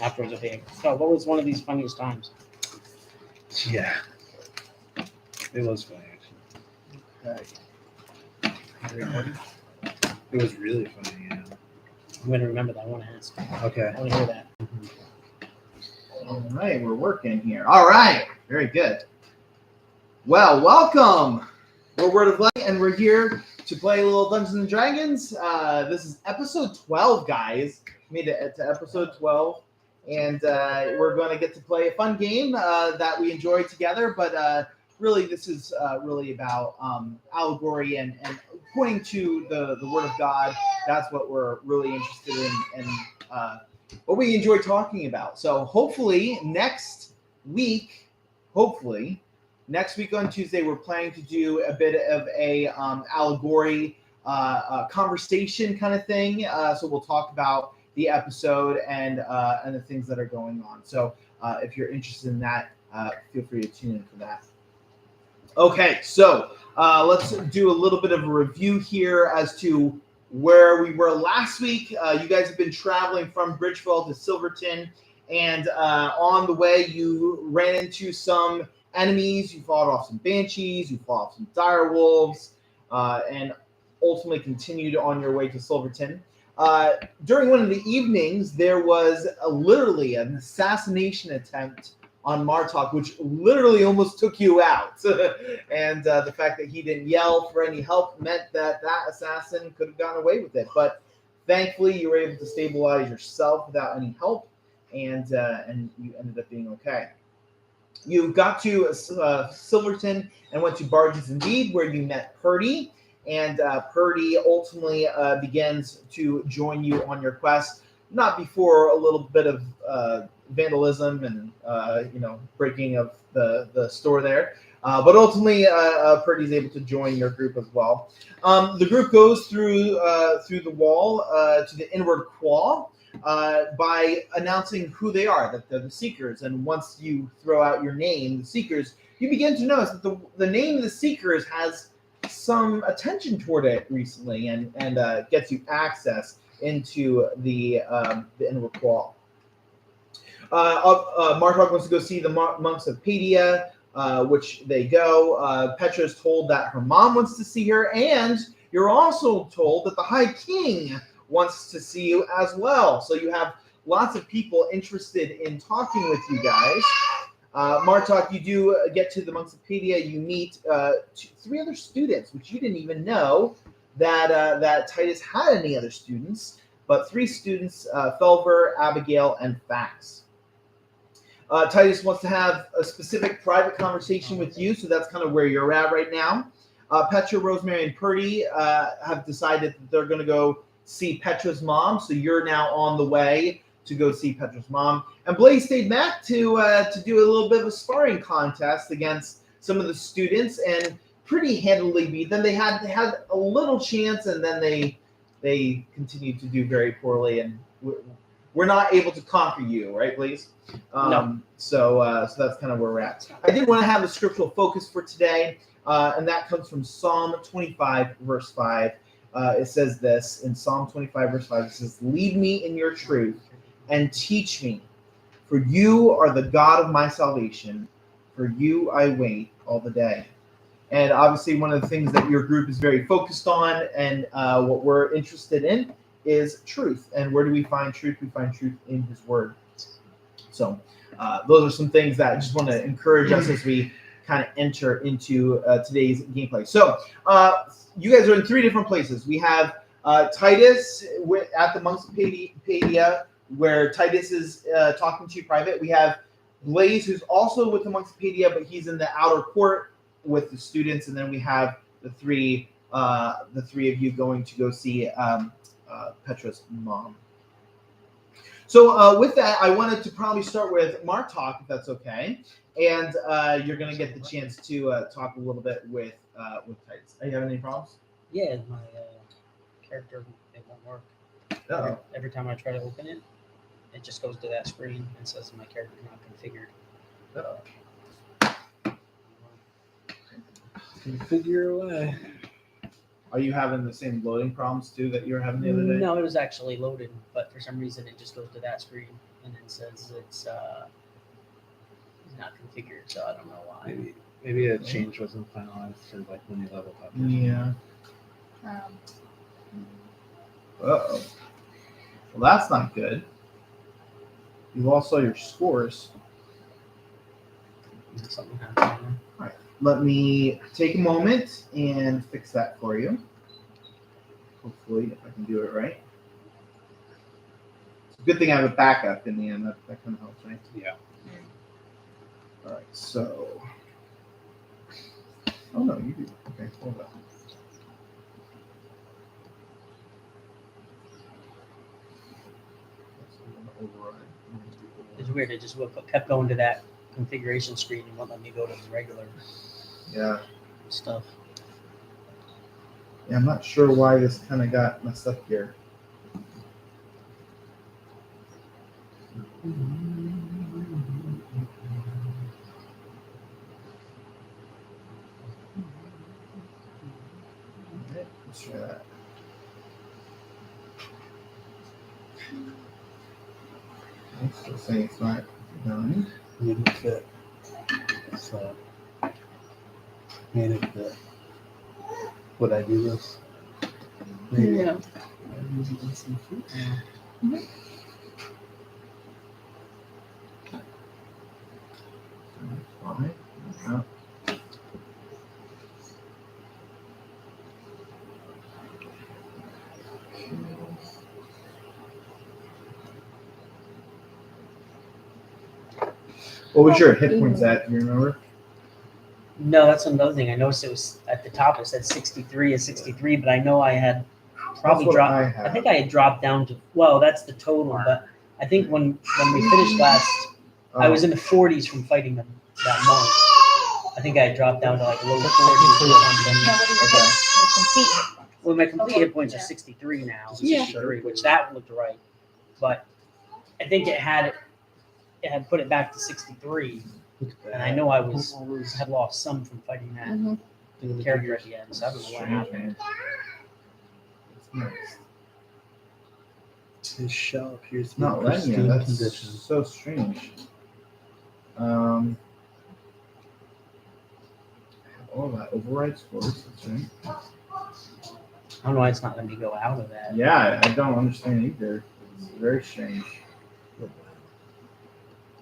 afterwards. Okay. So, what was one of these funniest times? Yeah. It was funny, actually. It was really funny, yeah. I'm going to remember that. I want to ask. Okay. I want to hear that. All right, we're working here. All right, very good. Well, welcome. We're Word of Light, and we're here to play a little Dungeons and Dragons. This is episode 12, guys. Made it to episode 12, and we're going to get to play a fun game that we enjoy together. But really, this is really about allegory and pointing to the Word of God. That's what we're really interested in, and what we enjoy talking about. So hopefully next week on Tuesday, we're planning to do a bit of a allegory conversation kind of thing. So we'll talk about the episode and the things that are going on. So if you're interested in that, feel free to tune in for that. Okay, so let's do a little bit of a review here as to where we were last week. You guys have been traveling from Bridgeville to Silverton, and on the way you ran into some enemies. You fought off some banshees, you fought off some dire wolves, and ultimately continued on your way to Silverton. During one of the evenings, there was literally an assassination attempt on Martok, which literally almost took you out. And the fact that he didn't yell for any help meant that assassin could have gotten away with it. But thankfully, you were able to stabilize yourself without any help, and you ended up being okay. You got to Silverton and went to Barges Indeed, where you met Purdy. And Purdy ultimately begins to join you on your quest, not before a little bit of vandalism and breaking of the store there, but ultimately Purdy's able to join your group as well. The group goes through the wall to the inward quaw by announcing who they are, that they're the Seekers. And once you throw out your name, the Seekers, you begin to notice that the name of the Seekers has some attention toward it recently, and gets you access into the inward quaw. Martok wants to go see the monks of Pedia, which they go. Petra is told that her mom wants to see her, and you're also told that the High King wants to see you as well. So you have lots of people interested in talking with you guys. Martok, you do get to the monks of Pedia. You meet 3 other students, which you didn't even know that Titus had any other students. But 3 students, Felver, Abigail, and Fax. Titus wants to have a specific private conversation with you, so that's kind of where you're at right now. Petra, Rosemary, and Purdy have decided that they're going to go see Petra's mom, so you're now on the way to go see Petra's mom. And Blaze stayed back to do a little bit of a sparring contest against some of the students, and pretty handily beat them. They had a little chance, and then they continued to do very poorly, and we're not able to conquer you, right, Blaze? No. So that's kind of where we're at. I did want to have a scriptural focus for today, and that comes from Psalm 25, verse 5. It says this in Psalm 25, verse 5. It says, "Lead me in your truth and teach me, for you are the God of my salvation. For you I wait all the day." And obviously, one of the things that your group is very focused on, and what we're interested in, is truth. And where do we find truth? We find truth in His Word. So those are some things that I just want to encourage us as we kind of enter into today's gameplay. So you guys are in 3 different places. We have Titus at the monks of Pedia, where Titus is talking to you private. We have Blaze, who's also with the monks of Pedia, but he's in the outer court with the students. And then we have the three of you going to go see Petra's mom. So with that, I wanted to probably start with Martok, if that's okay. And you're going to get the chance to talk a little bit with Titus. Are you having any problems? Yeah, my character, it won't work. Uh-oh. Every time I try to open it, it just goes to that screen and says my character not configured. Uh-oh. Configure away. Are you having the same loading problems too that you were having the other day? No, it was actually loaded, but for some reason it just goes to that screen. and it says it's not configured, so I don't know why. Maybe a change wasn't finalized for like when you leveled up. Yeah. Um, Uh-oh. Well, that's not good. You lost all your scores. Something happened. Let me take a moment and fix that for you. Hopefully, if I can do it right. It's a good thing I have a backup in the end. That kind of helps, right? Yeah. All right, so. Oh, no, you do. Okay, hold on. It's weird. It just kept going to that configuration screen and won't let me go to the regular Yeah. stuff. Yeah, I'm not sure why this kind of got messed up here. Okay, let's try that. It's still saying it's not done. Didn't fit. So made it fit. Would I do this? Maybe. no. Fine. Yeah. What was your hit points at? Do you remember? No, that's another thing. I noticed it was at the top. It said 63 and 63, but I know I had probably That's what dropped. I I have. think I had dropped down to. Well, that's the total, but I think when we finished last, I was in the 40s from fighting them that month. I think I had dropped down to like low 40s or something. No, what do you Okay. think? Complete. Well, my complete hit points are 63 now, Yeah. 63, which that looked right. But I think it had put it back to 63, and I know I had lost some from fighting that Mm-hmm. character at the end, so I don't know what Strange, happened. man. It's nice. His shell appears It's to be in not letting you. pristine That's condition. so strange. Oh, that override scores. That's right. I don't know why it's not letting me go out of that. Yeah, I don't understand either. It's very strange.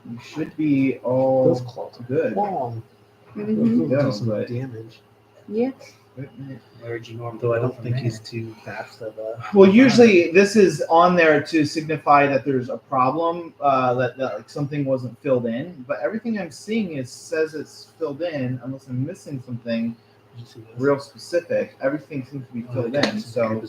You should be all Those claws are good. long. Mm-hmm. Those Yeah, do some but- damage. Yeah. Where would you normally Though I go don't from think there? he's too fast of a. Well, usually this is on there to signify that there's a problem, that like something wasn't filled in. But everything I'm seeing says it's filled in, unless I'm missing something Did you see this? real specific. Everything seems to be filled in. So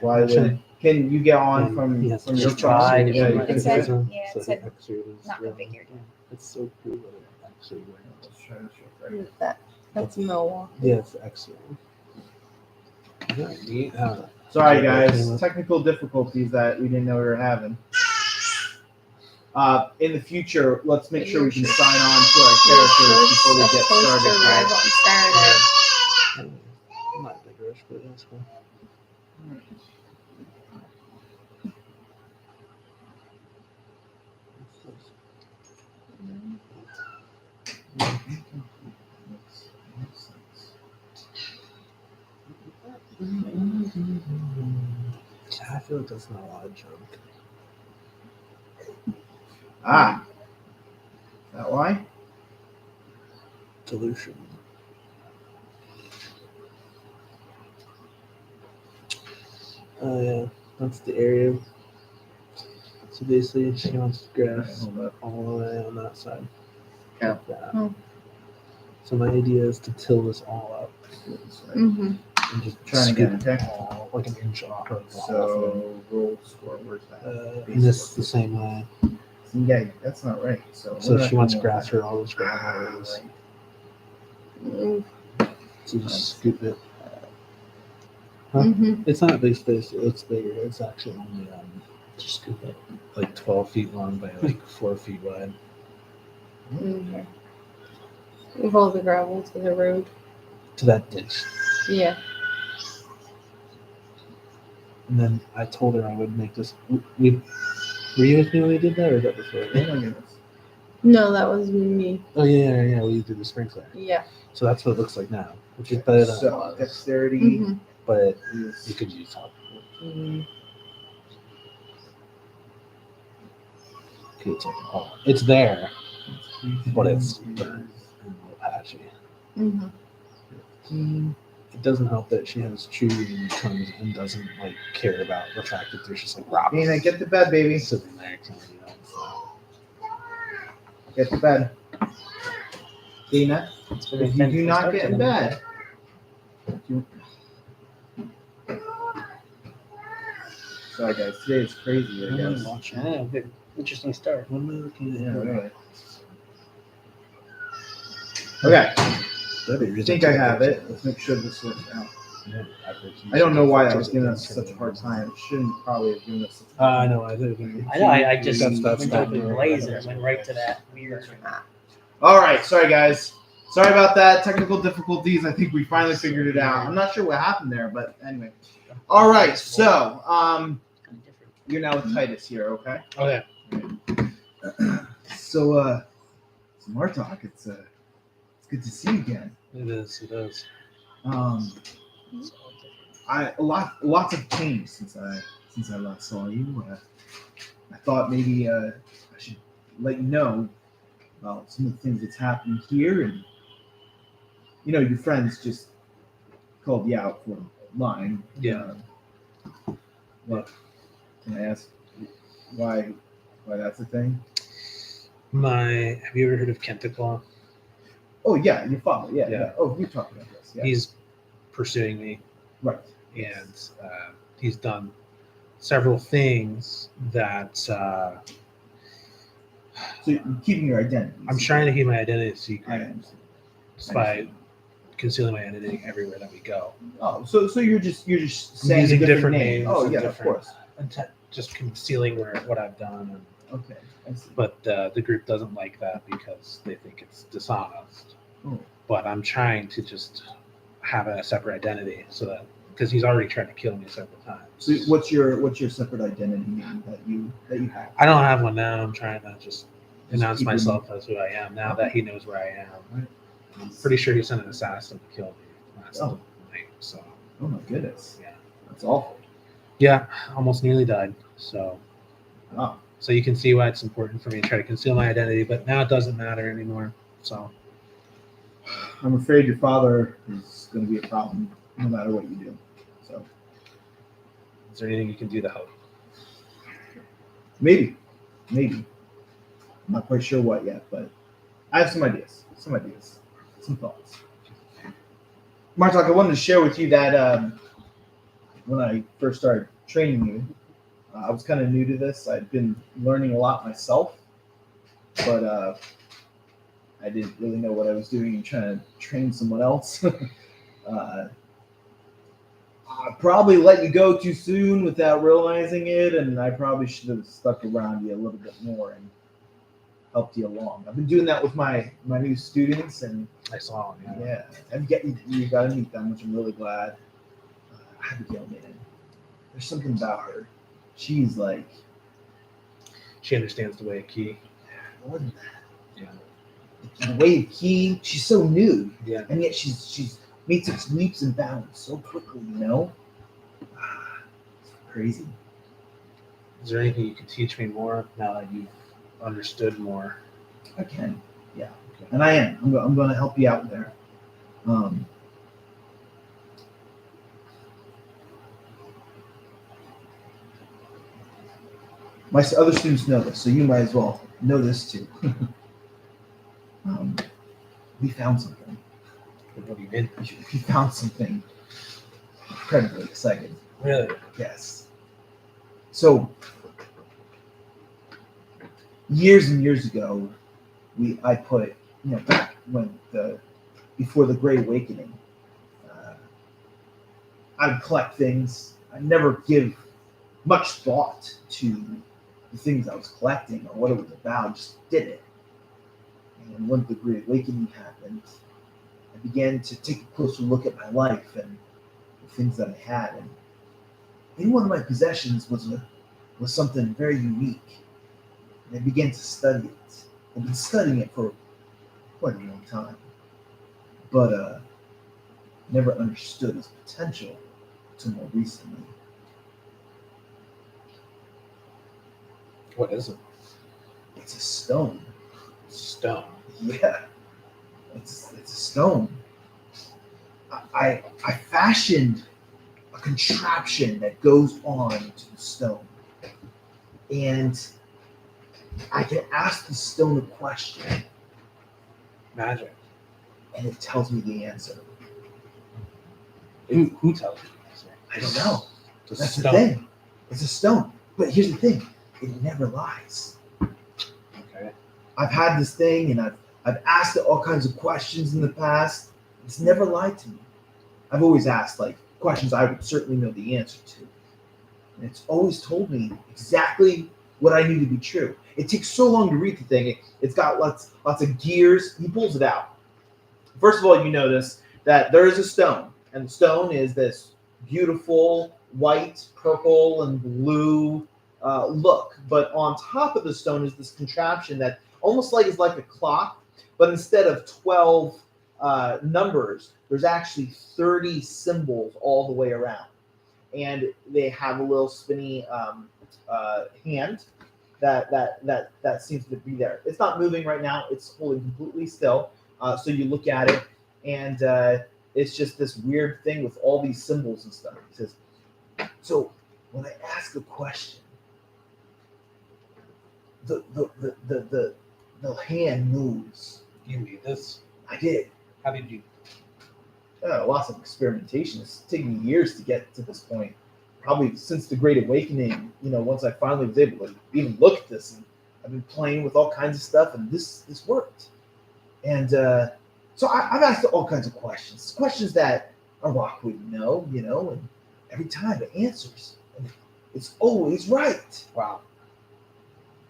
why would X-ray can you get on And from he has from to your just try phone? to Yeah, do you it. can It do said- it. yeah, it so said the X-ray is not wrong. configured. It's so cool that it actually worked. Let's try this real quick. That's Milwaukee. Yeah, it's X-ray. Isn't that neat? How Sorry, Yeah, guys. okay. Technical difficulties that we didn't know we were having. In the future, let's make sure we can sign on to our characters before we get Supposed to started. arrive on Saturday. I'm not a big rush, but that's cool. I feel like that's not a lot of junk. Ah, is that why? Dilution. Oh yeah, that's the area. So basically, she wants grass Hold up. all the way on that side. Yeah. Like that. Oh. So my idea is to till this all up Mm-hmm. and just Trying scoop again, okay? all like an inch off of the whole So roll score. Where's that? thing. And this the same way. Yeah, that's not right. So So we're she not wants gonna- grass where all those gravel is. Right. So just scoop it. Huh? Mm-hmm. It's not a big space. It's bigger. It's actually only Just scoop it. like 12 feet long by like 4 feet wide. Mm-hmm. With all the gravel to the road. To that ditch. Yeah. And then I told her I would make this. We Were you with me when we did that, or was that before? Oh my goodness. No, that was me. Oh yeah. We did the sprinkler. Yeah. So that's what it looks like now, which is better than it So was. dexterity hmm But is you could use help. 14. It's there, but it's burnt and a little patchy. hmm 15. It doesn't help that she has chewing tongues and doesn't like care about the fact that there's just like rocks Dana, get to bed, baby. sitting there. So. Get to bed. Dana, It's very if you intense do to not start get in tonight. bed. Sorry guys, today is crazy, I guess. I know, good, interesting start. What am I looking at? Yeah, really. Okay, I think I have it. Let's make sure this works out. I don't know why that was giving us such a hard time. It shouldn't probably have given us such a hard I time. know. I just That's went fine. open blazer, went right to that weird. All right, sorry guys. Sorry about that. Technical difficulties. I think we finally figured it out. I'm not sure what happened there, but anyway. All right, so you're now with Titus here, okay? Okay. So Martok, it's good to see you again. It is. Lots have changed since I last saw you. I thought maybe I should let you know about some of the things that's happening here, and your friends just called you out for lying. Yeah. What? Can I ask why that's a thing? Have you ever heard of Kentacle? Oh yeah, your father. Yeah. Yeah. Oh, we talked about this. Yeah. He's pursuing me, right. and he's done several things that So you're keeping your identity. I'm trying to keep my identity I secret understand. just by concealing my identity everywhere that we go. Oh, so you're just saying Using a different name. names Oh and yeah, different- of course. Just concealing what I've done. Okay, I see. But the group doesn't like that because they think it's dishonest. Oh. But I'm trying to just have a separate identity so that because he's already tried to kill me several times. So what's your separate identity name that you have? I don't have one now. I'm trying to just announce keep myself as who I am now that he knows where I am. I'm pretty sure he sent an assassin to kill me last Oh. night. So Oh my goodness, yeah, that's awful. yeah, almost nearly died. So Wow. so you can see why it's important for me to try to conceal my identity. But now it doesn't matter anymore. So I'm afraid your father is going to be a problem no matter what you do. So is there anything you can do to help? maybe, I'm not quite sure what yet, but I have some ideas, some thoughts. Martok, I wanted to share with you that when I first started training you, I was kind of new to this. I'd been learning a lot myself, but I didn't really know what I was doing and trying to train someone else. I probably let you go too soon without realizing it, and I probably should have stuck around you a little bit more and helped you along. I've been doing that with my new students, and I saw him. Yeah. you got to meet them, which I'm really glad. Abigail, man, there's something about her. She's like She understands the way of key. more than that. Yeah. The way of key, she's so new, Yeah. and yet she's made such leaps and bounds so quickly. It's crazy. Is there anything you can teach me more now that you've understood more? I can, yeah, Okay. and I am. I'm going to help you out there. My other students know this, so you might as well know this too. We found something. What do you mean? We found something incredibly exciting. Really? Yes. So years and years ago, I put back when before the Great Awakening, I would collect things. I never give much thought to the things I was collecting or what it was about. Just did it. And when the Great Awakening happened, I began to take a closer look at my life and the things that I had. And in one of my possessions was something very unique. and I began to study it. I've been studying it for quite a long time, but never understood its potential until more recently. What is it? It's a stone. Stone. Yeah, it's a stone. I fashioned a contraption that goes on to the stone, and I can ask the stone a question, Magic. and it tells me the answer. Who tells you this? I don't know. The That's stone. the thing. It's a stone, but here's the thing: it never lies. Okay. I've had this thing, and I've asked it all kinds of questions in the past. It's never lied to me. I've always asked like questions I would certainly know the answer to, and it's always told me exactly what I knew to be true. It takes so long to read the thing. It's got lots of gears. He pulls it out. First of all, you notice that there is a stone, and the stone is this beautiful white, purple, and blue look. But on top of the stone is this contraption that almost like is like a clock, but instead of 12 numbers, there's actually 30 symbols all the way around, and they have a little spinny hand that seems to be there. It's not moving right now. It's holding completely still. So you look at it, and it's just this weird thing with all these symbols and stuff. It says, so when I ask a question, the hand moves. You need this. I did. How did you? Lots of experimentation. It's taken me years to get to this point. Probably since the Great Awakening, once I finally was able to even look at this, and I've been playing with all kinds of stuff, and this worked. And so I've asked all kinds of questions that a rock would know, and every time it answers, and it's always right. Wow.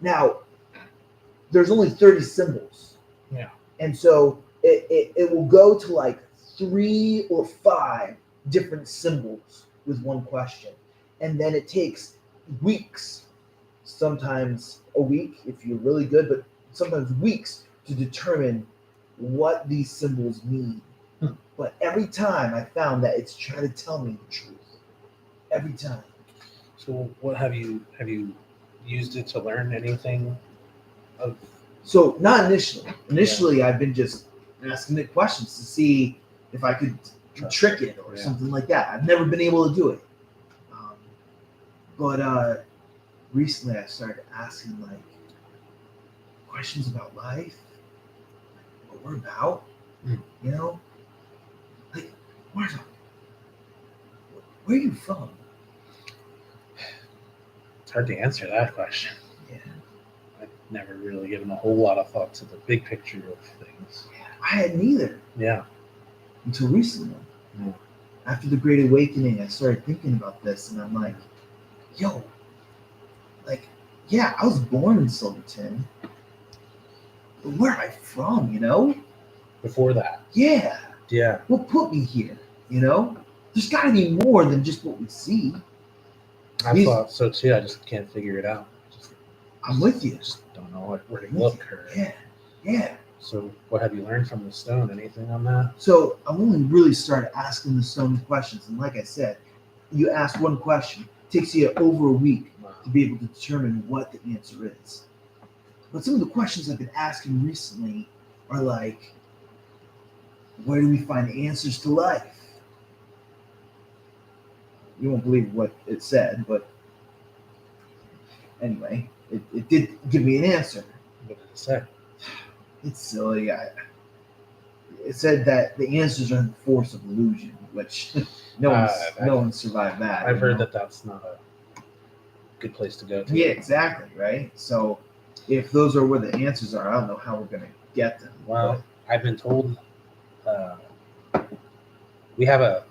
Now, there's only 30 symbols. Yeah. And so it will go to like 3 or 5 different symbols with one question. And then it takes weeks, sometimes a week if you're really good, but sometimes weeks to determine what these symbols mean. But every time I found that it's trying to tell me the truth. Every time. So what have you used it to learn anything of? So not initially. Initially, I've been just asking it questions to see if I could trick it or something like that. I've never been able to do it. But recently I started asking like questions about life, what we're about, like where are you from? It's hard to answer that question. Yeah. I've never really given a whole lot of thought to the big picture of things. I hadn't either Yeah. until recently. Yeah. After the Great Awakening, I started thinking about this, and I'm like, yo, like, yeah, I was born in Silverton, but where am I from, Before that. Yeah. Yeah. What put me here, There's got to be more than just what we see. I thought so too. I just can't figure it out. I'm with you. Just don't know where to look. Yeah. So what have you learned from the stone? Anything on that? So I've only really started asking the stone questions. And like I said, you ask one question, it takes you over a week to be able to determine what the answer is. But some of the questions I've been asking recently are like, where do we find answers to life? You won't believe what it said, but anyway, it did give me an answer. What did it say? It's silly. It said that the answers are in the force of illusion, which no one's survived that. I've heard that that's not a good place to go to. Yeah, exactly, right? So if those are where the answers are, I don't know how we're going to get them. Well, I've been told we have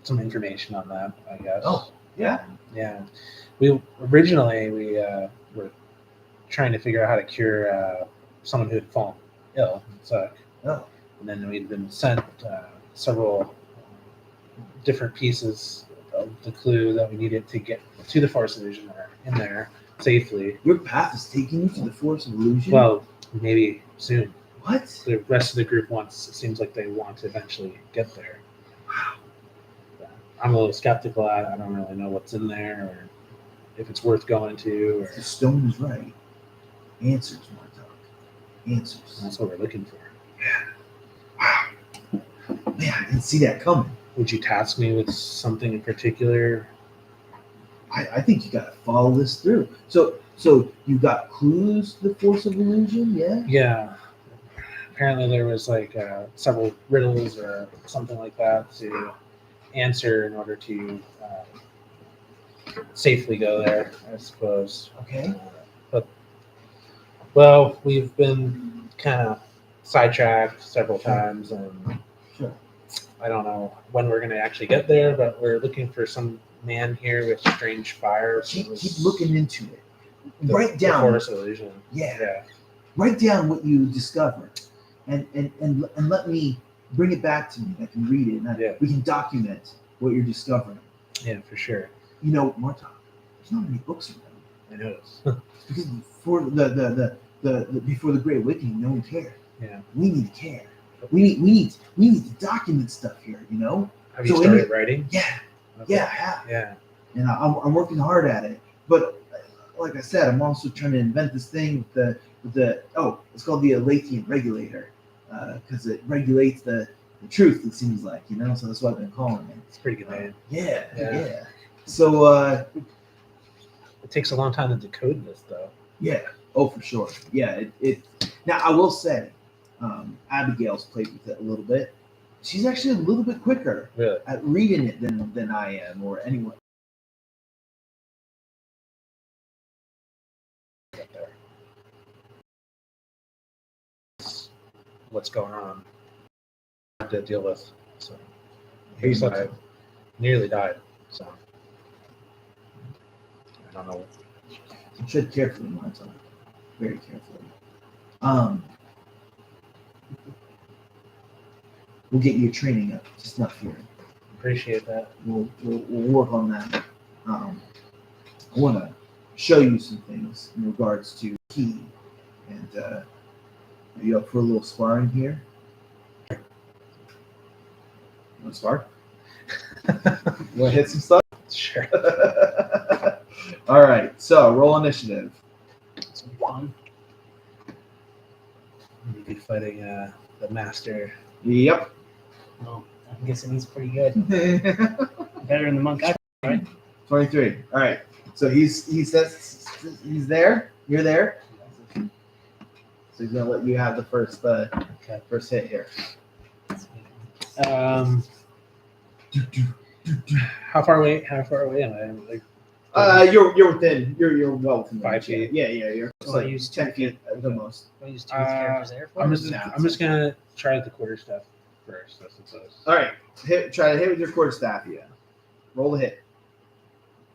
some information on that, I guess. Oh, yeah? Yeah. We originally were trying to figure out how to cure someone who had fallen ill and such. Oh. And then we'd been sent several different pieces of the clue that we needed to get to the Farce Illusion or in there. safely. Your path is taking you to the Forest of Illusion? Well, maybe soon. What? The rest of the group wants. It seems like they want to eventually get there. Wow. I'm a little skeptical. I don't really know what's in there, or if it's worth going to. Or The stone is right. Answers, Martok. Answers. that's what we're looking for. Wow. Man, I didn't see that coming. Would you task me with something in particular? I think you gotta follow this through. So you got clues to the Force of Illusion, yeah? Yeah. Apparently, there was like several riddles or something like that to answer in order to safely go there, I suppose. Okay. Well, we've been kind of sidetracked several times, and Sure. I don't know when we're going to actually get there, but we're looking for some man here with strange fire. Keep looking into it. Write The down. Forest Illusion. Yeah. Write down what you discovered, and let me bring it back to me. I can read it, and we can document what you're discovering. Yeah, for sure. You know, Martok, there's not many books around. I noticed. Because before before the Great Awakening, no one cared. Yeah. We need to care. We need to document stuff here. You know. Have you So started writing? Yeah. Okay. Yeah, I have. Yeah. And I'm working hard at it. But like I said, I'm also trying to invent this thing with the it's called the Lathian regulator, because it regulates the truth. It seems like, you know. So that's what I've been calling it. It's a pretty good name. Yeah. So It takes a long time to decode this, though. yeah. Oh, for sure. Yeah. It now I will say, Abigail's played with it a little bit. She's actually a little bit quicker Really? at reading it than I am, or anyone. What's going on? I have to deal with. So, he's like, nearly died. So, I don't know. Tread carefully, Marta. Very carefully. We'll get your training up, just not fear. Appreciate that. We'll work on that. I want to show you some things in regards to key. And are you up for a little sparring here? You want to spar? You want to hit some stuff? Sure. All right. So roll initiative. It's gonna be fun. You'd be fighting the master. Yep. Well, I'm guessing he's pretty good. Better than the monk. Right? 23. All right. So he says he's there. You're there. So he's gonna let you have the first hit here. How far away am I? Like, You're within. You're well within 5 feet. Yeah. You're So like I use 10 feet at the most. I'll use two characters there for I'm it. just gonna try the quarter stuff first, I suppose. All right. Try to hit with your quarterstaff. Yeah. Roll the hit.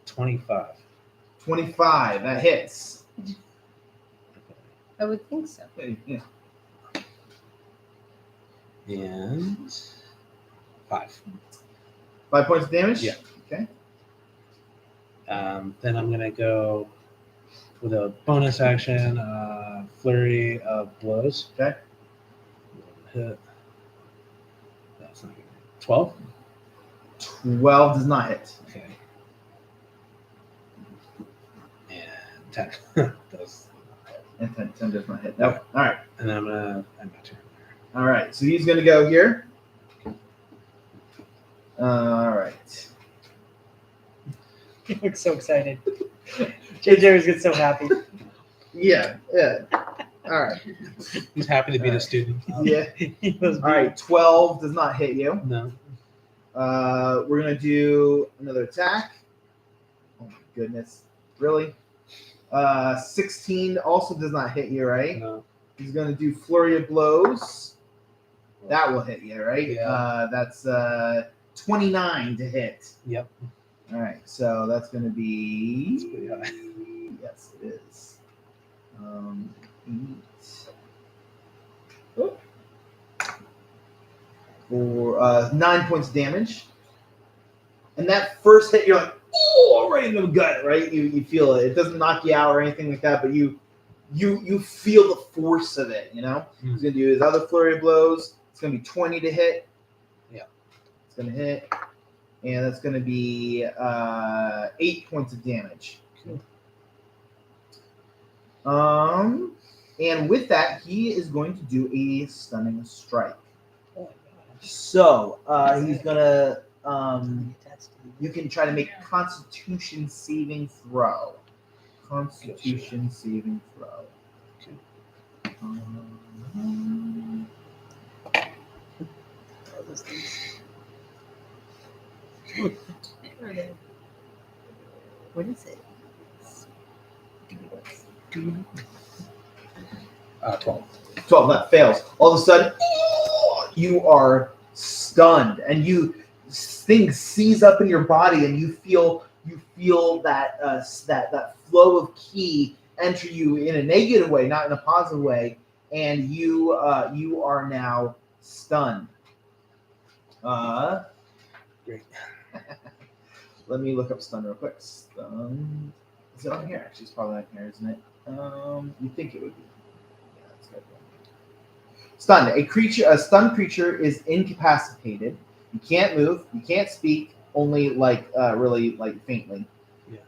25. 25. That hits. I would think so. Yeah. And 5. 5 points of damage. Yeah. Okay. Then I'm gonna go with a bonus action, flurry of blows. Okay. Hit. That's not good. 12. 12 does not hit. Okay. And 10. Does. And 10 does not hit. Nope. All right. And I'm gonna end my turn there. All right. So he's gonna go here. All right. You look so excited. JJ always gets so happy. Yeah. All right. He's happy to be the student. Yeah. He was All right. 12 does not hit you. No. We're gonna do another attack. Oh my goodness. Really? 16 also does not hit you, right? No. He's gonna do flurry of blows. That will hit you, right? Yeah. That's 29 to hit. Yep. All right, so that's going to be. It's pretty high. Yes, it is. 8. For 9 points of damage. And that first hit, you're like, oh, go right into the gut, right? You feel it. It doesn't knock you out or anything like that, but you feel the force of it. You know. Mm. He's gonna do his other flurry of blows. It's gonna be 20 to hit. Yeah. It's gonna hit, and that's gonna be 8 points of damage. Okay. And with that, he is going to do a stunning strike. Oh my gosh. So he's gonna. That's You can try to make Constitution saving throw. Constitution saving throw. Okay. all those things. What is it? 12. 12, that fails. All of a sudden, you are stunned, and things seize up in your body, and you feel that that flow of ki enter you in a negative way, not in a positive way, and you are now stunned. Great. Let me look up stun real quick. Stun. Is it on here? Actually, it's probably on here, isn't it? You think it would be? Yeah, it's good. Stunned. A stunned creature is incapacitated. You can't move. You can't speak. Only really faintly. Yeah.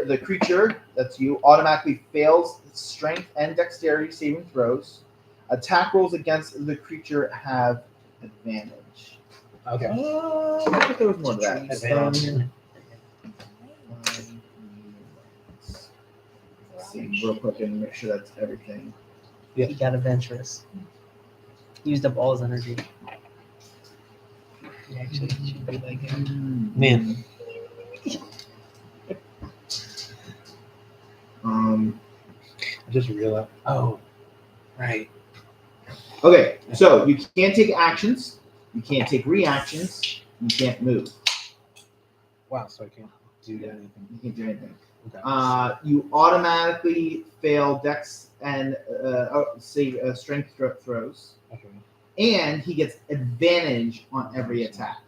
The creature, that's you, automatically fails strength and dexterity saving throws. Attack rolls against the creature have advantage. Okay. I think there was more to that. Advantage. Let's see real quick and make sure that's everything. Yeah. He got adventurous. He used up all his energy. He actually should be like him. Man. I just realized. Oh, right. Okay, so you can't take actions, you can't take reactions, you can't move. Wow, so I can't do anything. You can't do anything. Okay. You automatically fail dex and strength throws, Okay. and he gets advantage on every attack.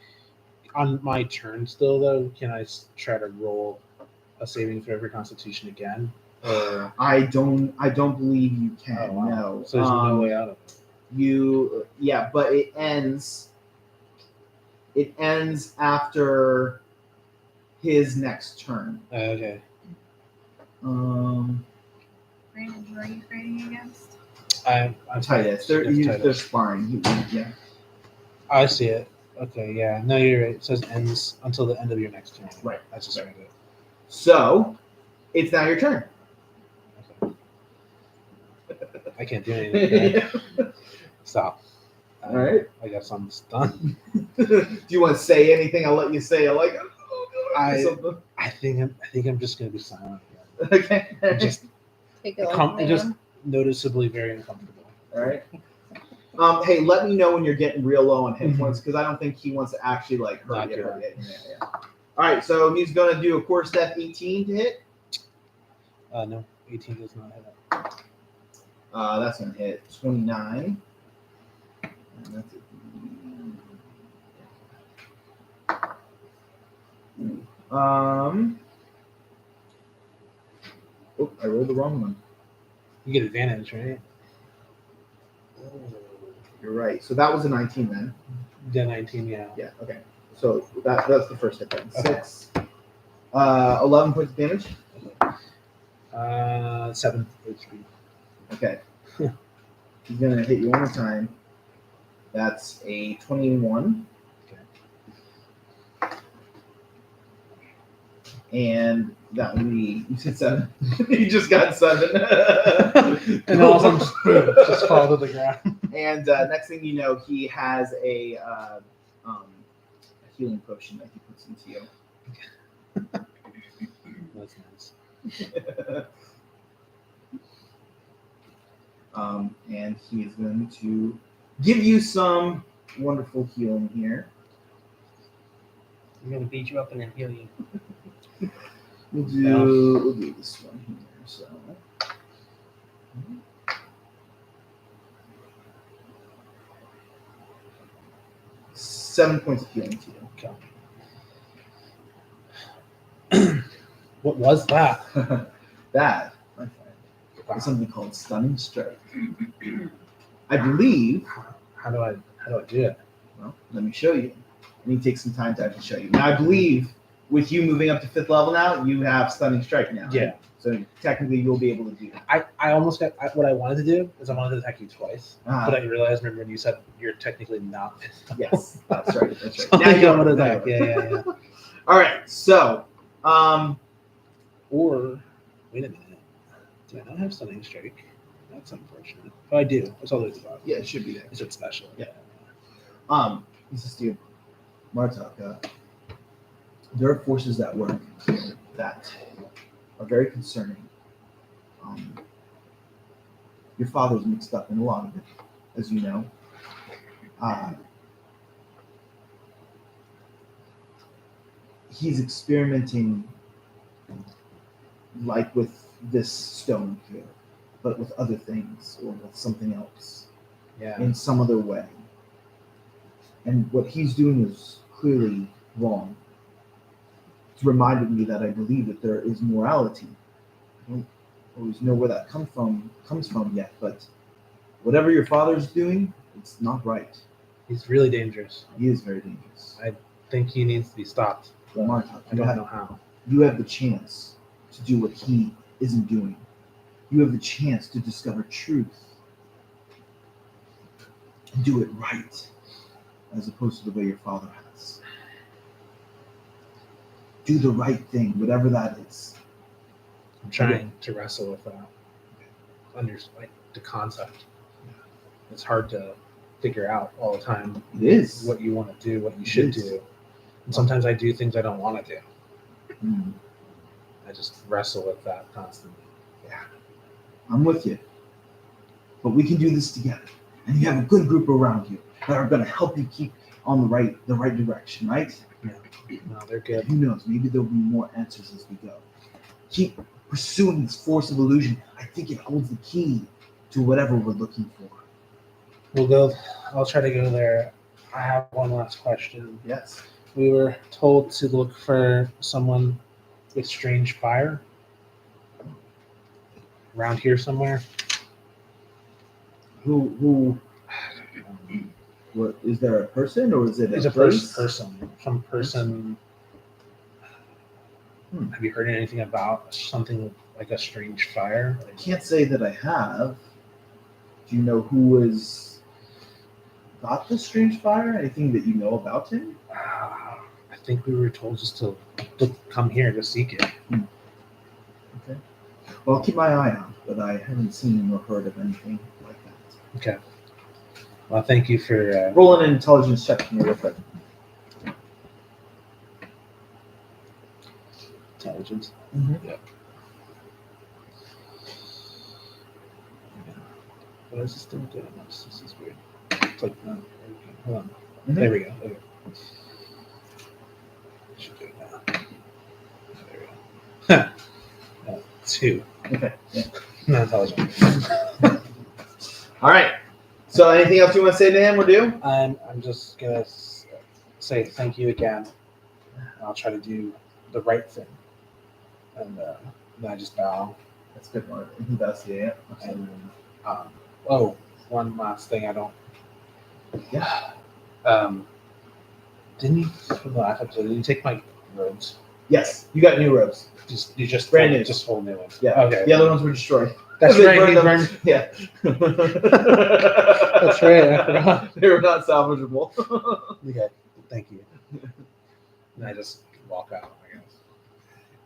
On my turn still, though, can I try to roll a saving throw for Constitution again? Or I don't believe you can. oh, wow. No. So there's no way out of it. But it ends. It ends after his next turn. Okay. Brandon, who are you fighting against? I'm Titus. They're sparring. Yeah. I see it. Okay, yeah. No, you're right. It says ends until the end of your next turn. Right. That's just right. So, it's now your turn. Okay. I can't do anything. Okay? Stop. All right. I guess I'm done. Do you want to say anything? I'll let you say. Something. I think I'm just gonna be silent. Okay. Just Take it like just noticeably very uncomfortable. All right. Hey, let me know when you're getting real low on hit points because I don't think he wants to actually hurt Not you. good. Yeah. All right, so he's gonna do a core step 18 to hit. No, 18 does not hit. That's gonna hit 29. And that's it. Oh, I rolled the wrong one. You get advantage, right? You're right. So that was a 19 then. Yeah, 19. Yeah. Yeah. Okay. So that's the first hit then. Okay. 6. 11 points of damage. 7 HP. Okay. He's gonna hit you one more time. That's a 21. Okay. And that would be, you said 7. You just got 7. And all of them just fall to the ground. And next thing you know, he has a healing potion that he puts into you. That's nice. And he is going to give you some wonderful healing here. I'm gonna beat you up and then heal you. We'll do this one here. So. Seven points of healing to you. Okay. What was that? That, my friend, is something called stunning strike. I believe. How do I do it? Well, let me show you. I need to take some time to actually show you. Now, I believe with you moving up to 5th level now, you have stunning strike now. Yeah. Right? So technically, you'll be able to do that. I almost got what I wanted to do is I wanted to attack you twice, Ah. but I realized, remember when you said you're technically not. Yes, that's right. That's right. So Now I you got know one what attack. Yeah. All right. So, Or wait a minute, do I not have stunning strike? That's unfortunate. Oh, I do. It's all those about. yeah, it should be there. Is it special? Yeah. This is to Martok. There are forces at work that are very concerning. Your father's mixed up in a lot of it, as you know. He's experimenting like with this stone here, but with other things or with something else Yeah. in some other way. And what he's doing is clearly wrong. It's reminded me that I believe that there is morality. I don't always know where that comes from yet, but whatever your father's doing, it's not right. He's really dangerous. He is very dangerous. I think he needs to be stopped. But Marta, I don't know how. you have the chance to do what he isn't doing. You have the chance to discover truth and do it right, as opposed to the way your father has. Do the right thing, whatever that is. I'm trying to wrestle with that. Like the concept. It's hard to figure out all the time. It is. What you want to do, what you should do. And sometimes I do things I don't want to do. Mm. I just wrestle with that constantly. Yeah, I'm with you. But we can do this together, and you have a good group around you that are going to help you keep on the right direction, right? Yeah. No, they're good. Who knows? Maybe there'll be more answers as we go. Keep pursuing this force of illusion. I think it holds the key to whatever we're looking for. We'll go. I'll try to go there. I have one last question. Yes. We were told to look for someone with strange fire around here somewhere. Who? What is there a person or is it It's a a place? person. Some person. Have you heard anything about something like a strange fire? I can't say that I have. Do you know who has got the strange fire? Anything that you know about him? I think we were told just to come here to seek it. Okay. Well, I'll keep my eye out, but I haven't seen or heard of anything like that. Okay. Well, thank you for Roll an intelligence check for me real quick. intelligence. Mm-hmm. Yep. What is this thing doing? This is weird. It's like, hold on. Mhm. There we go. Okay. Should do it now. There we go. 2. Okay. Yeah. Not intelligent. All right. So, anything else you want to say to him or do? I'm just gonna say thank you again. I'll try to do the right thing, and then I just bow. That's a good one. He does, yeah. And oh, one last thing. I don't. Yeah. Didn't you from the last episode? Did you take my robes? Yes, you got new robes. You just Brand new. just whole new ones. Yeah. Okay. The other ones were destroyed. That's They right. burned He them. burned- Yeah. That's right. I forgot. They were not salvageable. Okay. Thank you. And I just walk out. I guess.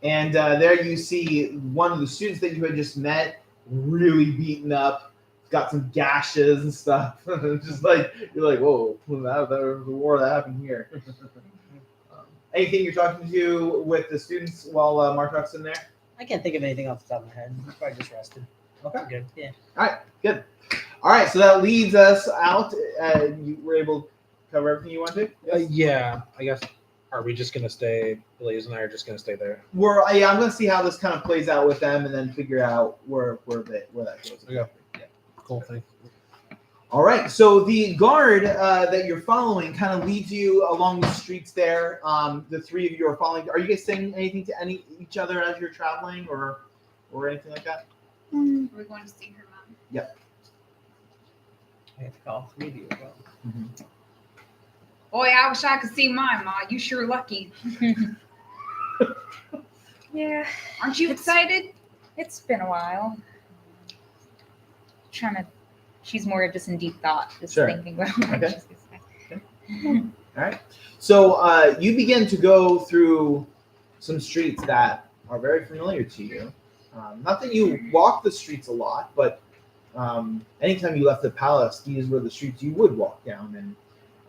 And there you see one of the students that you had just met, really beaten up, got some gashes and stuff. Just like you're like, whoa, that was the war that happened here. Anything you're talking to with the students while Markrock's in there? I can't think of anything off the top of my head. I'm probably just rested. Okay. Good. Yeah. Good. All right, so that leads us out. You were able to cover everything you want to? Yeah. I guess. Are we just gonna stay? Blaze and I are just gonna stay there. I'm going to see how this kind of plays out with them, and then figure out where that goes. Okay. Cool thing. All right, so the guard that you're following kind of leads you along the streets there. The three of you are following. Are you guys saying anything to each other as you're traveling, or anything like that? We're going to see her mom. I have to call 3 of you as well. Boy, I wish I could see my Ma. You sure lucky. Yeah, Aren't you excited? it's been a while. She's more just in deep thought, just Sure. thinking about what Okay. she's gonna say. All right. So you begin to go through some streets that are very familiar to you. Not that you walk the streets a lot, but anytime you left the palace, these were the streets you would walk down.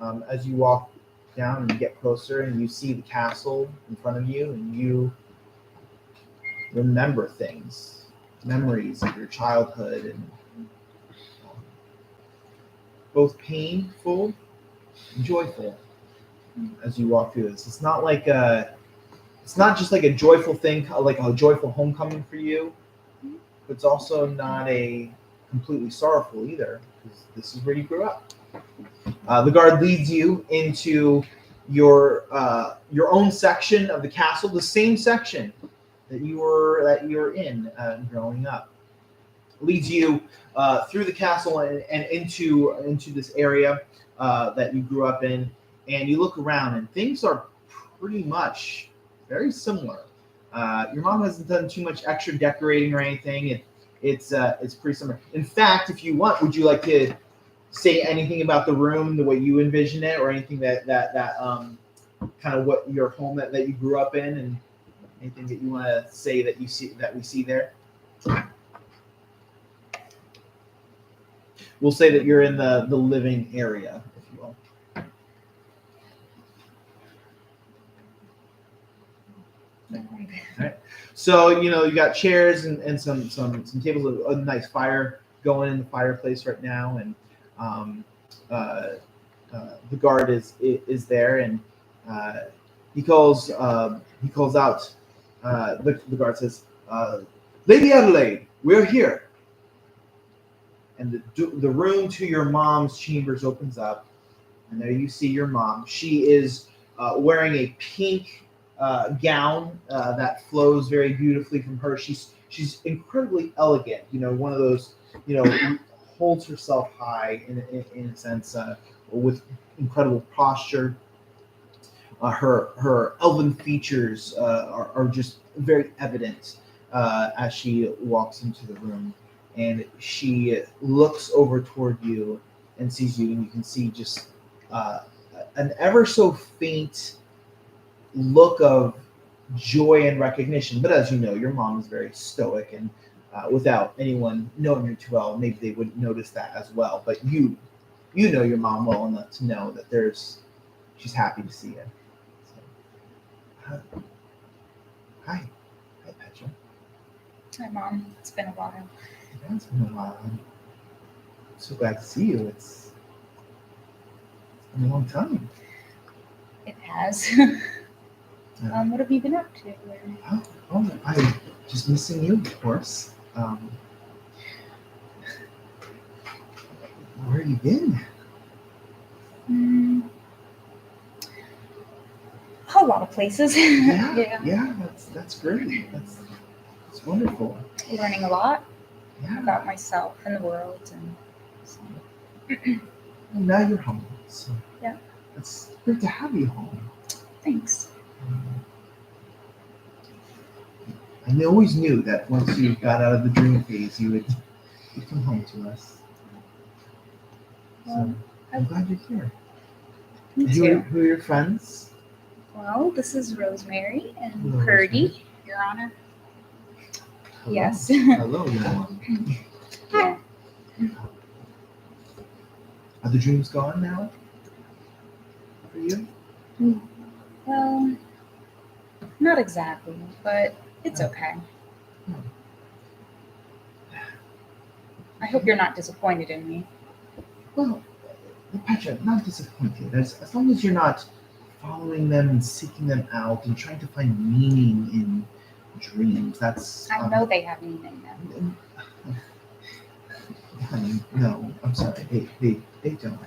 And as you walk down and you get closer and you see the castle in front of you, and you remember things, memories of your childhood, and both painful and joyful as you walk through this. It's not like it's not just like a joyful thing, like a joyful homecoming for you, but it's also not a completely sorrowful either, because this is where you grew up. The guard leads you into your own section of the castle, the same section that you were in growing up. Leads you through the castle and into this area that you grew up in, and you look around and things are pretty much very similar. Your mom hasn't done too much extra decorating or anything. It's pretty similar. In fact, if you want, would you like to say anything about the room, the way you envision it, or anything that kind of what your home that you grew up in, and anything that you want to say that we see there? We'll say that you're in the living area, if you will. Alright. So you got chairs and some tables, a nice fire going in the fireplace right now, and the guard is there, and he calls out. The guard says, "Lady Adelaide, we're here." And the room to your mom's chambers opens up, and there you see your mom. She is wearing a pink gown that flows very beautifully from her. She's incredibly elegant. One of those. Holds herself high in a sense, with incredible posture. Her elven features are just very evident as she walks into the room. And she looks over toward you and sees you, and you can see just an ever so faint look of joy and recognition. But as you know, your mom is very stoic, and without anyone knowing her too well, maybe they wouldn't notice that as well. But you know your mom well enough to know that she's happy to see you. So, hi, Petra. Hi, Mom. It's been a while. It's been a while. I'm so glad to see you. It's been a long time. It has. What have you been up to? I'm just missing you, of course. Where have you been? A lot of places. Yeah, that's great. That's wonderful. Learning a lot Yeah. about myself and the world, and so. Well, now you're home. So Yeah. It's great to have you home. Thanks. I always knew that once you got out of the dream phase, you'd come home to us. So I'm glad you're here. Me Who too. are your friends? Well, this is Rosemary and Hello, Purdy, Your Honor. Hello. Yes. Hello, young one. Yeah. Are the dreams gone now? For you? Well, not exactly, but it's okay. I hope you're not disappointed in me. Well, Petra, not disappointed. As long as you're not following them and seeking them out and trying to find meaning in dreams, that's. I know they have meaning now. honey, no. I'm sorry. They don't.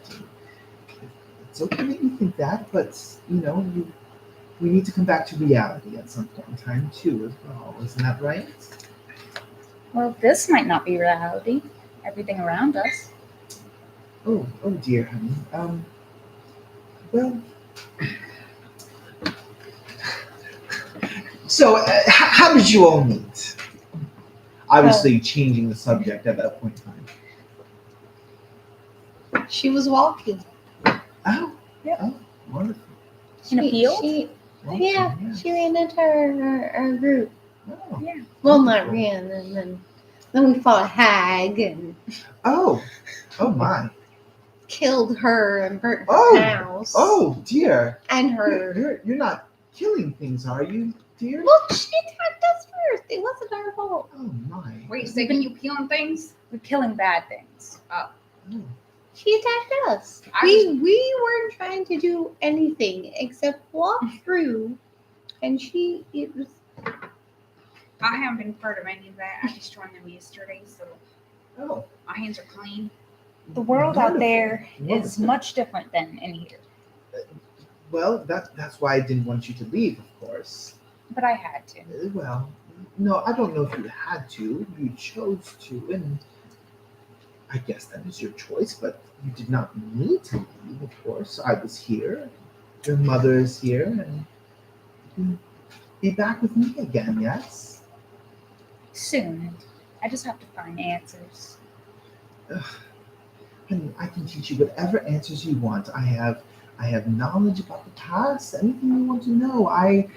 It's okay that you think that, but we need to come back to reality at some point in time too, as well. Isn't that right? Well, this might not be reality. Everything around us. Oh dear, honey. Well. So, how did you all meet? Obviously, changing the subject at that point in time. She was walking. Oh, Yep. oh, wonderful. In a field? Walking, Yeah, yes. she ran into our group. Oh, Yeah. Well, not ran, and then we fought a hag and oh my. killed her and burnt her Oh, house. Oh dear. And her. You're not killing things, are you, dear? Well, she attacked us first. It wasn't our fault. Oh my. Wait, so you peeling things? We're killing bad things. Oh. She attacked us. I We weren't trying to do anything except walk through, and it was. I haven't been part of any of that. I destroyed them yesterday, so Oh. my hands are clean. The world out Wonderful. there is Wonderful. much different than in here. Well, that's why I didn't want you to leave, of course. But I had to. Well, no, I don't know if you had to. You chose to, and I guess that was your choice, but you did not need to leave, of course. I was here. Your mother is here, and you can be back with me again, yes? Soon. I just have to find answers. And I can teach you whatever answers you want. I have knowledge about the past, anything you want to know. I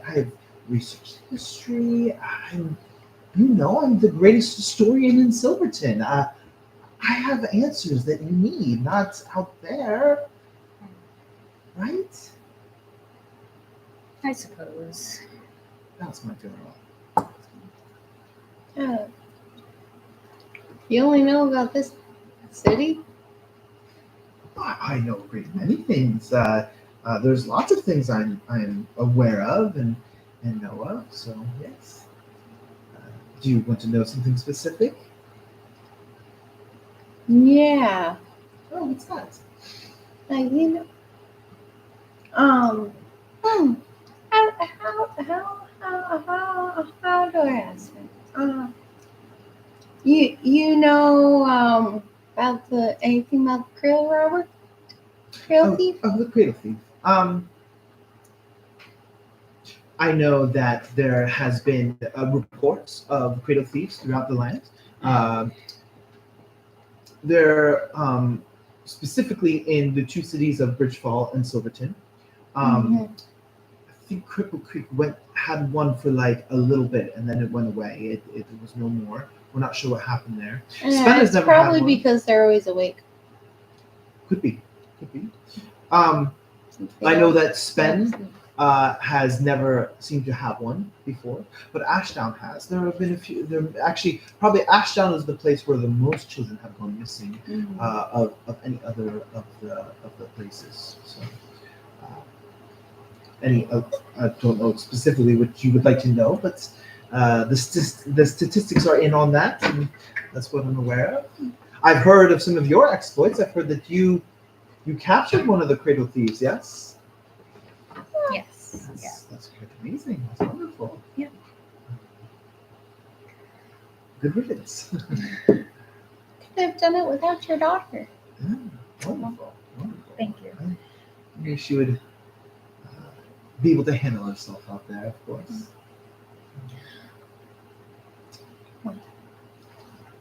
have researched history. I'm the greatest historian in Silverton. I have answers that you need, not out there, right? I suppose. That's my girl. You only know about this city? I know a great many things. There's lots of things I'm aware of and know of. So yes. Do you want to know something specific? Yeah. Oh, what's that? Like, how do I ask it? You know about anything about the Cradle Robber? Cradle Thief? Oh, the Cradle Thief. I know that there has been reports of Cradle Thieves throughout the land. They're specifically in the two cities of Bridgefall and Silverton. I think Cripple Creek had one for like a little bit, and then it went away. It was no more. We're not sure what happened there. Spen has It's never had probably one. because they're always awake. Could be. I know that Spen has never seemed to have one before, but Ashdown has. There have been a few. There actually probably Ashdown is the place where the most children have gone missing of any other of the places. So, I don't know specifically what you would like to know, but the statistics are in on that, and that's what I'm aware of. I've heard of some of your exploits. I've heard that you captured one of the Cradle Thieves. Yes. Yes. Yeah. That's quite amazing. That's wonderful. Yeah. Good riddance. Could have done it without your daughter. Yeah, wonderful. Wonderful. Thank you. Maybe she would be able to handle herself out there, of course.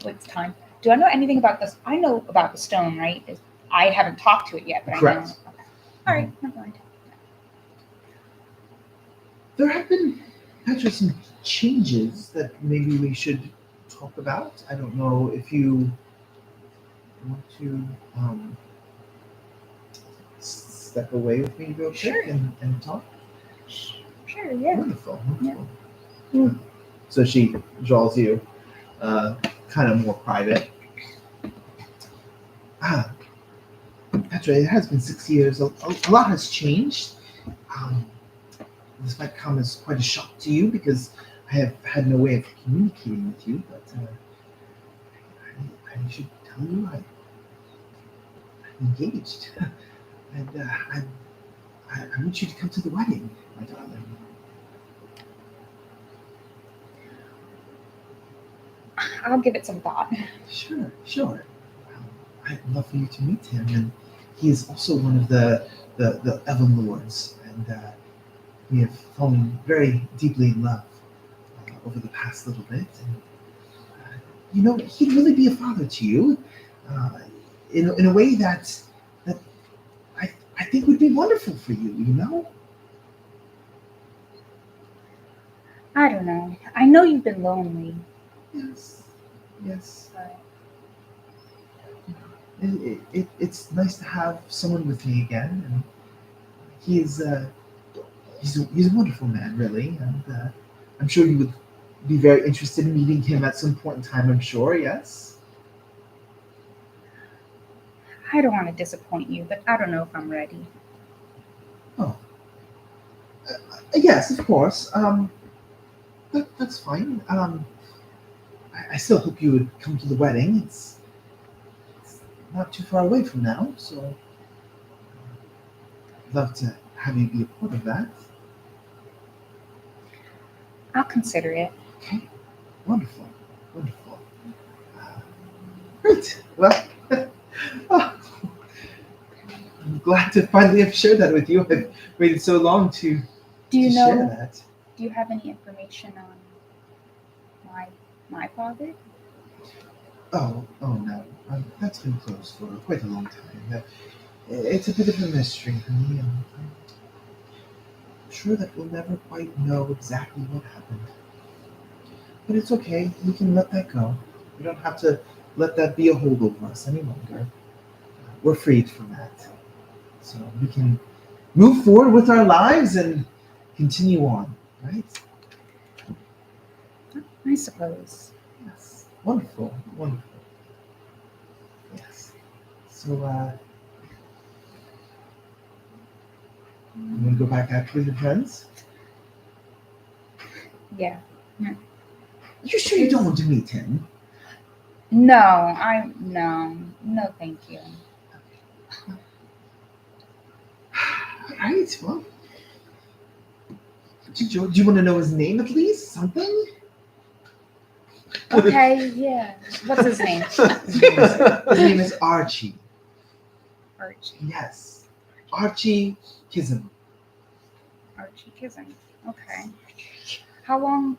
It's time. Do I know anything about this? I know about the stone, right? I haven't talked to it yet, but Correct. I know. Okay. All right, never mind. There have been actually some changes that maybe we should talk about. I don't know if you want to step away with me real quick Sure. and talk. Sure, yeah. Wonderful. Yeah. Wonderful. So she draws you kind of more private. That's right. It has been 6 years. A lot has changed. This might come as quite a shock to you because I have had no way of communicating with you, but I should tell you I'm engaged. And I want you to come to the wedding, my darling. I'll give it some thought. Sure. I'd love for you to meet him, and he is also one of the Elven Lords, and we have fallen very deeply in love over the past little bit. And he'd really be a father to you, in a way that I think would be wonderful for you. I don't know. I know you've been lonely. Yes. It's nice to have someone with me again, and he's a wonderful man, really, and I'm sure you would be very interested in meeting him at some point in time. I'm sure, yes. I don't want to disappoint you, but I don't know if I'm ready. Oh, yes, of course. That's fine. I still hope you would come to the wedding. It's not too far away from now, so I'd love to have you be a part of that. I'll consider it. Okay, wonderful. Great. Well, I'm glad to finally have shared that with you. I've waited so long to share that. Do you have any information on my father? Oh no. That's been closed for quite a long time. It's a bit of a mystery, honey. I'm sure that we'll never quite know exactly what happened. But it's okay. We can let that go. We don't have to let that be a hold over us any longer. We're freed from that. So we can move forward with our lives and continue on, right? I suppose. Yes. Wonderful. Yes. So, you want to go back out with your friends? Yeah. You sure you don't want to meet him? No, thank you. Alright, well. Do you want to know his name at least? Something? Okay, yeah. What's his name? His name is Archie. Archie. Yes. Archie Kism. Archie Kism. Okay. How long?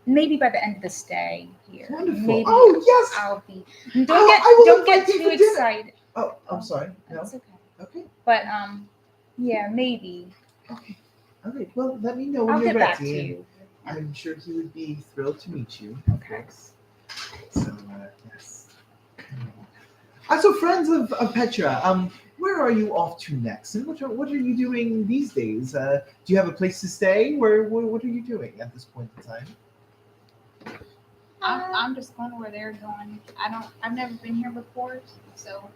Maybe by the end of the stay here. Wonderful. Maybe Oh, yes. I'll be. I will Don't get invite you too for dinner. excited. Oh, I'm sorry. No. That's okay. Okay. But yeah, maybe. Okay. All right. Well, let me know when I'll you're get ready. back to you. I'm sure he would be thrilled to meet you. Okay. So, yes. So, friends of Petra, where are you off to next? And what are you doing these days? Do you have a place to stay? What are you doing at this point in time? I'm just going where they're going. I've never been here before, so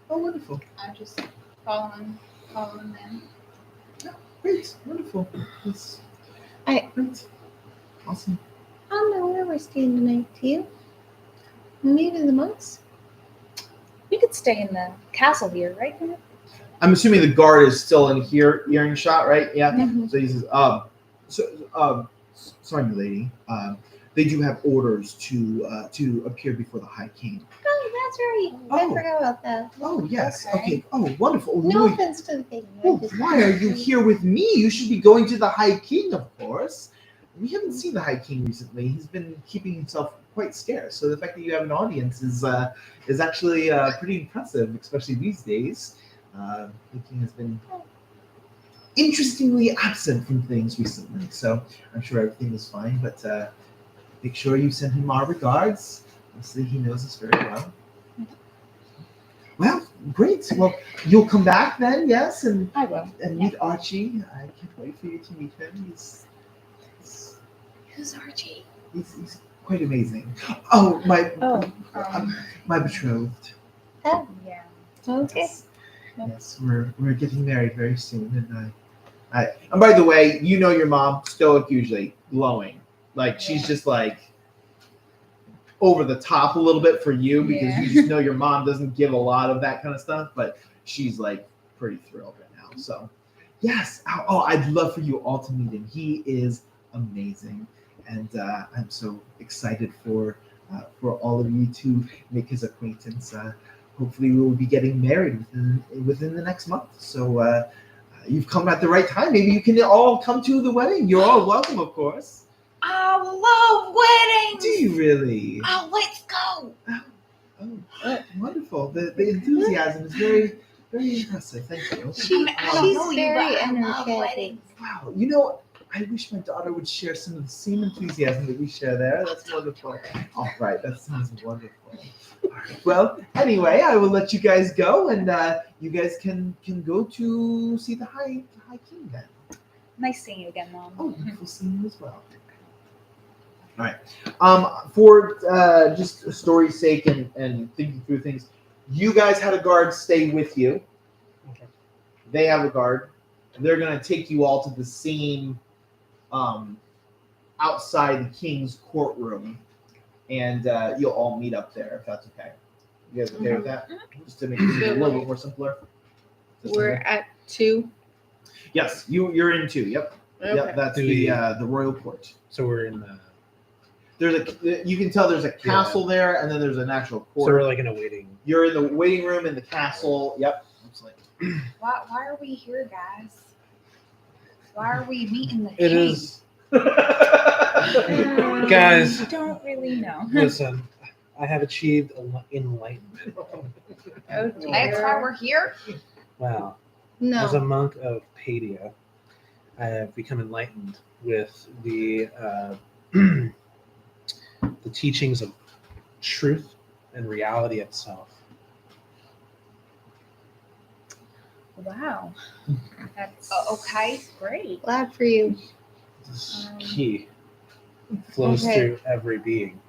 Oh, wonderful. I'm just following them. Great. Wonderful. That's great. Awesome. I don't know where we're staying tonight, too. Maybe the monks? We could stay in the castle here, right? I'm assuming the guard is still in hearing shot, right? Yeah. Mhm. So he says, sorry, milady. They do have orders to appear before the High King. Oh, that's right. I Oh. forgot about that. Oh, yes. Okay. Okay. Oh, wonderful. No Really- offense to the king. Oh, why are you here with me? You should be going to the High King, of course. We haven't seen the High King recently. He's been keeping himself quite scarce. So the fact that you have an audience is actually pretty impressive, especially these days. The king has been interestingly absent from things recently, so I'm sure everything is fine. But make sure you send him our regards. Obviously, he knows us very well. Well, great. Well, you'll come back then, yes, and I will. meet Archie. I can't wait for you to meet him. Who's Archie? He's quite amazing. Oh, Oh, my betrothed. Oh, yeah. okay. Yes, we're getting married very soon, and and by the way, your mom, stoic usually, glowing, like she's just like over the top a little bit for you because Yeah. you just know your mom doesn't give a lot of that kind of stuff, but she's like pretty thrilled right now. So yes, I'd love for you all to meet him. He is amazing, and I'm so excited for all of you to make his acquaintance. Hopefully, we will be getting married within the next month. So you've come at the right time. Maybe you can all come to the wedding. You're all welcome, of course. I love weddings. Do you really? Oh, let's go. Oh, wonderful. The enthusiasm is very, very impressive. Thank you. She's know you, very but I love energetic. weddings. Wow. I wish my daughter would share some of the same enthusiasm that we share there. That's wonderful. All right. That sounds wonderful. All right. Well, anyway, I will let you guys go, and you guys can go to see the High King then. Nice seeing you again, Mom. Oh, wonderful seeing you as well. All right. For just story's sake and thinking through things, you guys had a guard stay with you. Okay. They have a guard. They're gonna take you all to the same outside the king's courtroom, and you'll all meet up there if that's okay. You guys okay with that? Just to make it a little bit more simpler. We're at 2. Yes, you're in 2. Yep. Okay. Yep. That's Do the royal court. So we're in the. You can tell there's a castle there, and then there's an actual So court. we're like in a waiting. You're in the waiting room in the castle. Yep. Why are we here, guys? Why are we meeting the It king? is. Guys, I don't really know. listen. I have achieved enlightenment. Oh, That's dear. why we're here. Wow. As a No. monk of Padia, I have become enlightened with the the teachings of truth and reality itself. Wow. That's Okay. great. Glad for you. This key flows Okay. through every being.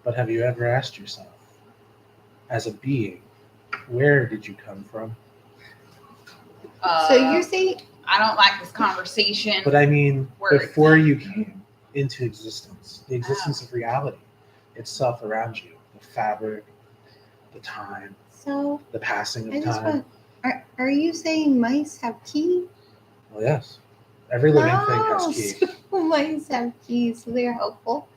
But have you ever asked yourself, as a being, where did you come from? So you're saying I don't like this conversation. But I mean, Words. before you came into existence, the existence of reality itself around you, the fabric, the time, so? the passing I of just time. want. Are you saying mice have keys? Well, yes. Every living thing has Oh, keys. so mice have keys, so they're helpful.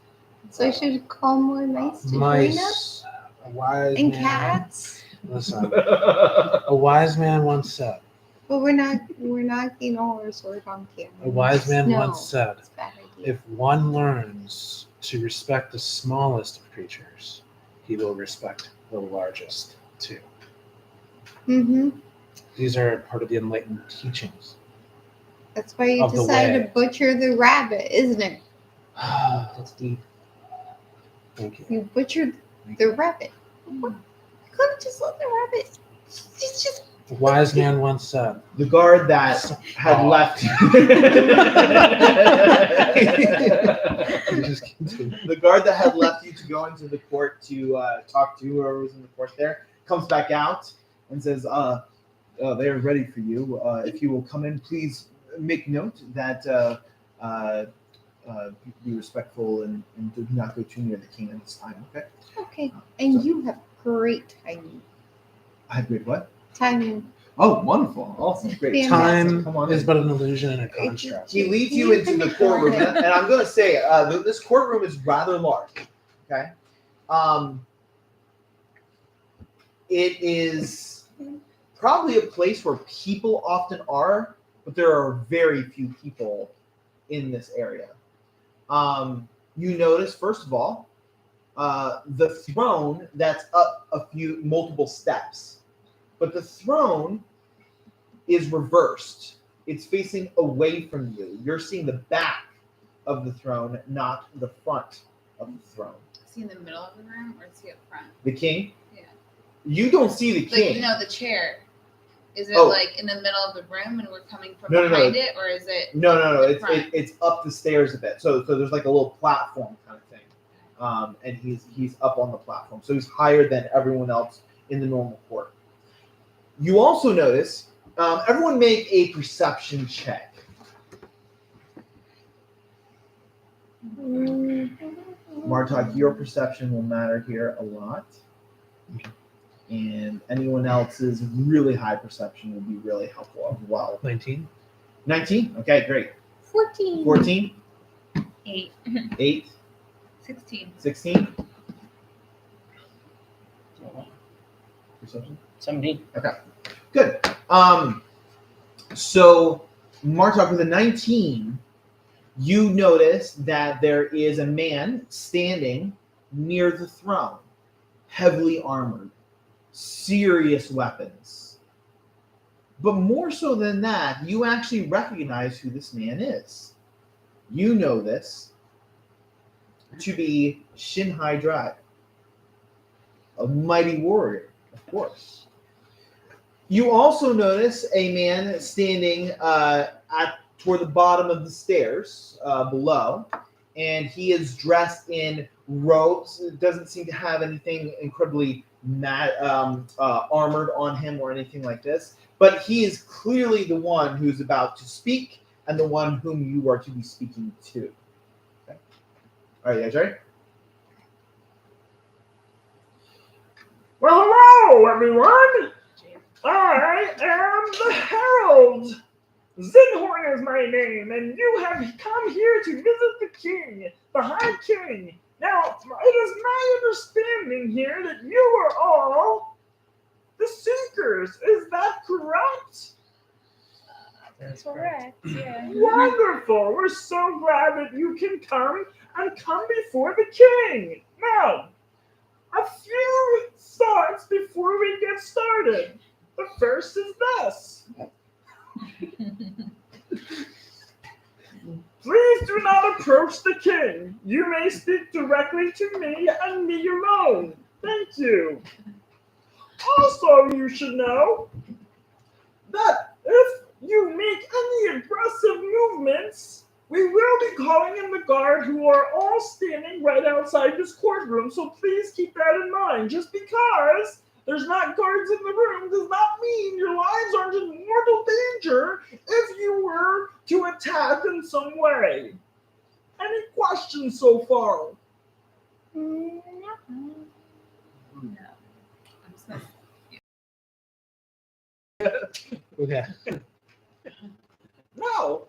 So I should call more mice to join us. Mice, a wise And man. cats. Listen, a wise man once said, But we're not getting a horse or a donkey. a wise man No, once said, it's a bad idea. if one learns to respect the smallest of creatures, he will respect the largest too. Mm-hmm. These are part of the enlightened teachings. That's why you Of the decided to way. butcher the rabbit, isn't it? That's deep. Thank you. You butchered the rabbit. You could have just let the rabbit. Just A wise man once said, The guard that had Oh. left. just continue. The guard that had left you to go into the court to talk to whoever was in the court there comes back out and says, they are ready for you. If you will come in, please make note that be respectful and do not go too near the king at this time, okay? okay. And you have great timing. I have great what? Timing. Oh, wonderful. Awesome. Great. Yeah. Time Come on is in. but an illusion and a construct. He leads you into the courtroom, and I'm going to say this courtroom is rather large. Okay, it is probably a place where people often are, but there are very few people in this area. You notice, first of all, the throne that's up multiple steps, but the throne is reversed. It's facing away from you. You're seeing the back of the throne, not the front of the throne. Is he in the middle of the room or is he up front? The king? Yeah. You don't see the king. Like, you know, the chair. Is it Oh. like in the middle of the room and we're coming from No. behind it, or is it? No. the front? It's up the stairs a bit. So there's like a little platform kind of thing. And he's up on the platform. So he's higher than everyone else in the normal court. You also notice, everyone make a perception check. Martok, your perception will matter here a lot. And anyone else's really high perception will be really helpful as well. 19. 19? Okay, great. 14. 14? 8. 8? 16. 16? Perception? 17. Good. So Martok with a 19, you notice that there is a man standing near the throne, heavily armored, serious weapons. But more so than that, you actually recognize who this man is. You know this to be Shinhai Drive, a mighty warrior, of course. You also notice a man standing toward the bottom of the stairs below, and he is dressed in robes. It doesn't seem to have anything incredibly armored on him or anything like this, but he is clearly the one who's about to speak and the one whom you are to be speaking to. Okay. All right, you guys ready? Well, hello, everyone. I am the Herald. Zinhorn is my name, and you have come here to visit the king, the High King. Now, it is my understanding here that you are all the Seekers. Is that correct? That's Correct. Yeah. Wonderful. We're so glad that you can come before the king. Now, a few thoughts before we get started. The first is this. Please do not approach the king. You may speak directly to me and me alone. Thank you. Also, you should know that if you make any aggressive movements, we will be calling in the guard who are all standing right outside this courtroom. So please keep that in mind. Just because there's not guards in the room does not mean your lives aren't in mortal danger if you were to attack in some way. Any questions so far? No. Okay. No.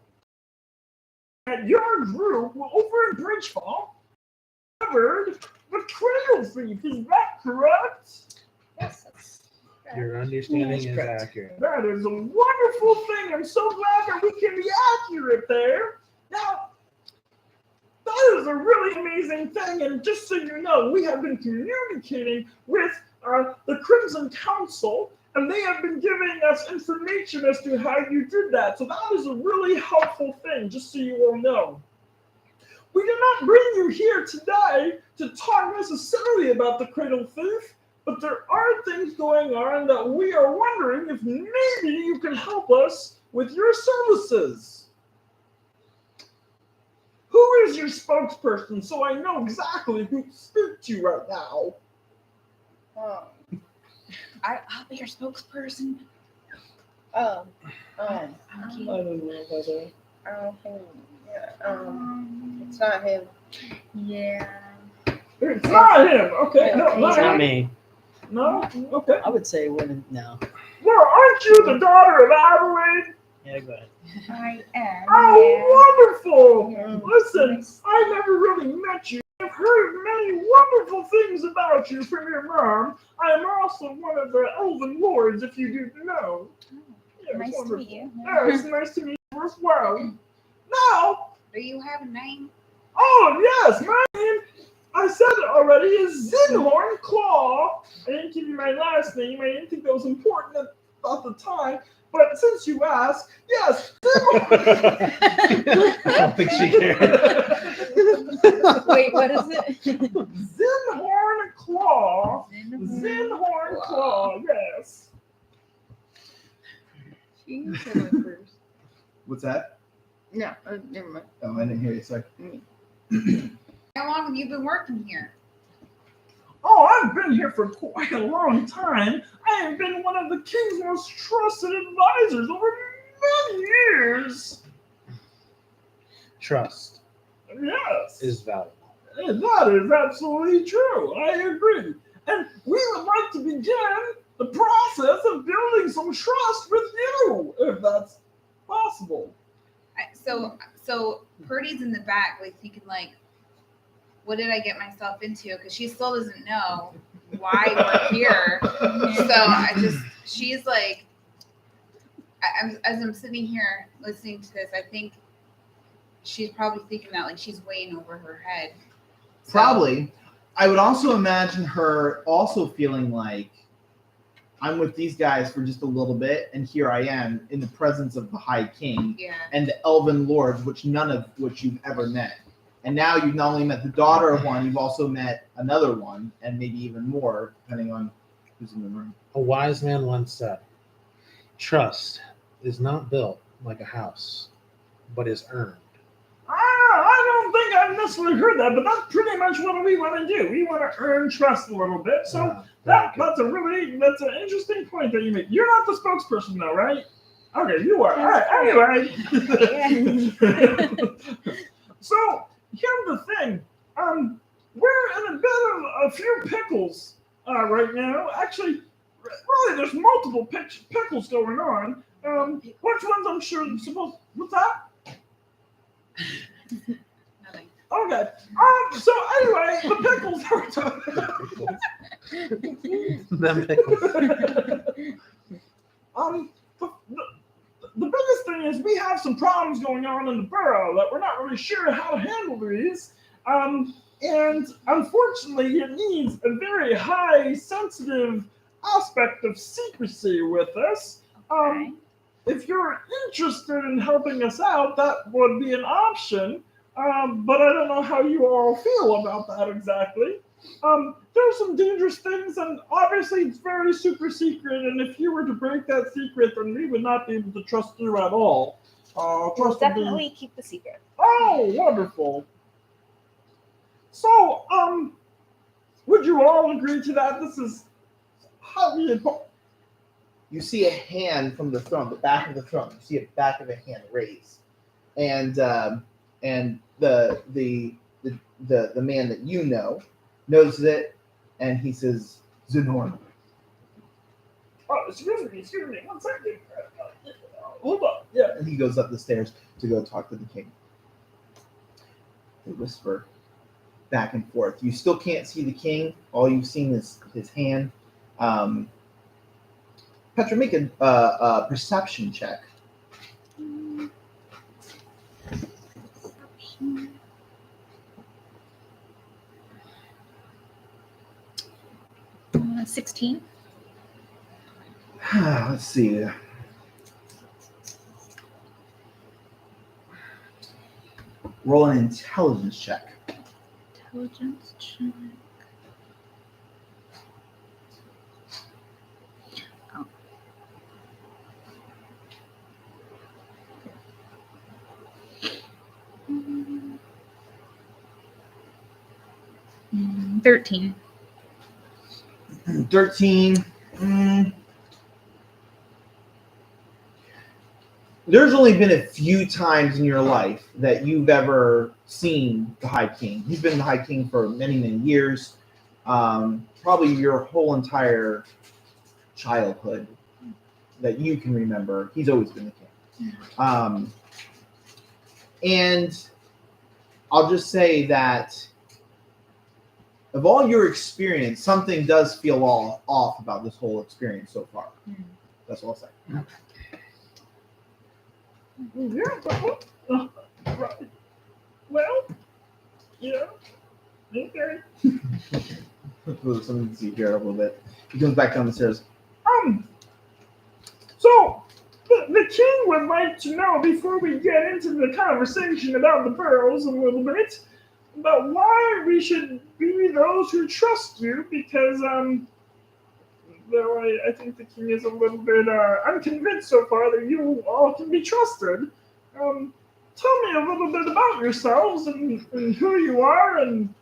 At your group over in Bridgefall covered the cradle thief. Is that correct? Yes, that's Your understanding is correct. accurate. That is a wonderful thing. I'm so glad that we can be accurate there. Now, that is a really amazing thing. And just so you know, we have been communicating with the Crimson Council, and they have been giving us information as to how you did that. So that is a really helpful thing, just so you all know. We did not bring you here today to talk necessarily about the Cradle Thief, but there are things going on that we are wondering if maybe you can help us with your services. Who is your spokesperson so I know exactly who to speak to right now? I'll be your spokesperson. I Okay. don't know whether. I don't think. Yeah, it's not him. Yeah. It's not him. Okay, no, It's not not him. me. No? Okay. I would say it wouldn't. No. Well, aren't you the daughter of Adelaide? Yeah, go ahead. I am. Oh, wonderful! Yeah. Listen, Nice. I never really met you. I've heard many wonderful things about you from your mom. I am also one of the Elven Lords, if you didn't know. Yes, Nice to wonderful. meet you. Yes, nice to meet you as well. Now, Do you have a name? oh yes, my name, I said it already, is Zinhorn Claw. I didn't give you my last name. I didn't think that was important at the time. But since you asked, yes, I don't think she cared. Wait, what is it? Zinhorn Claw. Zinhorn Claw, yes. She said it first. What's that? No, never mind. Oh, I didn't hear you. Sorry. How long have you been working here? Oh, I've been here for quite a long time. I have been one of the king's most trusted advisors over many years. Trust Yes. is valuable. That is absolutely true. I agree. And we would like to begin the process of building some trust with you, if that's possible. So Purdy's in the back, like thinking, like, what did I get myself into? Because she still doesn't know why we're here. So she's like, as I'm sitting here listening to this, I think she's probably thinking that, like, she's weighing over her head. So, Probably. I would also imagine her also feeling like I'm with these guys for just a little bit, and here I am in the presence of the High King yeah. and the Elven Lords, which none of which you've ever met. And now you've not only met the daughter of one, you've also met another one, and maybe even more, depending on who's in the room. A wise man once said, "Trust is not built like a house, but is earned." I don't think I've necessarily heard that, but that's pretty much what we want to do. We want to earn trust a little bit. So that's an interesting point that you make. You're not the spokesperson though, right? Okay, you are. All right, anyway. So here's the thing. We're in a bit of a few pickles right now. Actually, really, there's multiple pickles going on. Which ones I'm sure supposed. What's that? Nothing. Okay. So anyway, the pickles are Them pickles. the biggest thing is we have some problems going on in the borough that we're not really sure how to handle these. And unfortunately, it needs a very high sensitive aspect of secrecy with us. Okay. If you're interested in helping us out, that would be an option. But I don't know how you all feel about that exactly. There's some dangerous things, and obviously it's very super secret. And if you were to break that secret, then we would not be able to trust you at all. We'll definitely keep the secret. Oh, wonderful. So, would you all agree to that? This is highly important. You see a hand from the throne, the back of the throne. You see a back of a hand raised, and the man that you know notices it, and he says, "Zenor." Oh, excuse me, 1 second. Hold on. Yeah. And he goes up the stairs to go talk to the king. They whisper back and forth. You still can't see the king. All you've seen is his hand. Petra, make a perception check. 16. Let's see. Roll an intelligence check. Intelligence check. Oh. Mm, 13. 13. There's only been a few times in your life that you've ever seen the High King. He's been the High King for many, many years. Probably your whole entire childhood that you can remember. He's always been the king. And I'll just say that of all your experience, something does feel all off about this whole experience so far. That's all I'll say. Yeah, right. Well, yeah. Okay. Something to see here a little bit. He comes back down the stairs. So the king would like to know before we get into the conversation about the pearls a little bit about why we should be those who trust you, because though I think the king is a little bit unconvinced so far that you all can be trusted. Tell me a little bit about yourselves and who you are and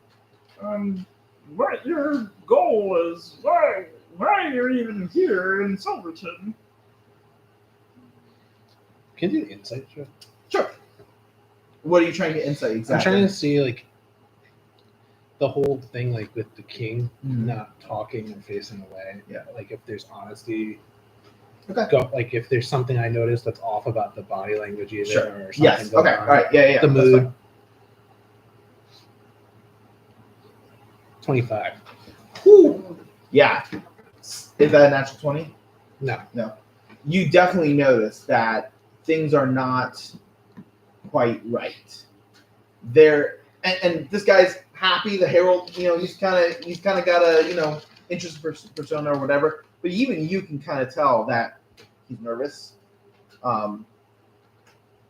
what your goal is. Why you're even here in Silverton. Can you do insight? Sure. Sure. What are you trying to get insight exactly? I'm trying to see, like, the whole thing, like with the king Mhm. not talking and facing away. Yeah. Like if there's honesty, Okay. like if there's something I noticed that's off about the body language either, Sure. or something Yes. going Okay. on, All right. Yeah. the That's mood. fine. 25. Whew. Yeah. Is that a natural 20? No. You definitely notice that things are not quite right. And this guy's happy. The herald, he's kind of got a interest persona or whatever. But even you can kind of tell that he's nervous.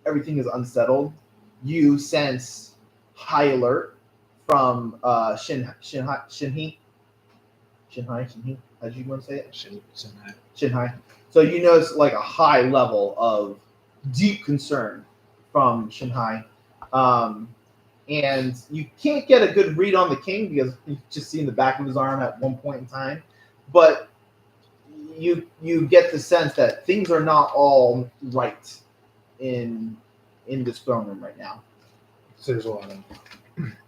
Everything is unsettled. You sense high alert from Shinhai. How do you want to say it? Shinhai. So you notice like a high level of deep concern from Shinhai. And you can't get a good read on the king because you've just seen the back of his arm at one point in time. But you get the sense that things are not all right in this throne room right now. So there's a lot of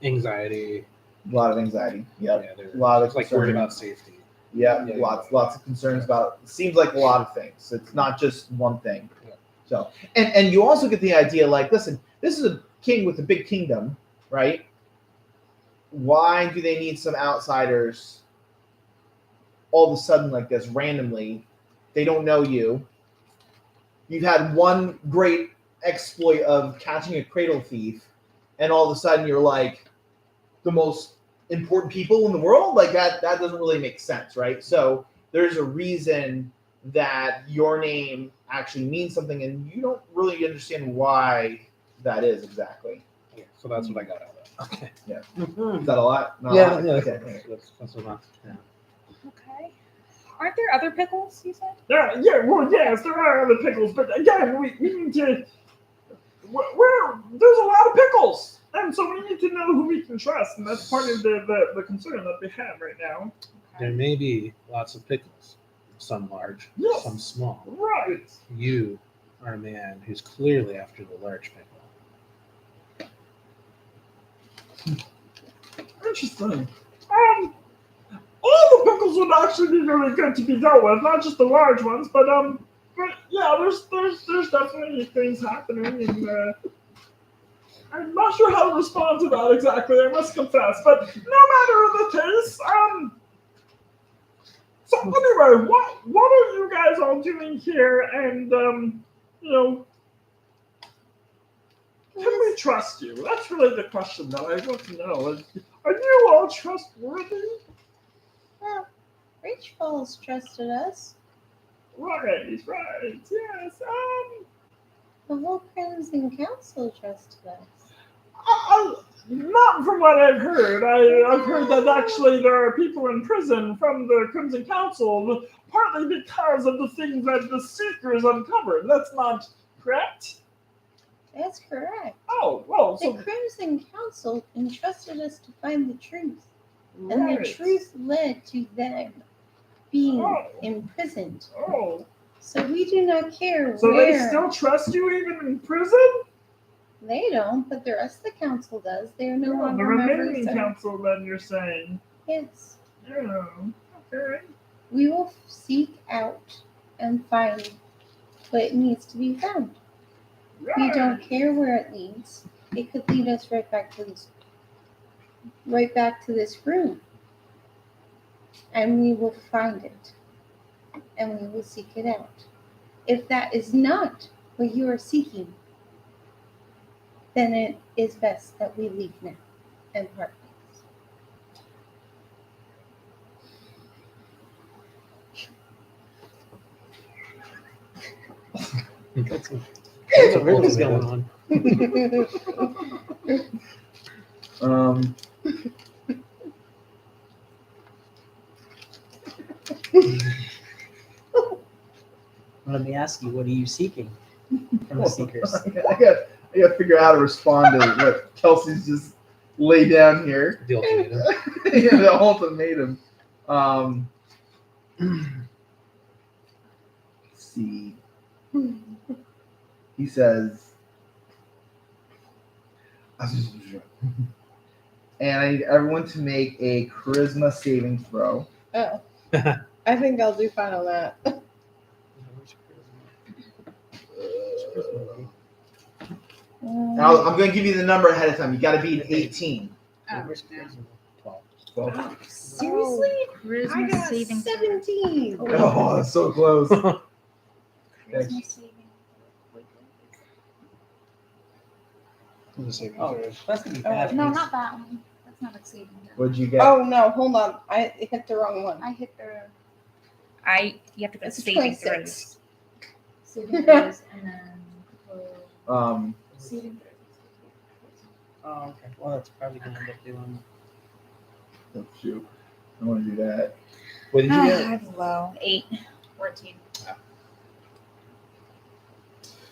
anxiety. A lot of anxiety. Yep. Yeah, there's A lot of like worried concern. about safety. Yeah, Yeah. lots of concerns about. It seems like a lot of things. It's not just one thing. Yeah. So, and you also get the idea, like, listen, this is a king with a big kingdom, right? Why do they need some outsiders all of a sudden like this randomly? They don't know you. You've had one great exploit of catching a cradle thief, and all of a sudden you're like the most important people in the world. Like that doesn't really make sense, right? So there's a reason that your name actually means something, and you don't really understand why that is exactly. Yeah, so that's what I got out of it. Okay. Is that a lot? Not a Yeah, lot? yeah. Okay. That's enough. Yeah. Okay. Aren't there other pickles, you said? Well, yes, there are other pickles, but again, we need to. There's a lot of pickles, and so we need to know who we can trust, and that's part of the concern that they have right now. There may be lots of pickles, some large, Yes. some small. Right. You are a man who's clearly after the large pickle. Interesting. All the pickles would actually be really good to be dealt with, not just the large ones, but yeah, there's definitely things happening, and I'm not sure how to respond to that exactly. I must confess, but no matter the case, So anyway, what are you guys all doing here, and can we trust you? That's really the question that I want to know. Are you all trustworthy? Well, Rich Falls trusted us. Right, yes. The whole Crimson Council trusted us. Not from what I've heard. I've heard that actually there are people in prison from the Crimson Council, partly because of the things that the Seekers uncovered. That's not correct? That's correct. Oh, well, The so... Crimson Council entrusted us to find the truth. And right. the truth led to them being Oh. imprisoned. Oh, So we do not care so where. they still trust you even in prison? They don't, but the rest of the council does. They are no Oh, the longer remaining members of. council, then you're saying. Yes. Yeah, okay. We will seek out and find what needs to be found. Right. We don't care where it leads. It could lead us right back to this room. And we will find it. And we will seek it out. If that is not what you are seeking, then it is best that we leave now and part That's what really going on. Let me ask you, what are you seeking from the Seekers? I got to figure out how to respond to what Kelsey's just laid down here. The ultimatum. Yeah, the ultimatum. Let's see. He says, and I need everyone to make a charisma saving throw. Oh. I think I'll do fine on that. I'm going to give you the number ahead of time. You got to beat 18. Oh, Where's no. charisma? 12. Seriously? I Charisma got saving. 17. Oh, that's so close. Charisma saving. Who's the saving Oh, throw? that's gonna be bad. No, please. not that one. That's not a saving throw. What'd you get? Oh no, hold on. I hit the wrong one. I hit the. You have to go It's a saving 26. throws. Saving throws and then. Saving throws. Oh, okay. Well, that's probably gonna end up doing. Oh, shoot. I want to do that. What did you get? I'm low. 8. 14.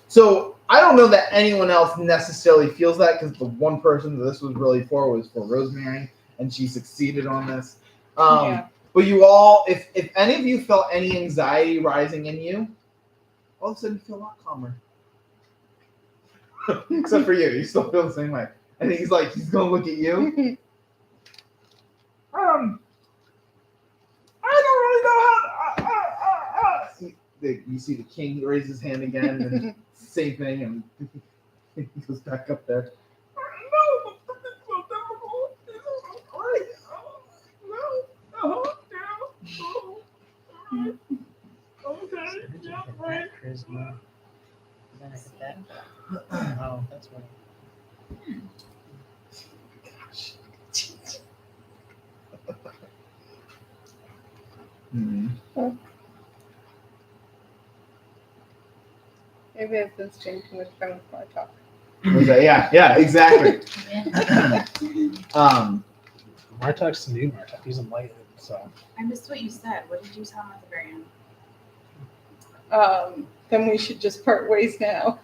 So I don't know that anyone else necessarily feels that, because the one person that this was really for was for Rosemary, and she succeeded on this. Yeah. But you all, if any of you felt any anxiety rising in you, all of a sudden you feel a lot calmer. Except for you still feel the same way. And he's like, he's gonna look at you. I don't really know how. You see the king raise his hand again, and same thing, and he goes back up there. No, this is so difficult. This is so great. No. Okay. Yeah, right. Charisma. Then I hit that. Oh, that's what. Maybe I've been staying too much time with my talk. Was that- yeah, exactly. Martuk's new Martuk. He's enlightened, so. I missed what you said. What did you tell him at the very end? Then we should just part ways now.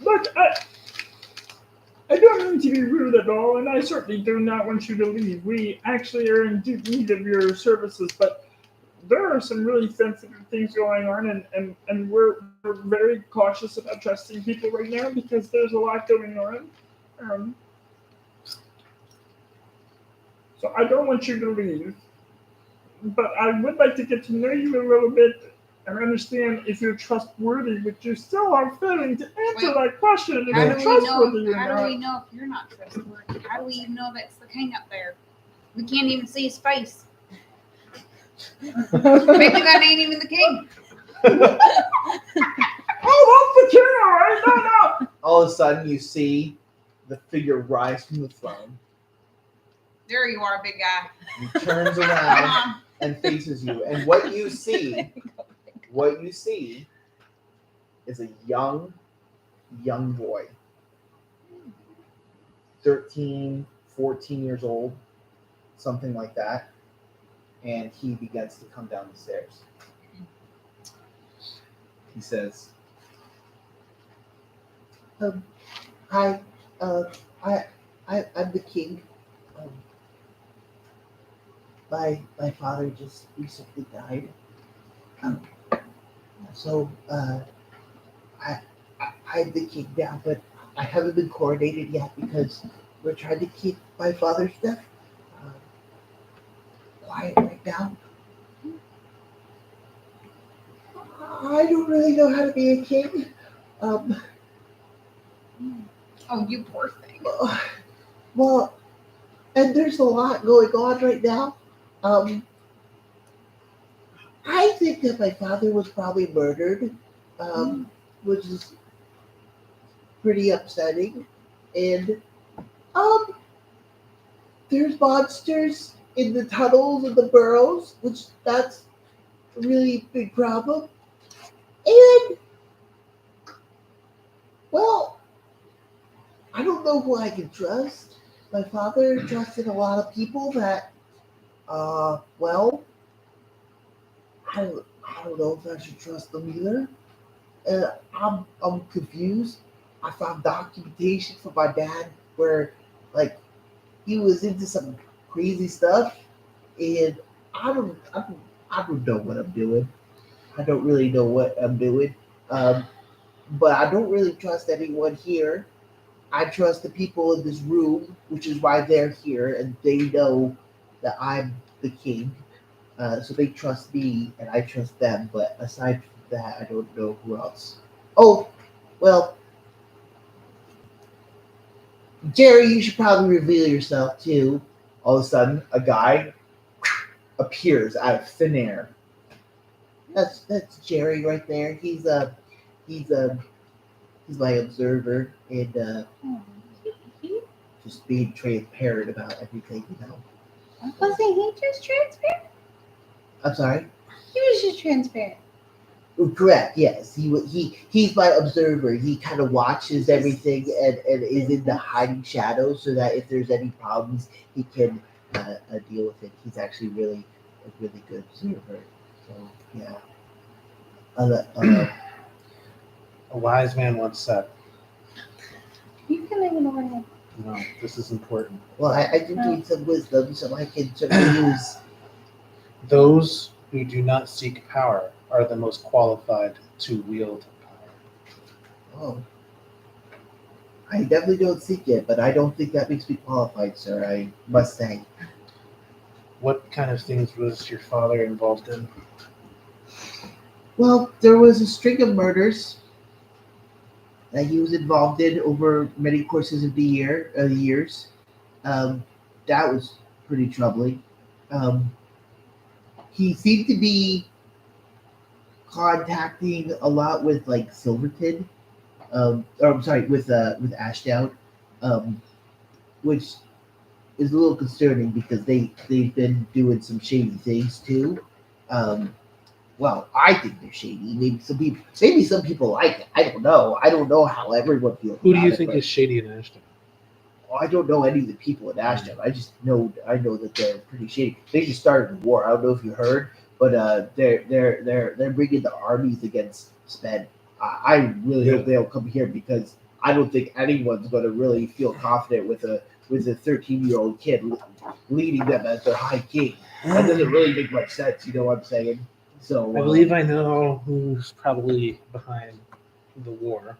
Look, I don't mean to be rude at all, and I certainly do not want you to leave. We actually are in deep need of your services, but there are some really sensitive things going on, and we're very cautious about trusting people right now because there's a lot going on. So I don't want you to leave, but I would like to get to know you a little bit and understand if you're trustworthy, but you still are failing to answer that question. If How you're do we trustworthy know? or How not. do we know if you're not trustworthy? How do we even know that's the king up there? We can't even see his face. Maybe that ain't even the king. Oh, that's the king, all right? No. All of a sudden, you see the figure rise from the throne. There you are, big guy. He turns Come around on. and faces you, and what you see is a young boy, 13, 14 years old, something like that, and he begins to come down the stairs. He says, "Hi, I'm the king. My father just recently died. So I'm the king now, but I haven't been coronated yet because we're trying to keep my father's death quiet right now. I don't really know how to be a king. Oh, you poor thing. Well, and there's a lot going on right now. I think that my father was probably murdered, which is pretty upsetting. And there's monsters in the tunnels and the burrows, which that's a really big problem. And well, I don't know who I can trust. My father trusted a lot of people that, well, I don't know if I should trust them either. I'm confused. I found documentation from my dad where, like, he was into some crazy stuff, and I don't know what I'm doing. I don't really know what I'm doing. But I don't really trust anyone here. I trust the people in this room, which is why they're here, and they know that I'm the king. So they trust me, and I trust them. But aside from that, I don't know who else. Oh, well, Jerry, you should probably reveal yourself too. All of a sudden, a guy appears out of thin air. That's Jerry right there. He's he's my observer and just being transparent about everything. Wasn't he just transparent? I'm sorry. He was just transparent. Correct. Yes, he's my observer. He kind of watches everything and is in the hiding shadows, so that if there's any problems, he can deal with it. He's actually a really good observer. So yeah. A wise man once said, You can ignore him. "No, this is important. Well, I do need some wisdom, so I can certainly use. Those who do not seek power are the most qualified to wield power." Oh. I definitely don't seek it, but I don't think that makes me qualified, sir. I must say. What kind of things was your father involved in? Well, there was a string of murders that he was involved in over many courses of the years. That was pretty troubling. He seemed to be contacting a lot with like Silverton, or I'm sorry, with Ashdown, which is a little concerning because they've been doing some shady things too. Well, I think they're shady. Maybe some people like it. I don't know. I don't know how everyone feels. Who do about you it, think but- is shady in Ashton? Well, I don't know any of the people in Ashton. I know that they're pretty shady. They just started a war. I don't know if you heard, but they're bringing the armies against Sped. I really hope they don't come here because I don't think anyone's going to really feel confident with a 13-year-old kid leading them as their high king. That doesn't really make much sense. You know what I'm saying? So I believe I know who's probably behind the war.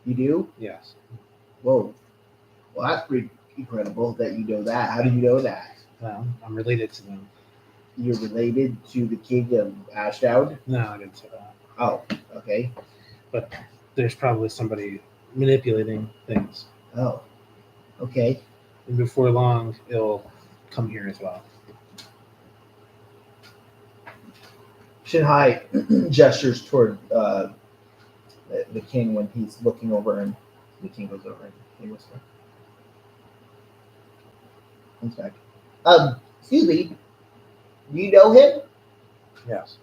you do. Yes. Whoa. Well, that's pretty incredible that you know that. How do you know that? Well, I'm related to them. You're related to the king of Ashdown? No, I didn't say that. Oh, okay. But there's probably somebody manipulating things. Oh, okay. And before long, it'll come here as well. Shinhai gestures toward the king when he's looking over, and the king goes over and he whispers. Comes back. Excuse me. Do you know him? Yes.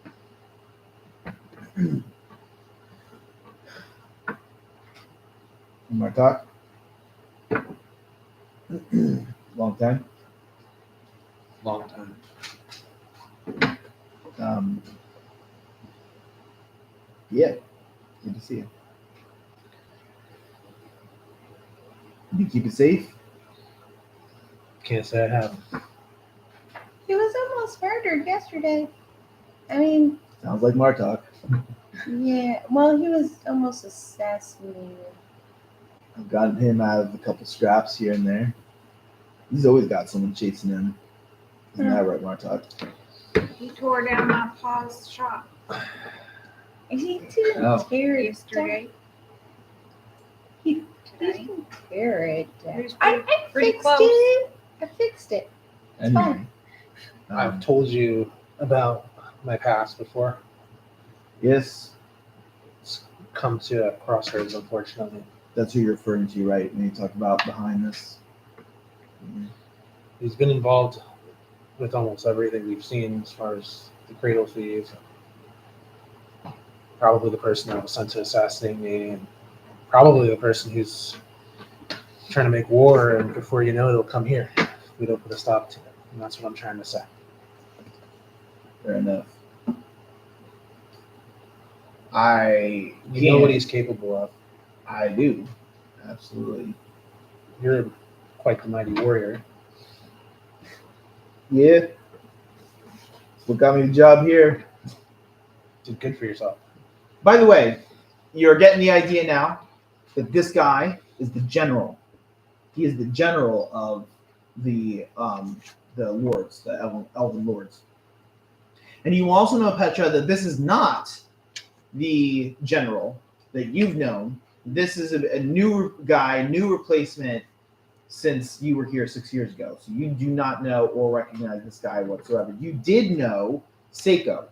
Martok? Long time. Long time. Yeah. Good to see you. You keep it safe? Can't say I have. He was almost murdered yesterday. I mean, Sounds like Martok. yeah. Well, he was almost assassinated. I've gotten him out of a couple scraps here and there. He's always got someone chasing him. Isn't that right, Martok? He tore down my pa's shop He didn't Oh. tear it yesterday. He Today. didn't tear it down. It was I pretty fixed close. it. I fixed it. Anyway. I've told you about my past before. Yes, It's come to a crossroads, unfortunately. that's who you're referring to, right? When you talk about behind this. He's been involved with almost everything we've seen as far as the cradle thieves. Probably the person that was sent to assassinate me, and probably the person who's trying to make war, and before you know it, it'll come here. We don't put a stop to it. And that's what I'm trying to say. Fair enough. You know what he's capable of. I do. Absolutely. You're quite the mighty warrior. Yeah. That's what got me the job here. Did good for yourself. By the way, you're getting the idea now that this guy is the general He is the general of the lords, the elven lords. And you also know, Petra, that this is not the general that you've known. This is a new guy, new replacement since you were here 6 years ago. So you do not know or recognize this guy whatsoever. You did know Seiko,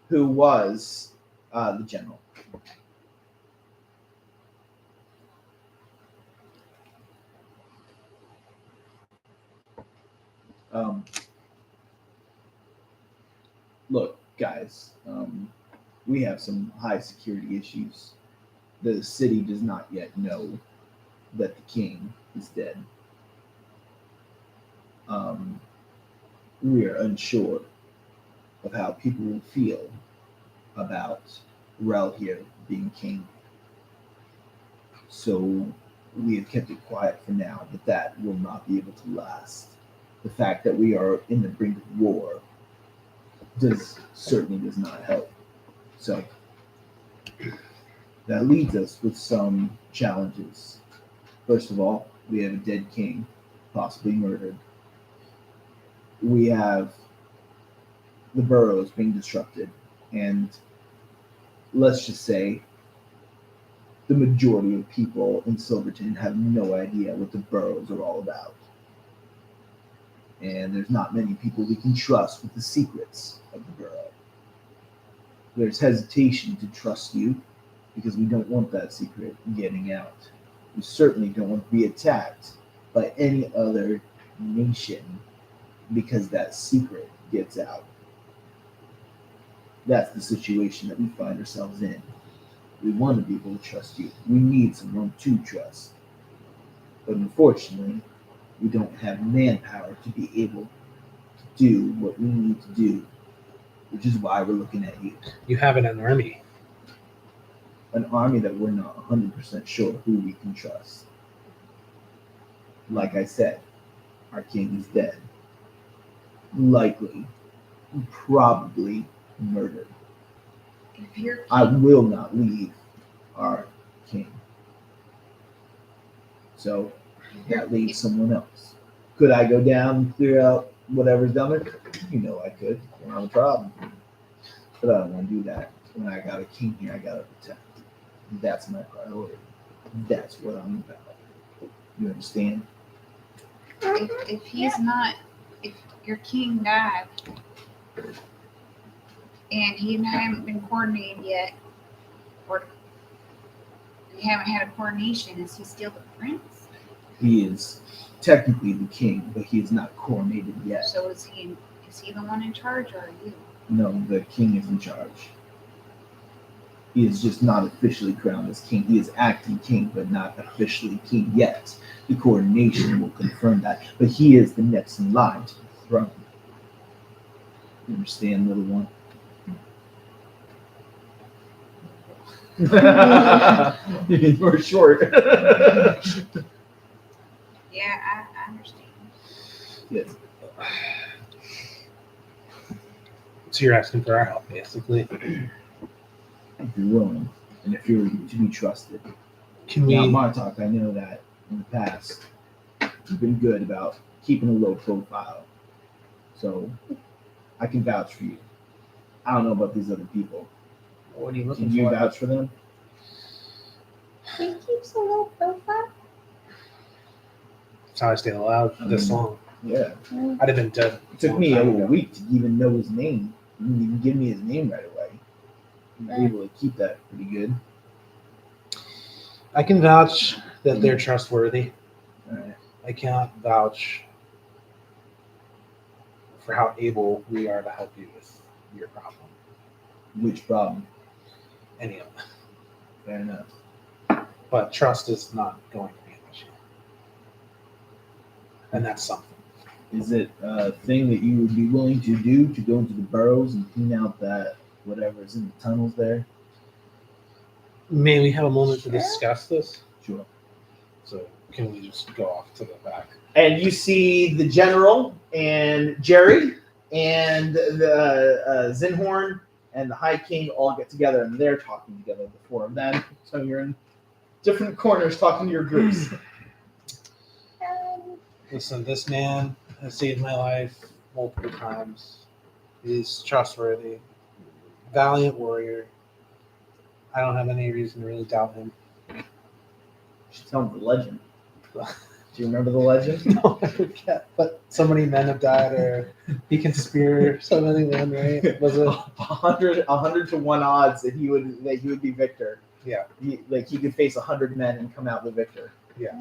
who was the general. Look, guys, we have some high security issues. The city does not yet know that the king is dead. We are unsure of how people will feel about Rel here being king. So we have kept it quiet for now, but that will not be able to last. The fact that we are in the brink of war certainly does not help. So that leaves us with some challenges. First of all, we have a dead king, possibly murdered. We have the burrows being disrupted, and let's just say the majority of people in Silverton have no idea what the burrows are all about. And there's not many people we can trust with the secrets of the burrow. There's hesitation to trust you because we don't want that secret getting out. We certainly don't want to be attacked by any other nation because that secret gets out. That's the situation that we find ourselves in. We want to be able to trust you. We need someone to trust. But unfortunately, we don't have manpower to be able to do what we need to do, which is why we're looking at you. You have an army. An army that we're not 100% sure who we can trust. Like I said, our king is dead. Likely, probably murdered. If you're I will not leave our king. So that leaves someone else. Could I go down and clear out whatever's down there? You know I could. I don't have a problem. But I don't want to do that. When I got a king here, I got to protect. That's my priority. That's what I'm about. You understand? if he's not, if your king died and he haven't been coordinated yet, or you haven't had a coordination, is he still the prince? He is technically the king, but he is not coronated yet. So is he the one in charge, or are you? No, the king is in charge. He is just not officially crowned as king. He is acting king, but not officially king yet. The coordination will confirm that. But he is the next in line to the throne. You understand, little one? You're short. Yeah, I understand. Yes. So you're asking for our help, basically. If you're willing, and if you're to be trusted. Can Now, we? Martok, I know that in the past you've been good about keeping a low profile, so I can vouch for you. I don't know about these other people. What are you looking Can you for? vouch for them? He keeps a low profile. That's how I stay alive this long. Yeah. I'd have been dead. It took me long a time ago. week to even know his name. He didn't even give me his name right away. I was able to keep that pretty good. I can vouch that they're trustworthy. All right. I cannot vouch for how able we are to help you with your problem. Which problem? Any of them. Fair enough. But trust is not going to be an issue. And that's something. Is it a thing that you would be willing to do to go into the burrows and clean out that whatever is in the tunnels there? May we have a moment to discuss this? Sure. So can we just go off to the back? And you see the general and Jerry and the Zinhorn and the High King all get together, and they're talking together, the four of them. So you're in different corners talking to your groups. Listen, this man has saved my life multiple times. He's trustworthy, valiant warrior. I don't have any reason to really doubt him. You should tell him the legend. Do you remember the legend? No, I forget. But so many men have died, or he can spear so many men, right? Was it 100 to 1 odds that he would be victor. Yeah. He could face 100 men and come out the victor. Yeah.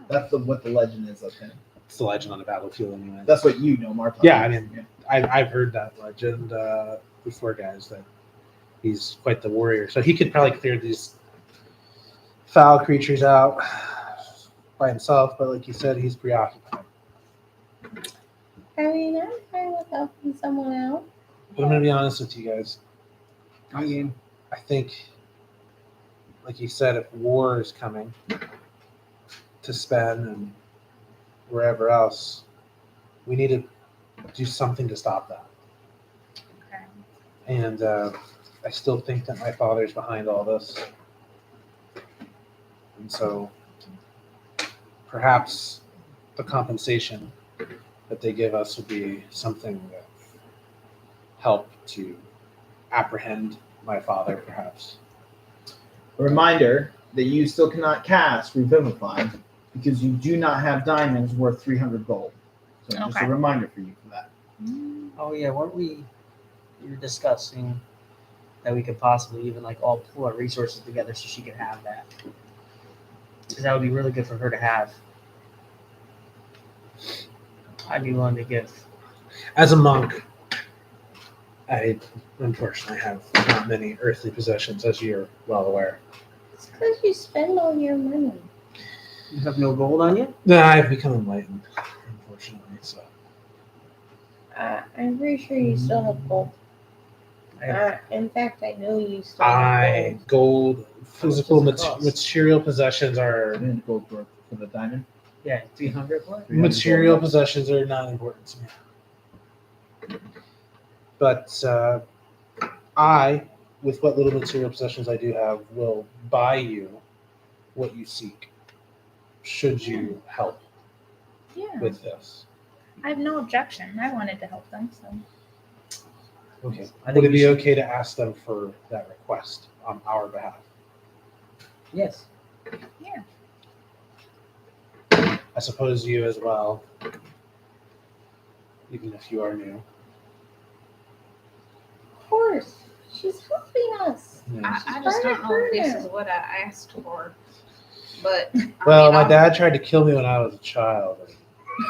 That's what the legend is of him. It's the legend on the battlefield, anyway. That's what you know, Mark. Yeah, I mean, I've heard that legend before, guys. That he's quite the warrior, so he could probably clear these foul creatures out by himself. But like you said, he's preoccupied. I mean, I'm fine with helping someone out. But I'm gonna be honest with you guys. I mean, I think, like you said, if war is coming to spend and wherever else, we need to do something to stop that. Okay. And I still think that my father's behind all this. And so perhaps the compensation that they give us would be something that help to apprehend my father, perhaps. A reminder that you still cannot cast Revivify because you do not have diamonds worth 300 gold. So just a Okay. reminder for you for that. oh yeah, weren't we were discussing that we could possibly even like all pull our resources together so she could have that? Because that would be really good for her to have. I'd be willing to give. As a monk, I unfortunately have not many earthly possessions, as you're well aware. It's because you spend all your money. You have no gold on you? I've become enlightened, unfortunately. So I'm pretty sure you still have gold. In fact, I know you still have gold. gold, physical does it cost? material possessions are 300 gold for the diamond. Yeah, 300 what? 300 material gold. possessions are not important to me. But I, with what little material possessions I do have, will buy you what you seek. Should you help Yeah. with this? I have no objection. I wanted to help them, so. Okay. I think Would it we be should- okay to ask them for that request on our behalf? Yes. Yeah. I suppose you as well, even if you are new. Of course. She's helping us. Yes. I just don't know if this is what I asked for. But Well, my I'll- dad tried to kill me when I was a child.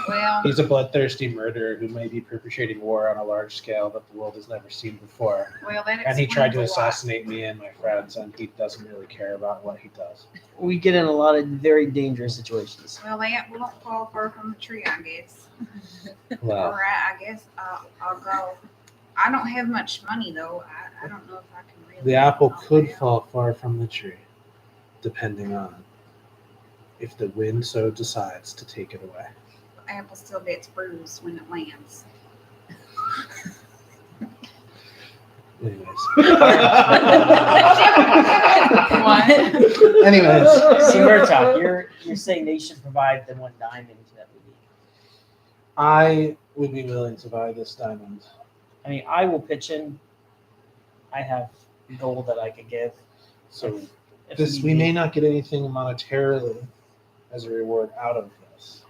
Well, He's a bloodthirsty murderer who may be perpetrating war on a large scale that the world has never seen before. that And he tried to explains a lot. assassinate me and my friends, and he doesn't really care about what he does. We get in a lot of very dangerous situations. Well, that won't fall far from the tree, I guess. Well, All right, I guess I'll go. I don't have much money though. I don't know if I can really. the apple help could out. fall far from the tree, depending on if the wind so decides to take it away. The apple still gets bruised when it lands. Anyways. What? Anyways. So Murtaugh, you're saying they should provide the one diamond that we need. I would be willing to buy this diamond. I mean, I will pitch in. I have gold that I could give. So If this need we be. may not get anything monetarily as a reward out of this,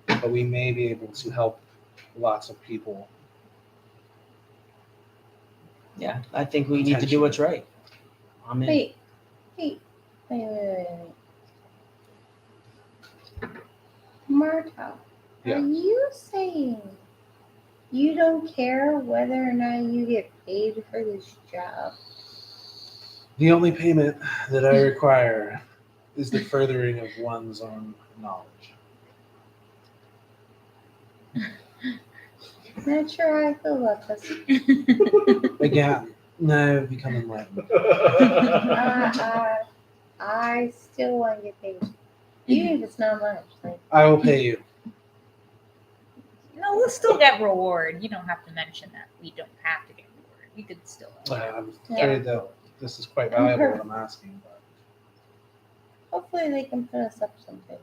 but we may be able to help lots of people. Yeah, I think we need to do what's right. I'm in. Wait. Marta, Yeah. are you saying you don't care whether or not you get paid for this job? The only payment that I require is the furthering of one's own knowledge. Not sure how I feel about this. Again, no, I've become enlightened. I still want to get paid, even if it's not much. Like, I will pay you. No, we'll still get reward. You don't have to mention that. We don't have to get reward. We could still. I'm afraid that this is quite valuable what I'm asking, but hopefully they can put us up someplace.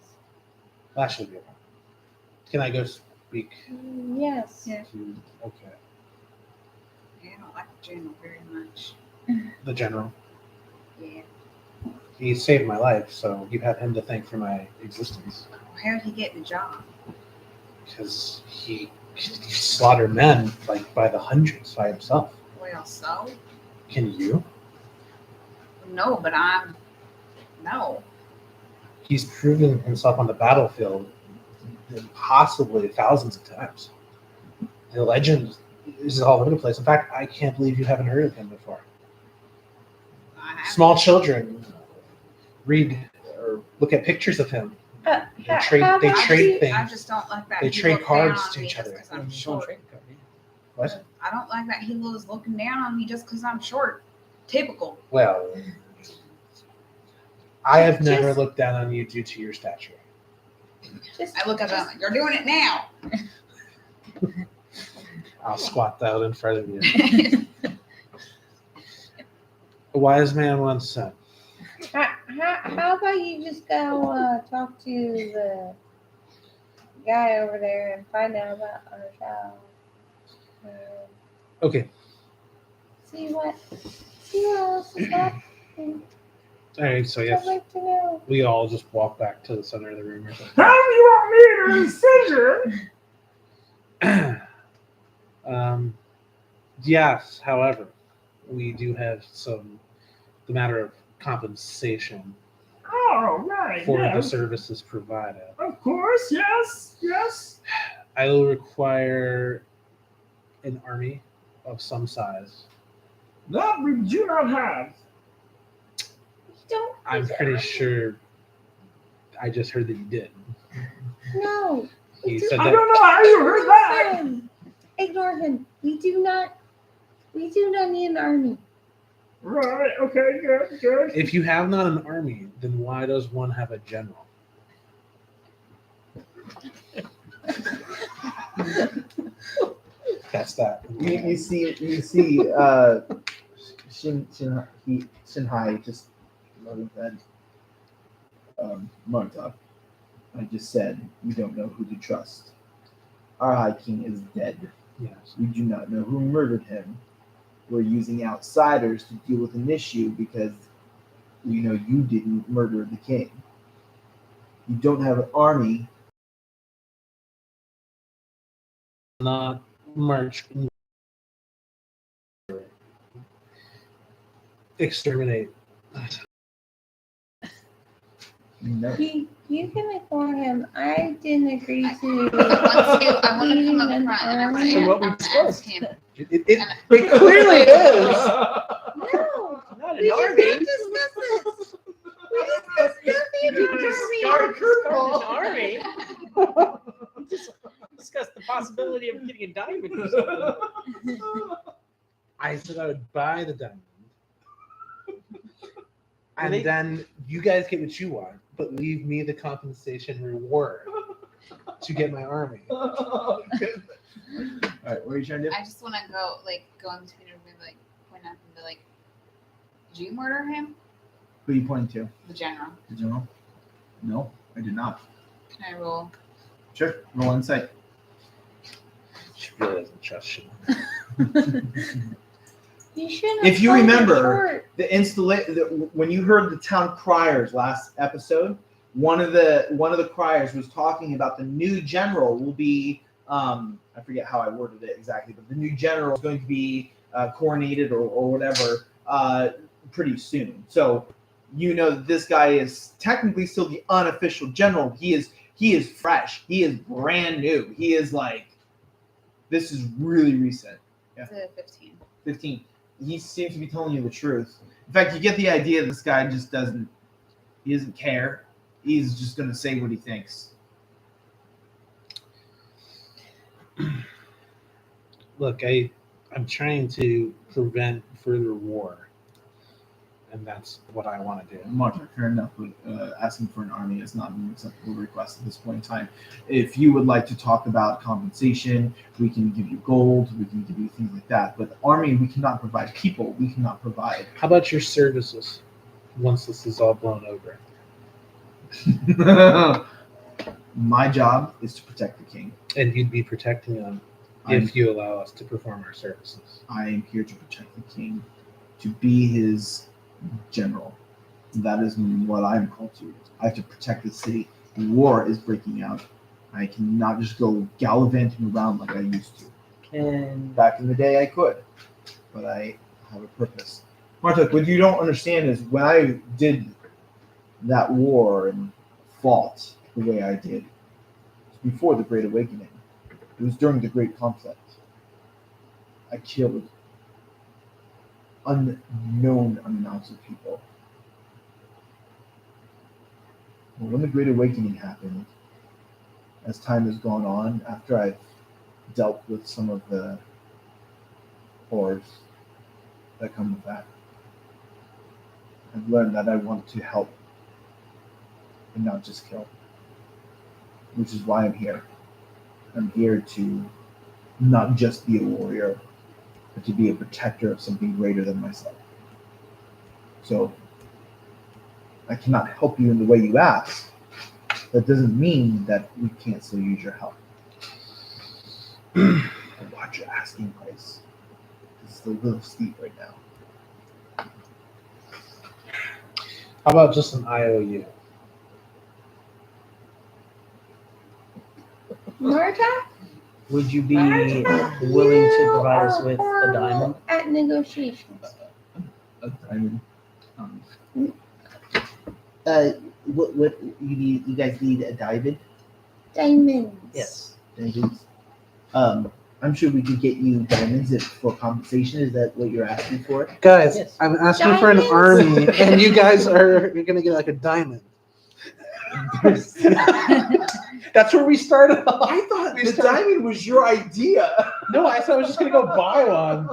that should be a problem. Can I go speak Yes. Yeah. to? Okay, Yeah, I don't like the general very much. the general. Yeah. He saved my life, so you have him to thank for my existence. How did he get the job? Because he slaughtered men like by the hundreds by himself. Well, so? Can you? No, but no. He's proven himself on the battlefield possibly thousands of times. The legend is all over the place. In fact, I can't believe you haven't heard of him before. I haven't. Small children read or look at pictures of him. They trade things. I just don't like that. They he trade looked cards down on to me each just other. 'cause I'm short. What? I don't like that he was looking down on me just because I'm short. Typical. Well, I have never Just- looked down on you due to your stature. Just, I look at them like, you're doing it now. I'll squat that in front of you. A wise man once said, how about you just go talk to the guy over there and find out about our child? okay, See what else is happening. all right, so I'd yes, like to know. we all just walk back to the center of the room or something. How do you want me to decision? Yes, however, we do have the matter of compensation Oh, right. for the Yes. services provided. Of course, yes, yes. I will require an army of some size. That we do not have. You don't. I'm pretty sure I just heard that you did. No. He said I that. don't know how you heard that. Ignore him. We do not need an army. Right, okay, good. If you have not an army, then why does one have a general? That's that. You see, Shinhai just nodding his head. Marta, I just said you don't know who to trust. Our High King is dead. Yes. We do not know who murdered him. We're using outsiders to deal with an issue because we know you didn't murder the king. You don't have an army. Not march. Exterminate. No. You can ignore him. I didn't agree to. I want to come up leading front an and army. I what we want to discussed. ask him. It clearly is. No, Not we an did army. not discuss this. We discussed nothing about an army. We just discussed the possibility of getting a diamond or something. I said I would buy the diamond. And And then you guys get what you want, but leave me the compensation reward to get my army. All right, what are you trying to do? I just want to go in between everybody, like point at him and be like, "Did you murder him?" Who are you pointing to? The general. The general? No, I did not. Can I roll? Sure, roll insight. She really doesn't trust you. You shouldn't. If you have told remember, her short. when you heard the town criers last episode, one of the criers was talking about the new general will be I forget how I worded it exactly, but the new general is going to be coronated or whatever pretty soon. So you know that this guy is technically still the unofficial general. He is fresh. He is brand new. He is like, this is really recent. It's a 15. 15. He seems to be telling you the truth. In fact, you get the idea this guy just doesn't care. He's just going to say what he thinks. Look, I'm trying to prevent further war, and that's what I want to do. Marta, fair enough, but asking for an army is not an acceptable request at this point in time. If you would like to talk about compensation, we can give you gold, we can give you things like that. But the army, we cannot provide people. We cannot provide. How about your services once this is all blown over? My job is to protect the king. And you'd be protecting them I'm- if you allow us to perform our services. I am here to protect the king, to be his general. That is what I'm called to. I have to protect the city. War is breaking out. I cannot just go gallivanting around like I used to. Can Back in the day, I could, but I have a purpose. Marta, what you don't understand is when I did that war and fought the way I did, it was before the Great Awakening. It was during the Great Conflict. I killed unknown amounts of people. Well, when the Great Awakening happened, as time has gone on, after I've dealt with some of the horrors that come with that, I've learned that I want to help and not just kill, which is why I'm here. I'm here to not just be a warrior, but to be a protector of something greater than myself. So I cannot help you in the way you ask. That doesn't mean that we can't still use your help. Watch your asking price. It's a little steep right now. How about just an IOU? Marta? would you be willing to provide us with a diamond? At negotiations. A diamond. What you need? You guys need a diamond? Diamonds. Yes. Diamonds. I'm sure we could get you diamonds for compensation. Is that what you're asking for? Guys, Yes. I'm asking for an Diamonds? army, and you guys you're gonna get like a diamond. That's where we started off. I thought We the started- diamond was your idea. No, I thought I was just gonna go buy one.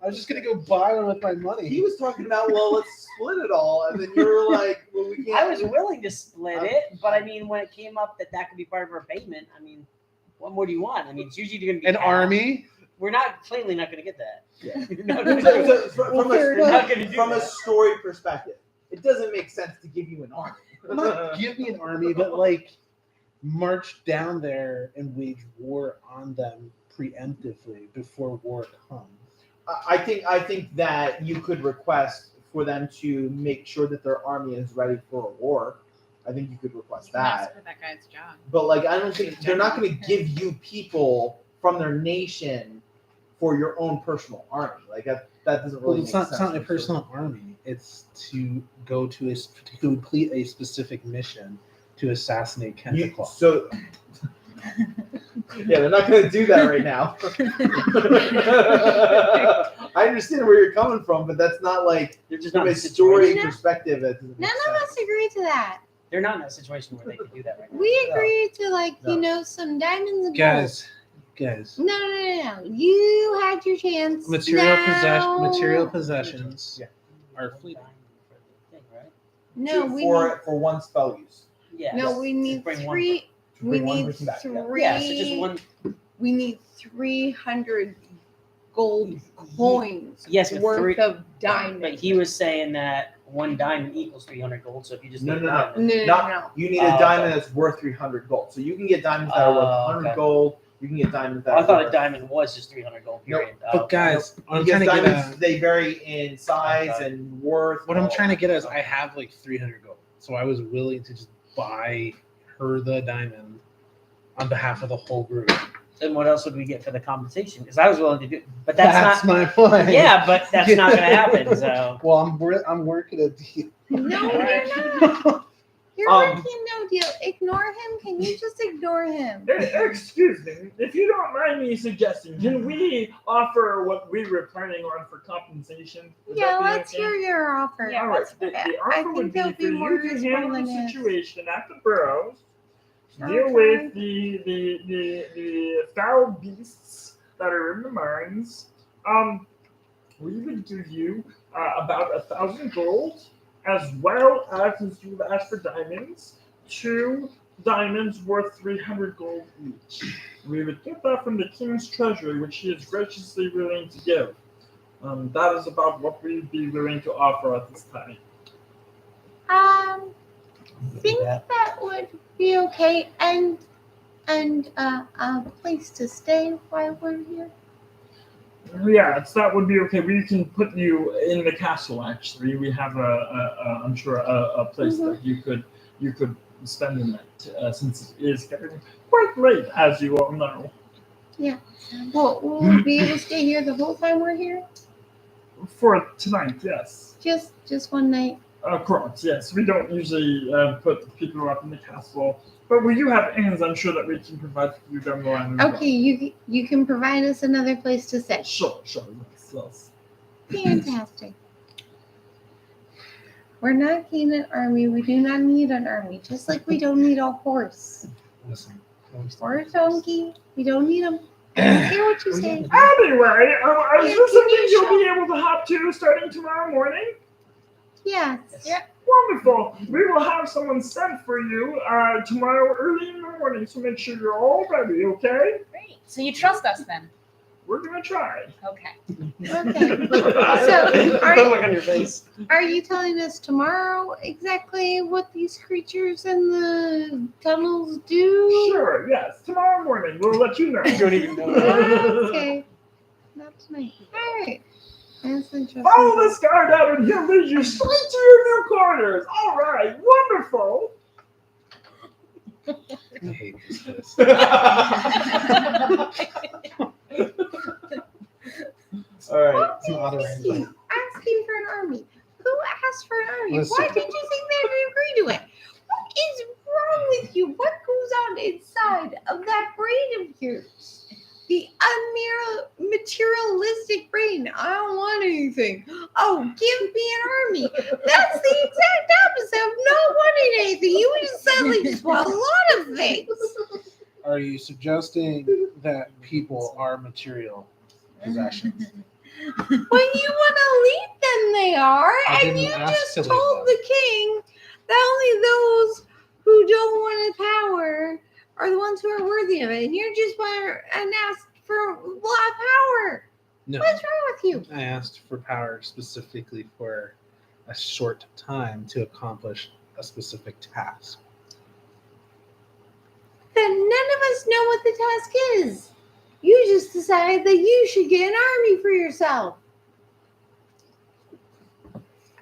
I was just gonna go buy one with my money. He was talking about, well, let's split it all, and then you were like, well, we can't. I was willing to split it, but I mean, when it came up that could be part of our payment, I mean, what more do you want? I mean, it's usually going to be An cash. army. We're not plainly not going to get that. Yeah. You're not So- gonna do so it. from, We're not gonna do from a that. story perspective, it doesn't make sense to give you an army. Not give me an army, but like march down there and wage war on them preemptively before war comes. I think that you could request for them to make sure that their army is ready for a war. I think you could request That's that. for that guy's job. But like, I don't think they're not going to give you people from their nation for your own personal army. Like that doesn't really. Well, it's make not. It's sense. not a personal army. It's to go to to complete a specific mission to assassinate Kentaclaw. So. Yeah, they're not going to do that right now. I understand where you're coming from, but that's not like They're just not from in a a story situation. perspective. That doesn't None make of sense. us agree to that. They're not in a situation where they can do that right now. We agreed to No. some diamonds and guys. No. You had your chance. Now- Material possessions Yeah. are fleeting. No, for one spell use. Yeah. no, we need bring one three. To We bring one need person back. Yeah. three. Yeah, so just one. We need 300 gold coins Yes, but worth three- of diamonds. But he was saying that one diamond equals 300 gold. So if you just No, get no, a no. diamond, No. You need Oh, a diamond okay. that's worth 300 gold. So you can get diamonds that are worth Oh, 100 okay. gold. You can get diamonds that I are thought worth, a diamond was just 300 gold. Nope. Period. But Okay. guys, what I'm because trying to get diamonds at, they vary in size Okay. and worth. what I'm trying to get at is I have like 300 gold, so I was willing to just buy her the diamond on behalf of the whole group. Then what else would we get for the compensation? Because I was willing to do, but that's not. my point. Yeah, but that's not going to happen. So Well, I'm working a deal. No, Alright. you're not. You're Um, working no deal. Ignore him. Can you just ignore him? Excuse me, if you don't mind me suggesting, can we offer what we were planning on for compensation? Would Yeah, that be let's okay? hear your offer. All right, the I offer would think be that'll for be more you to useful handle than the this. situation at the burrows, deal Okay. with the foul beasts that are in the mines. We would give you about 1,000 gold, as well as you've asked for diamonds, 2 diamonds worth 300 gold each. We would get that from the king's treasury, which he is graciously willing to give. That is about what we'd be willing to offer at this time. Think that would be okay, and a place to stay while we're here. Yes, that would be okay. We can put you in the castle. Actually, we have I'm sure a place that you could spend the night since it is getting quite late, as you all know. Yeah. Well, will we be able to stay here the whole time we're here? For tonight, yes. Just one night. Of course, yes. We don't usually put people up in the castle, but we do have inns. I'm sure that we can provide for you down the line. As Okay, you can provide us another place to stay. Sure, yes. Fantastic. We're not keen an army. We do not need an army. Just like we don't need a horse Listen. or a donkey. We don't need them. I don't care what you say. Anyway, is Yeah, this can something you you'll be able to hop to starting tomorrow morning? Yes. Yeah. Wonderful. We will have someone sent for you tomorrow early in the morning, so make sure you're all ready, okay? Great. So you trust us then? We're going to try. Okay. Okay. The look on your face. Are you telling us tomorrow exactly what these creatures in the tunnels do? Sure, yes. Tomorrow morning, we'll let you know. You don't even know. Okay. Not tonight. All right. That's interesting. Follow this guard out and he'll lead you straight to your new quarters. All right, wonderful. I hate this. All right. What do you mean? Asking for an army? Who asked for an army? Listen. Why did you think they would agree to it? What is wrong with you? What goes on inside of that brain of yours? The unmaterialistic brain. I don't want anything. Oh, give me an army. That's the exact opposite of not wanting anything. You just suddenly just want a lot of things. Are you suggesting that people are material possessions? When you want to lead them, they are. I And didn't you ask just to lead told them. the king that only those who don't want power are the ones who are worthy of it. And you're just want and ask for a lot of power. No, What's wrong with you? I asked for power specifically for a short time to accomplish a specific task. Then none of us know what the task is. You just decided that you should get an army for yourself.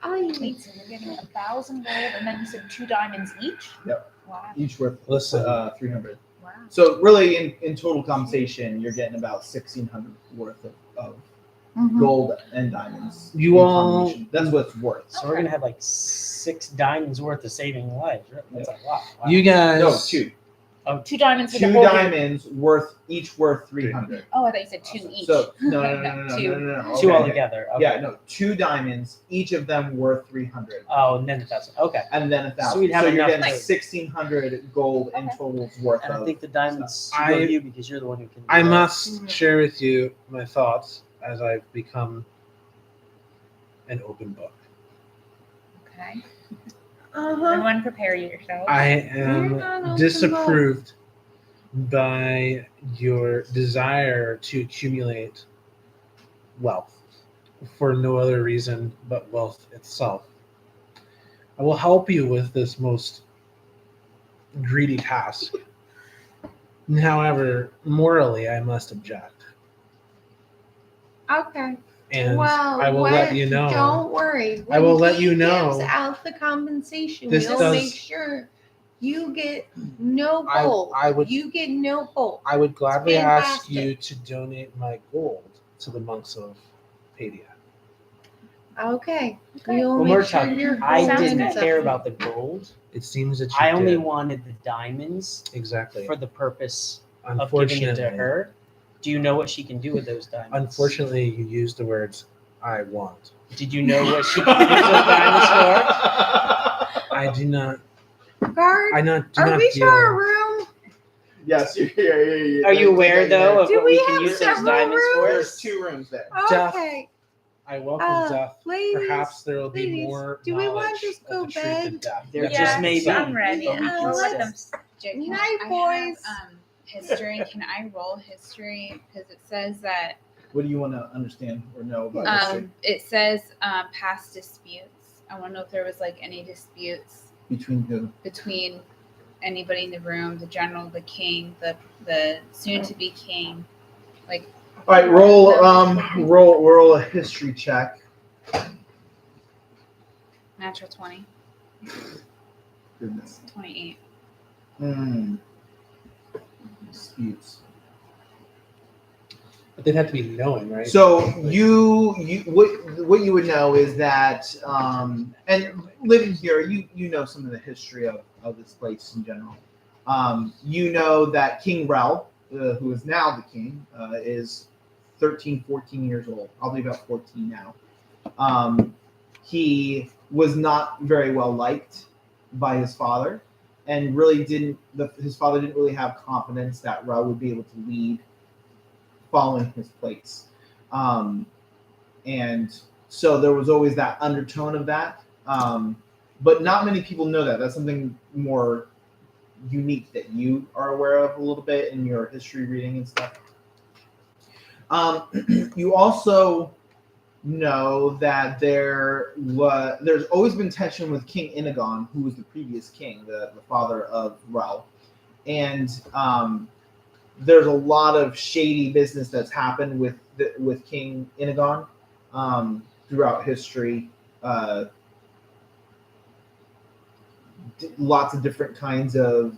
Wait, so we're getting 1,000 gold, and then you said 2 diamonds each? Yep. Wow. Each worth Listen, 300. Wow. So really, in total compensation, you're getting about 1,600 worth of gold and diamonds. You in all- combination. That's what it's worth. So we're gonna have like 6 diamonds worth of saving lives. Right? That's a lot. Wow. you guys. No, two. 2 diamonds for the 2 whole. diamonds each worth 300. Oh, I thought you said 2 each. So no. Two. Okay. 2 altogether. Okay. Yeah, no, 2 diamonds, each of them worth 300, Oh, and then 1,000. Okay. and then 1,000. So we'd have you're enough getting to- 1,600 gold in Okay. total worth And I of. think the diamonds I- go to you because you're the one who can. I do that. must share with you my thoughts as I've become an open book. Okay. Uh-huh. Everyone prepare yourselves. I You're not open am book. disapproved by your desire to accumulate wealth for no other reason but wealth itself. I will help you with this most greedy task. However, morally, I must object. Okay. And Well, I will let you know. Don't worry. I will When let he you know. Gives out the compensation. This We'll does- make sure you get no I- gold. I would- You get no gold. I would gladly ask Fantastic. you to donate my gold to the monks of Padia. Okay. Okay. We'll One make more sure time. your I gold didn't ends up- care about the gold. It seems that you I only did. wanted the diamonds Exactly. for the purpose of giving Unfortunately, it to her. Do you know what she can do with those diamonds? unfortunately, you used the words "I want." Did you know what she can use those diamonds for? I do not. Guard, I not. Do are not we deal. to our room? Yes, yeah. Are you aware though of Do what we we can have use those several diamonds for? There's 2 rooms there. Death. Okay. I welcome death. Ladies, Perhaps there will be ladies, more do we want knowledge to just of go the truth bed? of death. There Death just is may be. itself. I'm ready. But we can I'll let still- them. Jake, Night, I boys. have, history. Can I roll history? Because it says that What do you want to understand or know about history it says past disputes. I want to know if there was like any disputes between who? between anybody in the room, the general, the king, the soon to be king. Like, All right, roll a history check. natural 20, Goodness. 28. Disputes. But they'd have to be knowing, right? So what you would know is that, and living here, you know some of the history of this place in general. You know that King Rel, who is now the king, is 13, 14 years old, probably about 14 now. He was not very well liked by his father, and really his father didn't really have confidence that Rel would be able to lead following his place. And so there was always that undertone of that. But not many people know that. That's something more unique that you are aware of a little bit in your history reading and stuff. You also know that there's always been tension with King Inagon, who was the previous king, the father of Rel. And there's a lot of shady business that's happened with King Inagon throughout history. Lots of different kinds of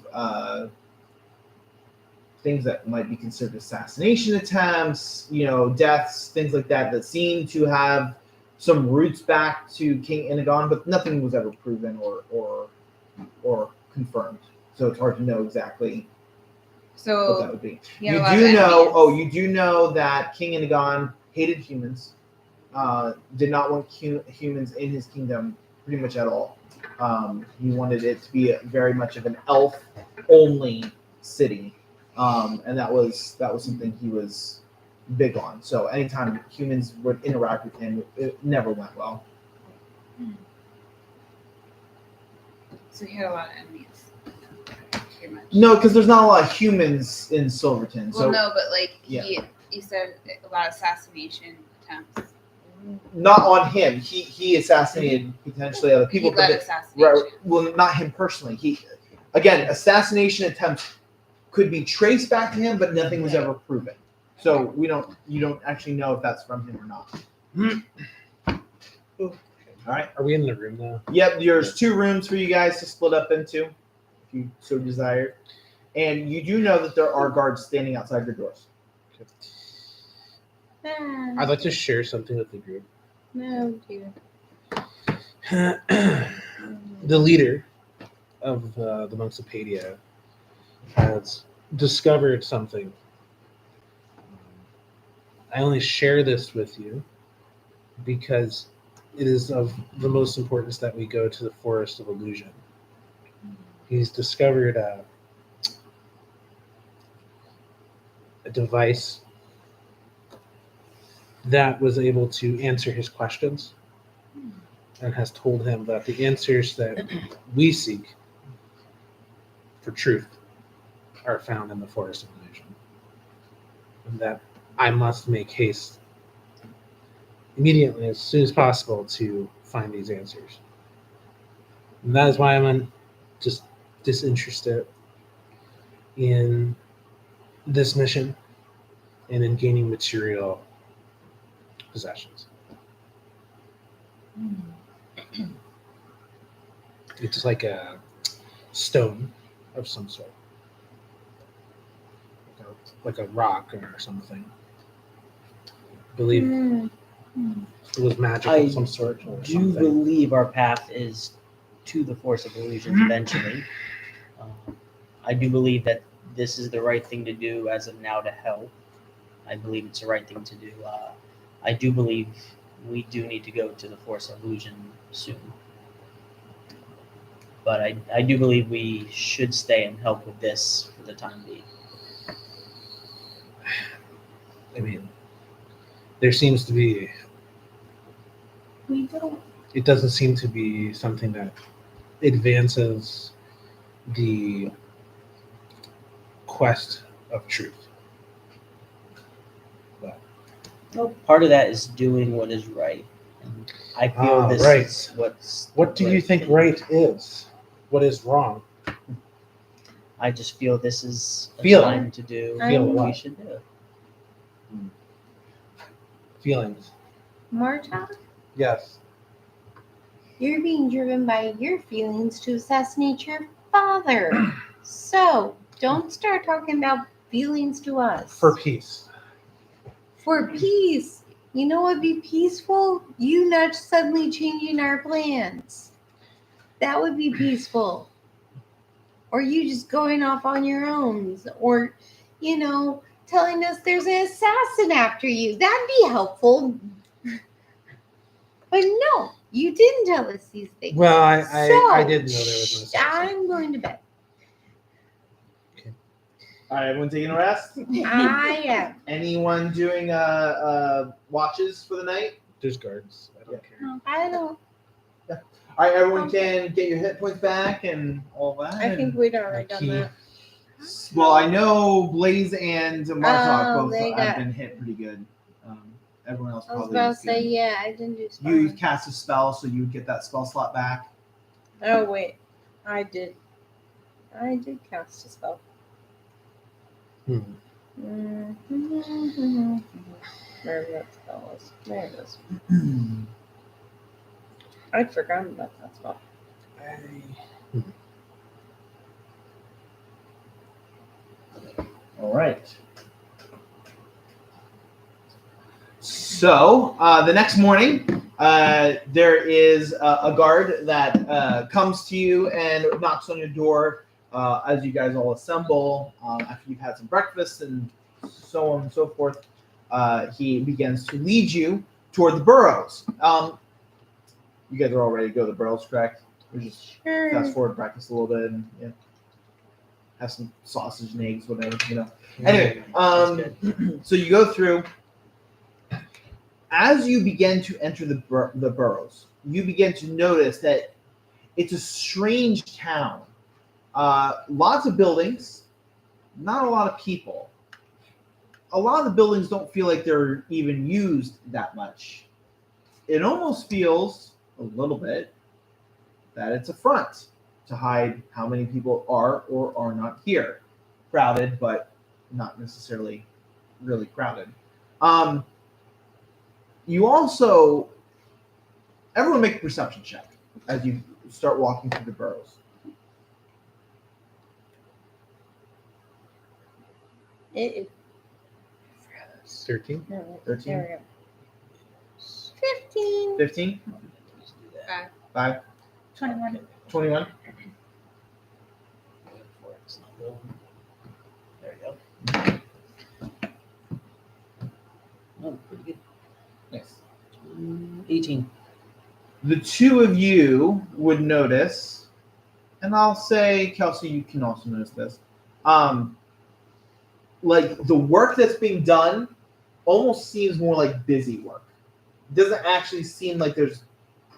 things that might be considered assassination attempts, deaths, things like that seem to have some roots back to King Inagon, but nothing was ever proven or confirmed. So it's hard to know exactly what that would be. You do know that King Inagon hated humans, did not want humans in his kingdom pretty much at all. He wanted it to be very much of an elf-only city, and that was something he was big on. So anytime humans would interact with him, it never went well. So he had a lot of enemies. Pretty much. No, because there's not a lot of humans in Silverton. Well, So no, but like yeah. he said about assassination attempts. not on him. He assassinated potentially other people. He led but assassination. right, well, not him personally. Assassination attempts could be traced back to him, but nothing was ever proven. So you don't actually know if that's from him or not. All right. Are we in the room now? Yep, there's 2 rooms for you guys to split up into, if you so desire. And you do know that there are guards standing outside your doors. I'd like to share something with the group. No, dear. The leader of the monks of Padia has discovered something. I only share this with you because it is of the most importance that we go to the Forest of Illusion. He's discovered a device that was able to answer his questions and has told him that the answers that we seek for truth are found in the Forest of Illusion. And that I must make haste immediately, as soon as possible, to find these answers. And that is why I'm just disinterested in this mission and in gaining material possessions. It's like a stone of some sort, like a rock or something. I believe it was magic of some sort. Or do something. believe our path is to the Force of Illusions eventually. I do believe that this is the right thing to do as of now to help. I believe it's the right thing to do. I do believe we do need to go to the Force of Illusion soon. But I do believe we should stay and help with this for the time being. I mean, there seems to be. It doesn't seem to be something that advances the quest of truth. But Well, part of that is doing what is right. And I feel this right. is what's. what do you think right is? What is wrong? I just feel this is a Feel it. time to do Feel what we what? should do. Feelings. Marta, Yes. you're being driven by your feelings to assassinate your father. So don't start talking about feelings to us. For peace. For peace. You know what would be peaceful? You not suddenly changing our plans. That would be peaceful. Or you just going off on your own. Or, telling us there's an assassin after you. That'd be helpful. But no, you didn't tell us these things. Well, I So, didn't know there was an assassin. I'm going to bed. All right, everyone taking a rest? I am. Anyone doing watches for the night? There's guards. I don't care. I don't. All right, everyone can get your hit points back and all that. I think we'd already My done key. that. Well, I know Blaze and Martok both they have got- been hit pretty good. Everyone else I was probably about to is say, good. yeah, I didn't do You sparring. cast a spell, so you would get that spell slot back. Oh, wait. I did cast a spell. Hmm. Mm-hmm. Where that spell was. There it is. I'd forgotten about that spell. All right. So the next morning, there is a guard that comes to you and knocks on your door as you guys all assemble. After you've had some breakfast and so on and so forth, he begins to lead you toward the burrows. You guys are all ready to go to the burrows, correct? We're just Sure. fast forward breakfast a little bit and have some sausage and eggs, whatever, Anyway, so you go through. As you begin to enter the burrows, you begin to notice that it's a strange town. Lots of buildings, not a lot of people. A lot of the buildings don't feel like they're even used that much. It almost feels a little bit that it's a front to hide how many people are or are not here. Crowded, but not necessarily really crowded. You also, everyone make a perception check as you start walking through the burrows. It is. 13. No, 13? there we go. 15. 15? 5? 21. 21? There you go. Oh, pretty good. Nice. 18. The two of you would notice, and I'll say, Kelsey, you can also notice this. Like the work that's being done almost seems more like busy work. It doesn't actually seem like there's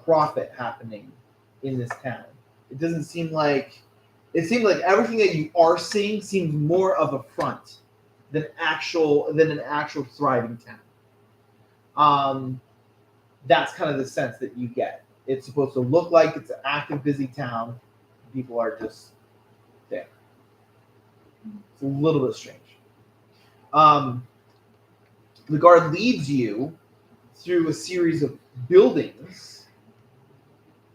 profit happening in this town. It doesn't seem like it seems like everything that you are seeing seems more of a front than an actual thriving town. That's kind of the sense that you get. It's supposed to look like it's an active, busy town. People are just there. It's a little bit strange. The guard leads you through a series of buildings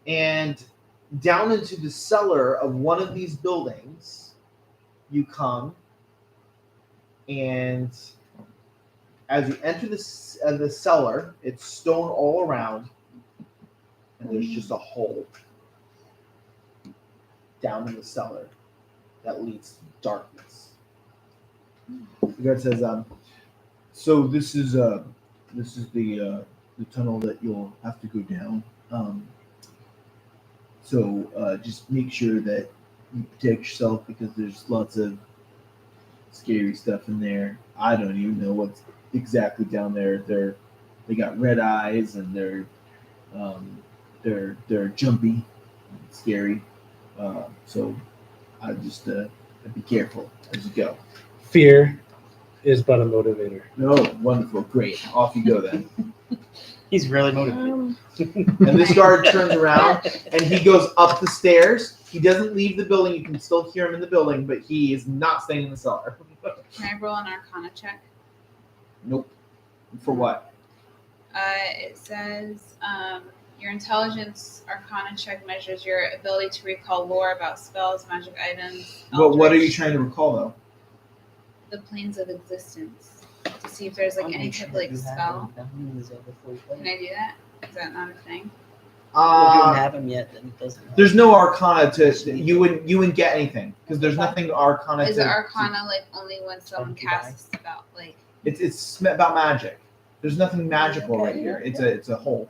and down into the cellar of one of these buildings. You come, and as you enter the cellar, it's stone all around, and there's just a hole down in the cellar that leads to darkness. The guard says, "So this is the tunnel that you'll have to go down. So just make sure that you protect yourself because there's lots of scary stuff in there. I don't even know what's exactly down there. They got red eyes and they're jumpy, and scary. So I just be careful as you go." Fear is but a motivator. Oh, wonderful, great. Off you go then. He's really motivated. And this guard turns around and he goes up the stairs. He doesn't leave the building. You can still hear him in the building, but he is not staying in the cellar. Can I roll an Arcana check? Nope. For what? It says your intelligence Arcana check measures your ability to recall lore about spells, magic items. What are you eldritch, trying to recall, though? The planes of existence to see if there's like any type of like spell. Can I do that? Is that not a thing? If you don't have him yet, then it doesn't matter. There's no Arcana to you wouldn't get anything because there's nothing Arcana. Is to, it Arcana like only when someone casts a spell? Like It's about magic. There's nothing magical right here. It's a hole.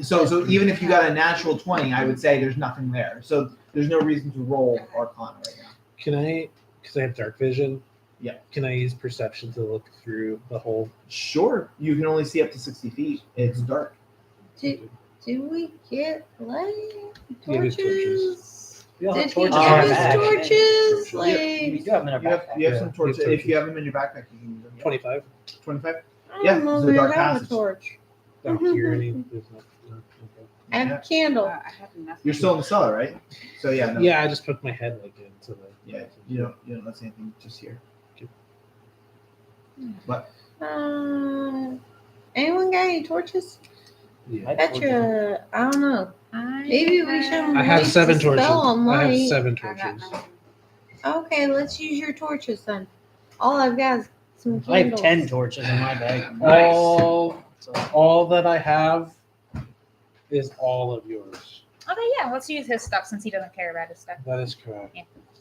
So even if you got a natural 20, I would say there's nothing there. So there's no reason to roll Arcana right now. Can I, because I have dark vision? Yeah. Can I use perception to look through the hole? Sure, you can only see up to 60 feet. It's dark. Do we get light Yeah, we have torches? We all have Did he torches give in our us bag. torches? You Like, do have them in our You have, backpack. you have Yeah, some we torches. have If you have them in your backpack, you can use them. 25. 25? I Yeah, don't know it's if a we dark have passage. a torch. I don't hear any. There's no, okay. I have Yeah. a candle. I have nothing. You're still in the cellar, right? So yeah, no. Yeah, I just poked my head like into the. Yeah, you don't notice anything just here. Anyone got any torches? Yeah. Betcha. I don't know. Maybe we should. I have waste 7 a torches. spell on I have light. 7 I got torches. nothing. Okay, let's use your torches then. All I've got is some I have candles. 10 torches in my bag. All that I have is all of yours. Okay, yeah, let's use his stuff since he doesn't care about his stuff. That is correct.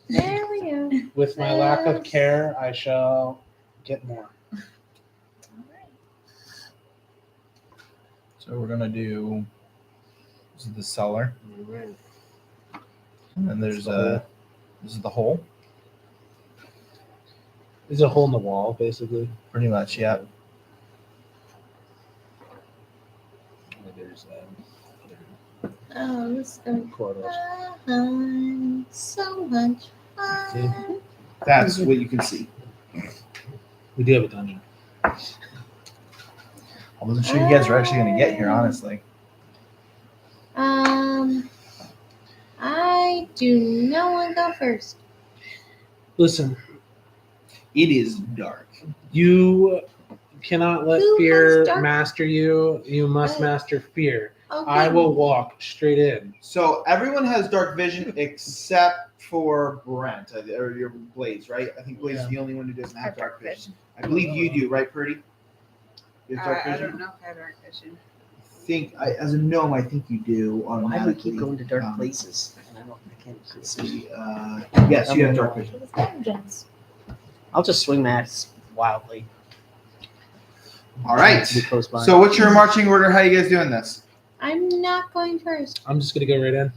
There we go. With my lack of care, I shall get more. So we're gonna do this is the cellar, and then there's this is the hole, There's a hole in the wall, basically. pretty much. Yeah. There's Oh, this is gonna be corridors. fun. So much fun. That's what you can see. We do have a dungeon. I wasn't sure you guys were actually gonna get here, honestly. I do not want to go first. Listen, It is dark. you cannot let Who fear has dark- master you. You must I- master fear. Okay. I will walk straight in. So everyone has dark vision except for Brent or your Blaze, right? I think Blaze is the only one who doesn't have dark vision. I believe you do, right, Purdy? You have dark I vision. don't know if I have dark vision. As a gnome, I think you do. Why do we Automatically. keep going to dark places? And I can't see. See, yes, you have dark vision. It's dungeons. I'll just swing my axe wildly. All right. Be close by. So what's your marching order? How are you guys doing this? I'm not going first. I'm just gonna go right in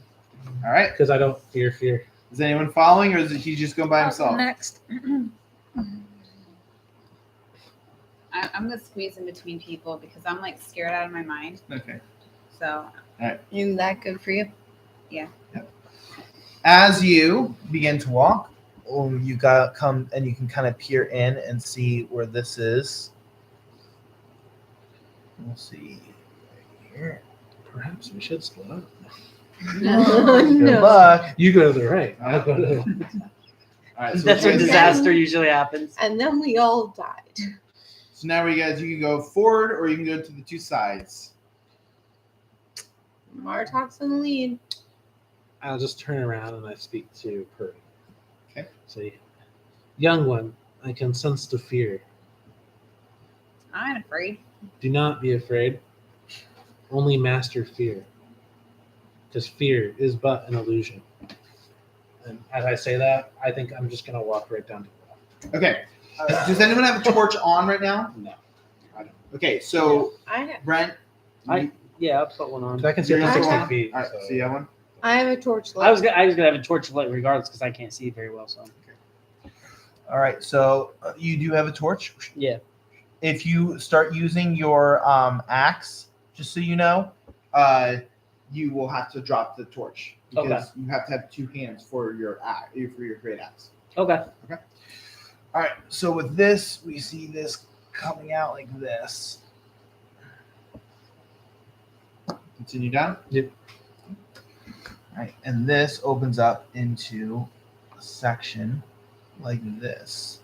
All right. because I don't fear fear. Is anyone following, or is he just going by himself? Next. I'm gonna squeeze in between people because I'm like scared out of my mind. Okay. So Isn't that good for you? As you begin to walk, you got come and you can kind of peer in and see where this is. We'll see right here. Perhaps we should split up. Good No. luck. You go to the right. I'll go to the All right. So, That's what when you guys- disaster usually happens. And then we all died. so now you guys, you can go forward or you can go to the two sides. Martok's in the lead. I'll just turn around and I speak to Purdy. Okay. Say, young one, I can sense the fear. I'm not afraid. Do not be afraid. Only master fear. Because fear is but an illusion. And as I say that, I think I'm just going to walk right down to the left. Okay. Does anyone have a torch on right now? No. I don't. Okay. So I have, Brent, Yeah, I'll put one on. I can see You're up to gonna 60 go on? feet. all right. So you have one. I have a torch I was light. gonna have a torch light regardless because I can't see very well. So All right. So you do have a torch. yeah, If you start using your axe, just so you know, You will have to drop the torch because Okay. you have to have two hands for your great axe. okay. all right. So with this, we see this coming out like this. Continue down. Yep. All right, and this opens up into a section like this.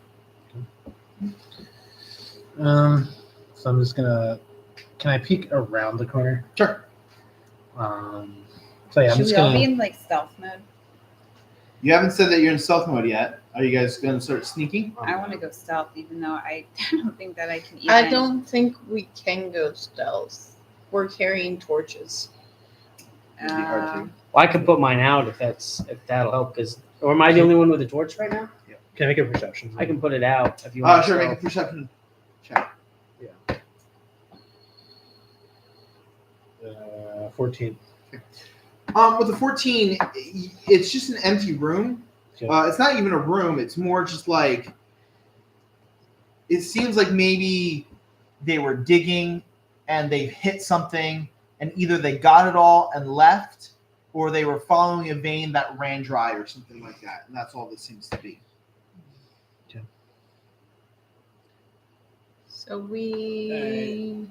So I'm just gonna. Can I peek around the corner? Sure. So yeah, I'm Should just we all gonna. be in like stealth mode? You haven't said that you're in stealth mode yet. Are you guys going to start sneaking? I want to go stealth, even though I don't think that I can. Even... I don't think we can go stealth. We're carrying torches. It'd be hard to. Well, I could put mine out if that'll help. Or am I the only one with a torch right now? Can I make a perception? I can put it out if you want. Sure, make a perception check. 14. With the 14, it's just an empty room. Okay. It's not even a room. It's more just like, it seems like maybe they were digging and they hit something and either they got it all and left or they were following a vein that ran dry or something like that. And that's all this seems to be. So we.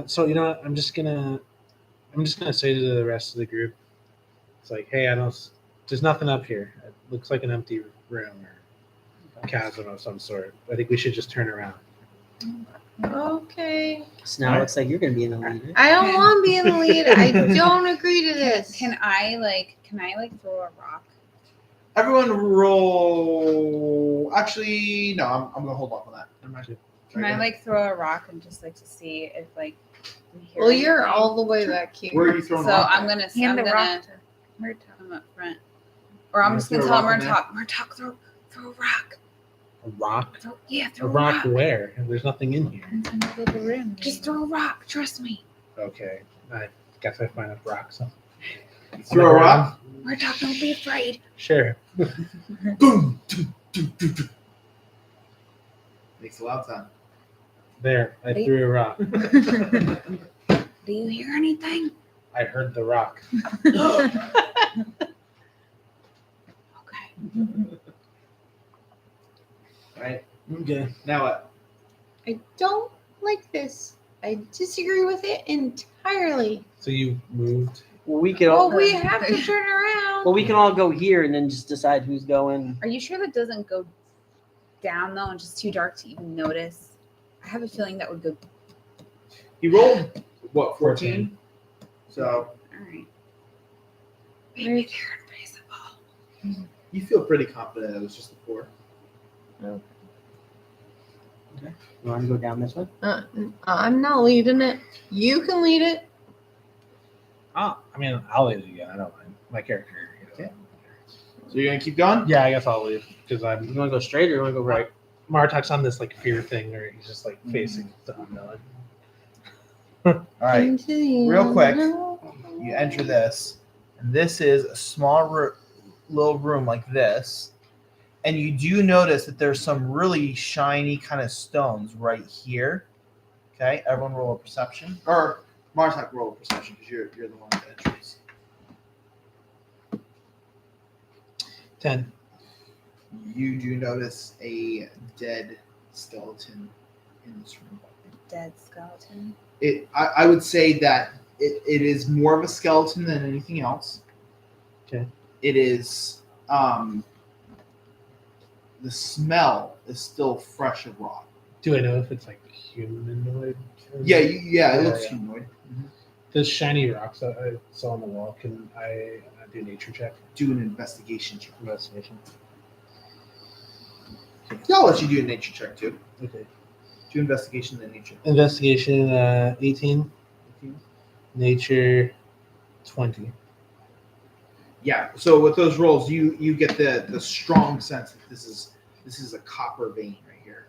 So you know what? I'm just gonna say to the rest of the group, it's like, hey, there's nothing up here. It looks like an empty room or a chasm of some sort. I think we should just turn around. Okay. So now it looks like you're going to be in the lead. Right? I don't want to be in the lead. I don't agree to this. Can I throw a rock? Everyone roll. Actually, no, I'm going to hold off on that. Never mind. Can I throw a rock and just to see if we hear Well, you're anything? all the way back here. Where are you throwing So rock I'm at? gonna Hand the I'm rock gonna come up front, or I'm just gonna throw tell a rock in Murdoch, throw a rock. A rock? Throw A a rock rock. where? There's nothing in here. In the middle of the room. Just throw a rock. Trust me. Okay. I guess I find a rock. So. Throw a rock? Murdoch, don't be afraid. Sure. Boom! Doom, doom, doom, doom. Makes a loud sound. There. I threw a rock. Do you hear anything? I heard the rock. Okay. Right? Okay. Now what? I don't like this. I disagree with it entirely. So you moved. Well, we can all. Well, we have to turn around. Well, we can all go here and then just decide who's going. Are you sure that doesn't go down though, and just too dark to even notice? I have a feeling that would go. He rolled, what, 14? So All right. Maybe they're invisible. you feel pretty confident it was just a 4. You want to go down this way? I'm not leading it. You can lead it. Oh, I mean, I'll leave it again. I don't mind. My character. Yeah. So you're going to keep going? Yeah, I guess I'll leave because You I'm. want to go straight or you want to go right? Martak's on this like fear thing where he's just like facing the unknown. All right. Into the Real quick. unknown. You enter this, and this is a small little room like this. And you do notice that there's some really shiny kind of stones right here. Okay, everyone roll a perception. Or Martak roll a perception because you're the one with the entries. 10. You do notice a dead skeleton in this room. Dead skeleton. I would say that it is more of a skeleton than anything else. Okay. It is the smell is still fresh of rot. Do I know if it's like humanoid? Yeah, it looks yeah. humanoid. Those shiny rocks that I saw on the wall. Can I do a nature check? Do an investigation check. Investigation. Yeah, I'll let you do a nature check too. Okay. Do investigation and nature. Investigation 18. Nature 20. Yeah. So with those rolls, you get the strong sense that this is a copper vein right here.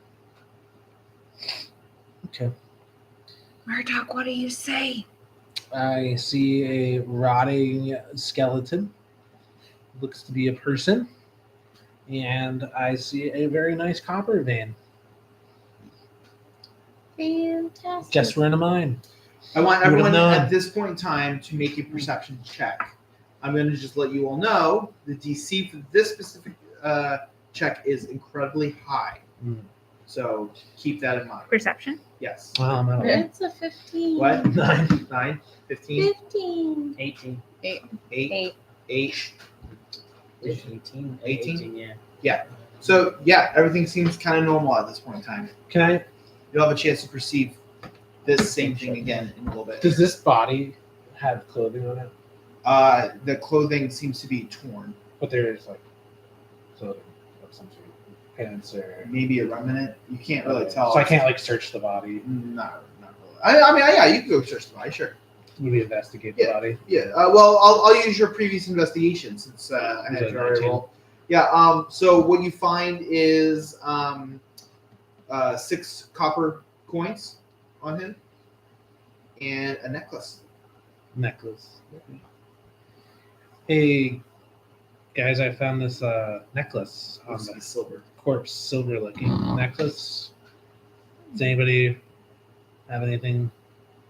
Okay. Murdoch, what do you say? I see a rotting skeleton. Looks to be a person. And I see a very nice copper vein. Fantastic. Guess we're in a mine. I want You would've everyone known. at this point in time to make a perception check. I'm going to just let you all know the DC for this specific check is incredibly high. So keep that in mind. Perception. Yes. Well, I'm out of It's a 15. What? 9, 15, 15. 18. 8, 8. 8. 18? 18? Yeah. So yeah, everything seems kind of normal at this point in time. Can I? You'll have a chance to perceive this same thing again in a little bit. Does this body have clothing on it? The clothing seems to be torn. But there's like clothing of some sort, pants or. Maybe a remnant. You can't really tell. So I can't like search the body. Not really. I mean, yeah, you can go search the body, sure. Would we investigate the body? Yeah. Well, I'll use your previous investigation since I Is had it you already 19? roll. Yeah. So what you find is 6 copper coins on him and a necklace. Necklace. Hey guys, I found this necklace on Looks the like silver. corpse, silver looking necklace. Does anybody have anything,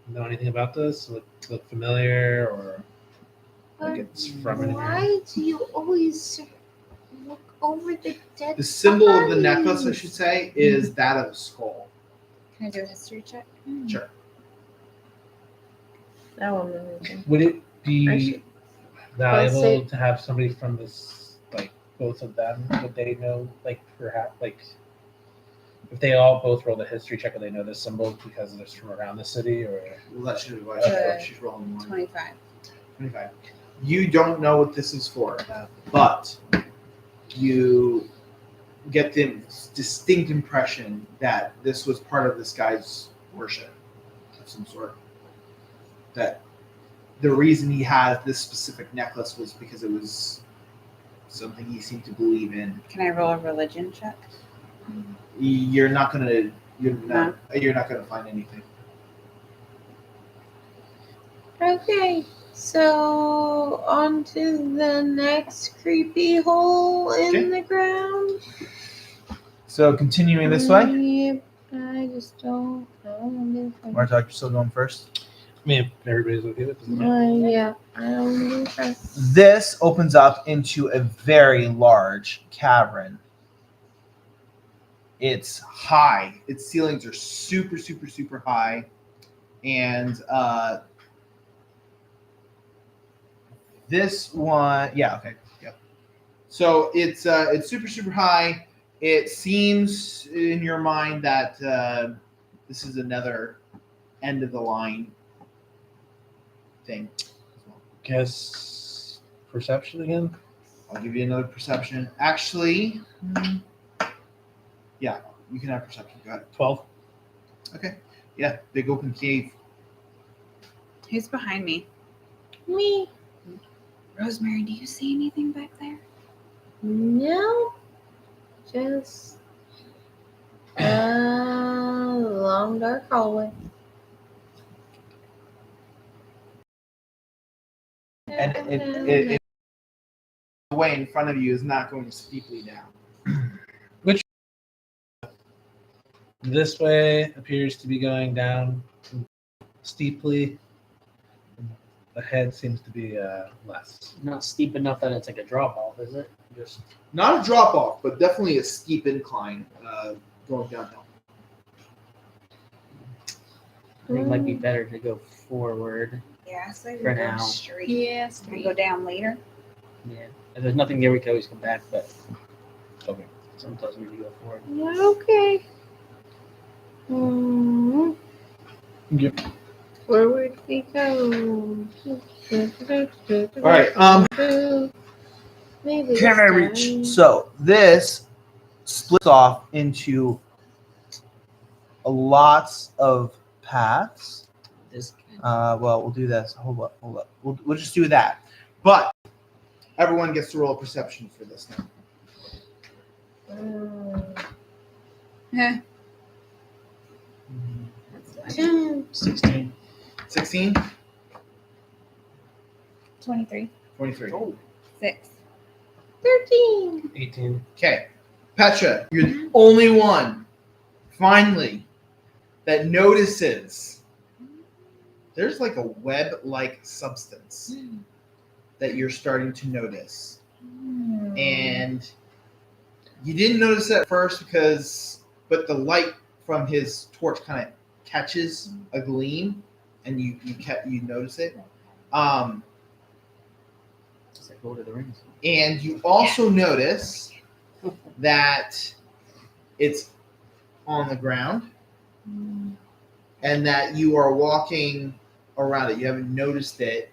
know anything about this? Look familiar or like it's from anywhere? Why do you always look over the dead The symbol of the bodies? necklace, I should say, is that of a skull. Can I do a history check? Sure. That one amazing. Would it be Actually, valuable say- to have somebody from this, like both of them? Would they know, like perhaps, like if they all both roll the history check, would they know this symbol because it's from around the city, or Well, that should be why she's rolling one. 25. 25. You don't know what this is for, but you get the distinct impression that this was part of this guy's worship of some sort. That the reason he has this specific necklace was because it was something he seemed to believe in. Can I roll a religion check? You're not gonna find anything. Okay, so on to the next creepy hole in Okay. the ground. So continuing this way, Yep, I just don't know. Martok, you're still going first. I mean, if everybody's okay with it. Yeah, I don't do that. This opens up into a very large cavern. It's high. Its ceilings are super, super, super high, and this one, yeah, okay, yep. So it's super, super high. It seems in your mind that this is another end of the line thing. Guess perception again. I'll give you another perception. Actually, yeah, you can have perception. Go ahead. 12. Okay. Yeah, big open cave. Who's behind me? Me? Rosemary, do you see anything back there? No. Just a long dark hallway. And it the way in front of you is not going steeply down. This way appears to be going down steeply. The head seems to be less. Not steep enough that it's like a drop off, is it? Just Not a drop off, but definitely a steep incline going downhill. I think it might be better to go forward. Yeah, so we For go now. straight. Yes. Can we go down later? Yeah. If there's nothing there, we can always come back, but Okay. sometimes we need to go forward. Okay. Yep. Forward we go. All right. Maybe Can I this time. reach? So this splits off into lots of paths. This Well, we'll do this. Hold up. We'll just do that. But everyone gets to roll a perception for this now. Heh. 16. 16, 23. 23. 6. 13. 18. Okay. Petra, you're the only one, finally, that notices there's like a web-like substance that you're starting to notice. And you didn't notice it at first because but the light from his torch kind of catches a gleam, and you notice it. It's like Lord of the Rings. And you also notice that it's on the ground, and that you are walking around it. You haven't noticed it,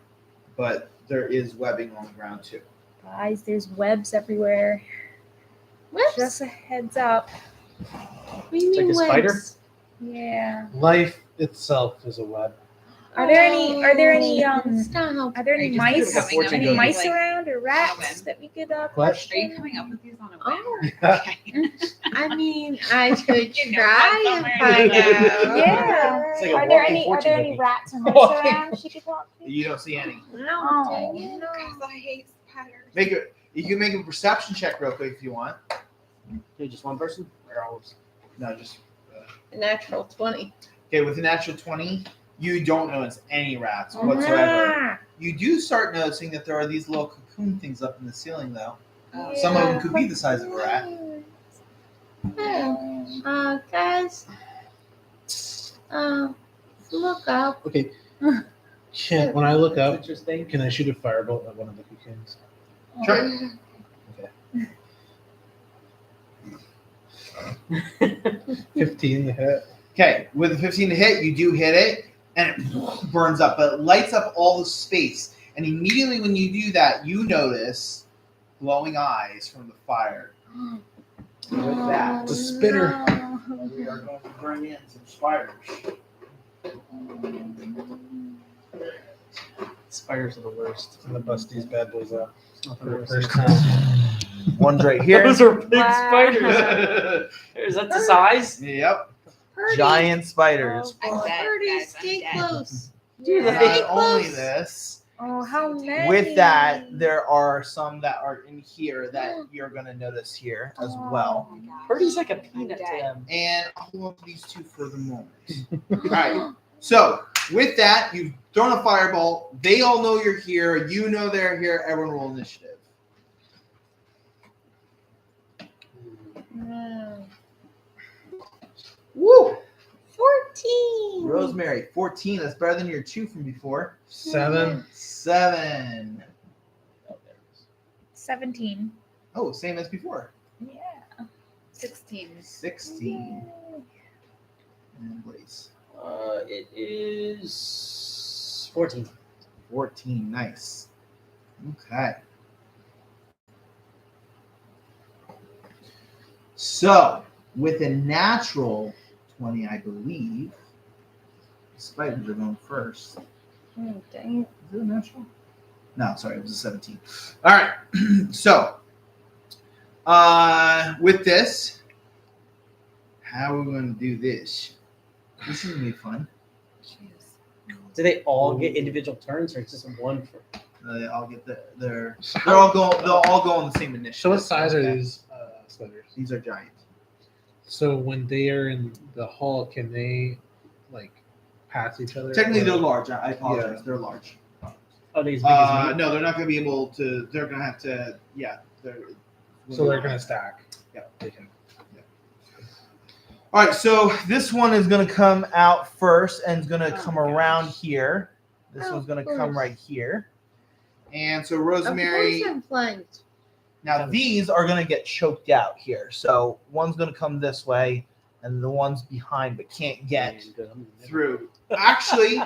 but there is webbing on the ground too. Guys, there's webs everywhere. Whoops. Just a heads up. What do you It's like mean a spider? webs? Yeah. Life itself is a web. Are there any It's not helpful. are there any Just mice? coming up with Any these, mice like, around or rats web. that we could What? Are question? you coming up with these on a Oh, whim? I mean, I could You know try one and somewhere. find out. Yeah. It's like a Are there walking any fortune cookie. rats or mice Walking- around she could talk to? You don't see any. No, Oh. dang it. Because I hate spiders. Make it. You can make a perception check real quick if you want. Dude, just one person? Or all of us? No, just A natural 20. okay. With a natural 20, you don't notice any rats whatsoever. Ah. You do start noticing that there are these little cocoon things up in the ceiling, though. Oh, Some of them could be the size of a rat. Oh, guys. Look up. Okay. When I look up, Interesting. can I shoot a firebolt at one of the cocoons? Sure. 15 to hit. Okay, with a 15 to hit, you do hit it, and it burns up, but it lights up all the space. And immediately when you do that, you notice glowing eyes from the fire. With that, The spitter. we are going to bring in some spiders. Spiders are the worst. I'm gonna bust these bad boys out. It's nothing For the worse. first time. One's right here. Those are big Wow. spiders. Is that the size? Yep, Purdy. giant spiders. I'm dead, Purdy, guys, I'm stay dead. close. Dude, Not Stay only close. this, Oh, how many? with that, there are some that are in here that you're going to notice here as well. Oh my gosh. Purdy's like a peanut I'm to dead. them. And I'll hold on to these two for the moment. All right. So with that, you've thrown a fireball. They all know you're here. You know they're here. Everyone roll initiative. Woo! 14. Rosemary, 14. That's better than your 2 from before. 7. 7. 17. Oh, same as before. Yeah. 16. 16. And Blaze. It is 14. 14. Nice. Okay. So, with a natural 20, I believe, the spiders are going first. Oh, dang. Is it a natural? No, sorry, it was a 17. All right. So, with this, how are we going to do this? This is going to be fun. Jeez. Do they all get individual turns, or it's just one for? They all get they'll all go on the same initiative. So what size are Okay. these spiders? These are giant. So when they are in the hall, can they like pass each other? Technically, Or- they're large. I apologize. They're large. Are they as big as me? No, they're not going to be able to. They're going to have to. Yeah. So they're gonna stack. Yeah. Okay. All right. So this one is going to come out first and is going to come around here. This Oh, one's going of to come course. right here. And so Of Rosemary. course I'm flanked. Now these are going to get choked out here. So one's going to come this way, and the one's behind but can't get through. Actually,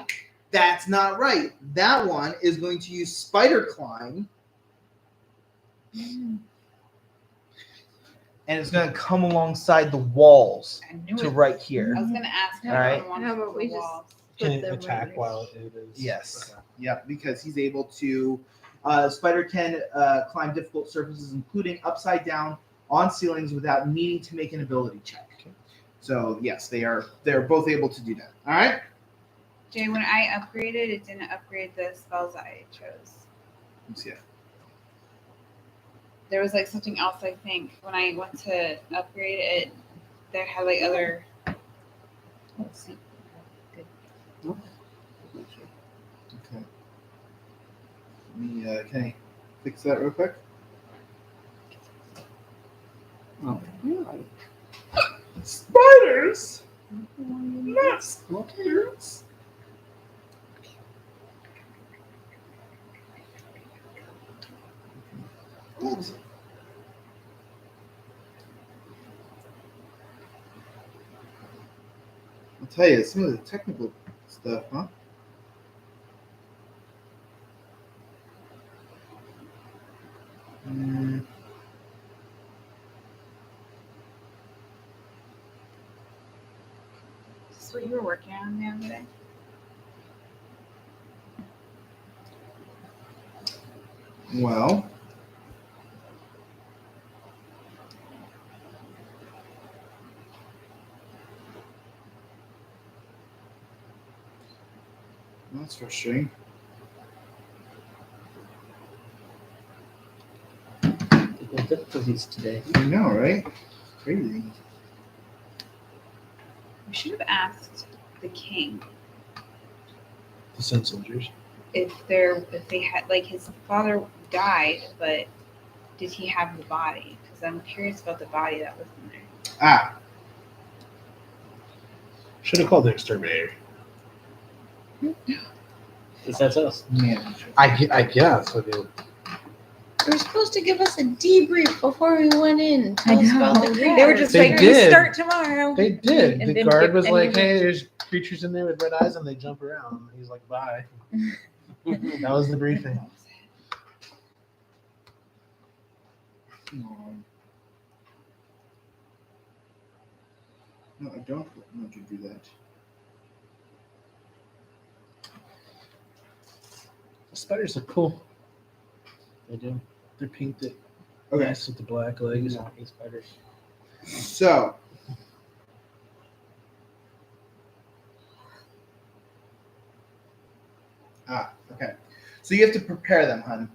that's not right. That one is going to use spider climb, and it's going to come alongside the walls I knew to it. right I here. was going to ask All right. one How for about the we just- walls. Can Put it them attack right while it is? Yes. Okay. Yeah, because he's able to. Spider can climb difficult surfaces, including upside down on ceilings, without needing to make an ability check. So yes, they're both able to do that. All right. Jay, when I upgraded, it didn't upgrade the spells I chose. Let's see. There was like something else, I think. When I went to upgrade it, there had like other. Let's see. Okay. Let me, can I fix that real quick? Oh. Spider! spiders. Not spiders. I'll tell you, some of the technical stuff, huh? Is this what you were working on the other day? Well, that's frustrating. Technical difficulties today. I know, right? Crazy. We should have asked the king To send soldiers. if they had, like, his father died, but did he have the body? Because I'm curious about the body that was in there. Ah, Should have called the exterminator. That's us. man. I guess. I mean, They were supposed to give us a debrief before we went in and tell I us about know. the They were just They like, did. "You start tomorrow." they did. And The then guard give was any like, of it- "Hey, there's creatures in there with red eyes, and they jump around." He's like, "Bye." That was the briefing. No, I don't want to do that. The spiders look cool. They do. They're pink. That Okay, nice with the black legs. Knocking spiders. so okay. So you have to prepare them, hun.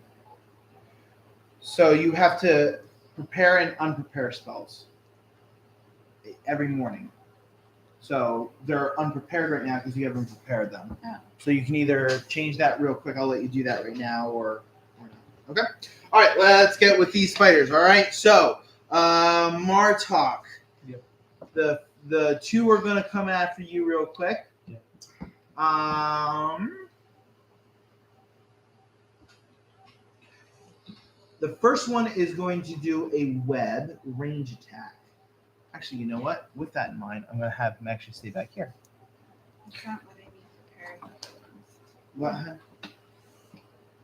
So you have to prepare and unprepare spells every morning. So they're unprepared right now because you haven't prepared them. Oh. So you can either change that real quick. I'll let you do that right now, or not. Okay. All right. Let's get with these spiders. All right. So Martok. Yep. The two are gonna come after you real quick. Yep. The first one is going to do a web range attack. Actually, you know what? With that in mind, I'm going to have him actually stay back here. It's not letting me prepare the other ones. What?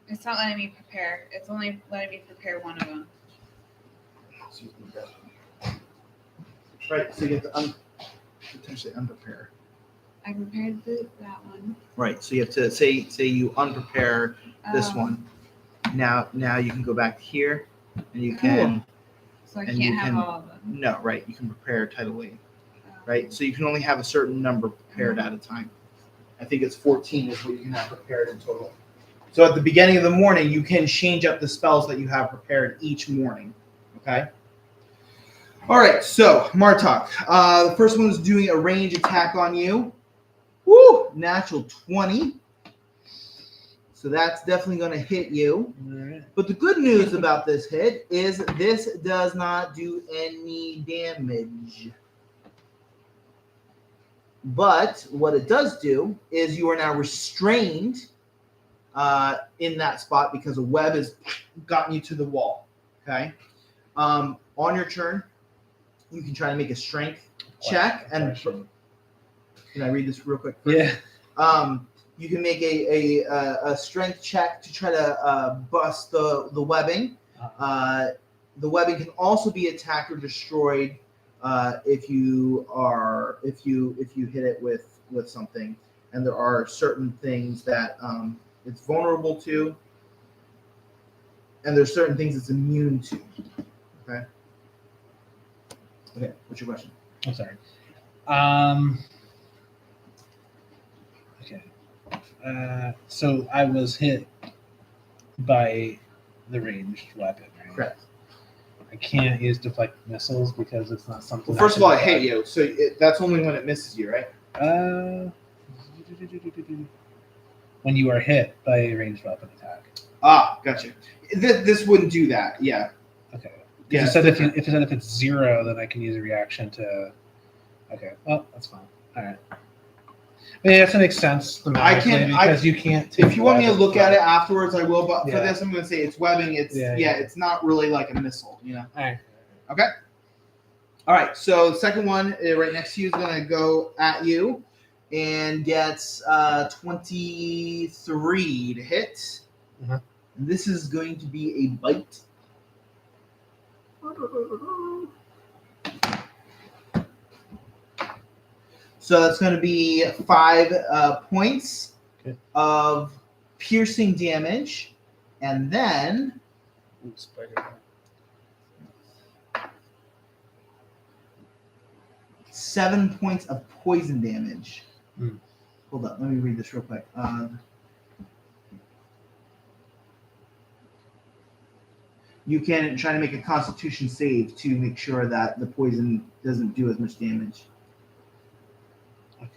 It's not letting me prepare. It's only letting me prepare one of them. Right, so you have to potentially unprepare. I prepared that one. Right, so you have to say you unprepare this Oh, one. Now you can go back here, and you can So I and you can't have can- all of them. no, right, you can prepare Title 8. Oh. Right, so you can only have a certain number prepared at a time. I think it's 14 is what you can have prepared in total. So at the beginning of the morning, you can change up the spells that you have prepared each morning. Okay. All right. So Martok, the first one is doing a range attack on you. Woo! Natural 20. So that's definitely going to hit you. All right. But the good news about this hit is this does not do any damage. But what it does do is you are now restrained in that spot because a web has gotten you to the wall. Okay. On your turn, you can try to make a strength check. And can I read this real quick? Yeah. You can make a strength check to try to bust the webbing. The webbing can also be attacked or destroyed if you hit it with something. And there are certain things that it's vulnerable to, and there's certain things it's immune to. Okay. Okay. What's your question? I'm sorry. Okay. So I was hit by the ranged weapon, right? Correct. I can't use deflect missiles because it's not something. Well, first of all, I can hate you, so that's only when it misses you, right? When you are hit by a ranged weapon attack. Ah, gotcha. This wouldn't do that. Yeah. Okay. Yeah. You said if it's 0, then I can use a reaction to Okay. Oh, that's fine. All right. I mean, that makes sense thematically because you can't. If you want me to look at it afterwards, I will. But for Yeah. this, I'm going to say it's webbing. It's it's not really like a missile. You know. All right. Okay. All right. So the second one right next to you is going to go at you, and gets 23 to hit. Uh-huh. And this is going to be a bite. So that's going to be 5 points of piercing damage, and then Ooh, spider. 7 points of poison damage. Hmm. Hold up, let me read this real quick. You can try to make a Constitution save to make sure that the poison doesn't do as much damage. Okay.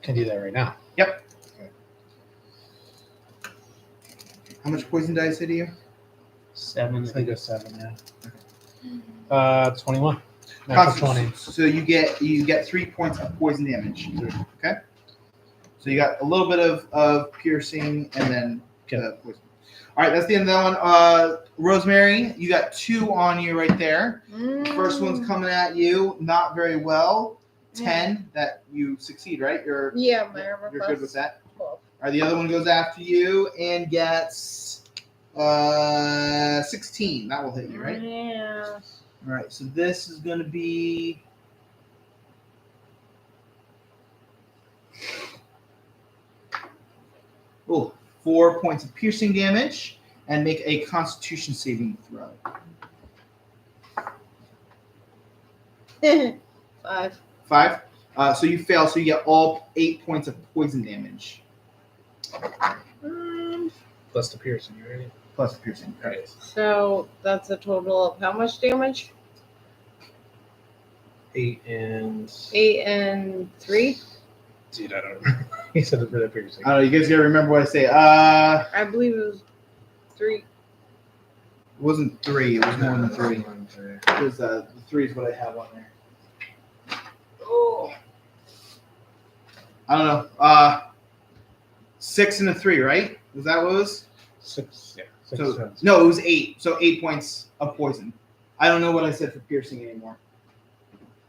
Can do that right now. Yep. Okay. How much poison did I say to you? 7. I think it's 7. Yeah. 21. Natural 20. So you get 3 points of poison damage. Okay. So you got a little bit of piercing and then poison. All right, that's the end of that one. Rosemary, you got 2 on you right there. The first one's coming at you, not very well. 10 that you succeed, right? You're my armor you're plus good with that. 12. All right, the other one goes after you and gets 16. That will hit you, right? Yeah. All right, so this is going to be oh, 4 points of piercing damage, and make a Constitution saving throw. 5. 5. So you fail, so you get all 8 points of poison damage. Plus the piercing, right? Plus the piercing. Right. So that's a total of how much damage? 8 and 8 and 3. Dude, I don't remember. He said it for the piercing. I don't know. You guys gotta remember what I say. I believe it was 3. It wasn't 3. It was more than 3. It was the 3 is what I have on there. Oh. I don't know. 6 and a 3, right? Was that what it was? 6. Yeah. 6 So, cents. no, it was 8. So 8 points of poison. I don't know what I said for piercing anymore.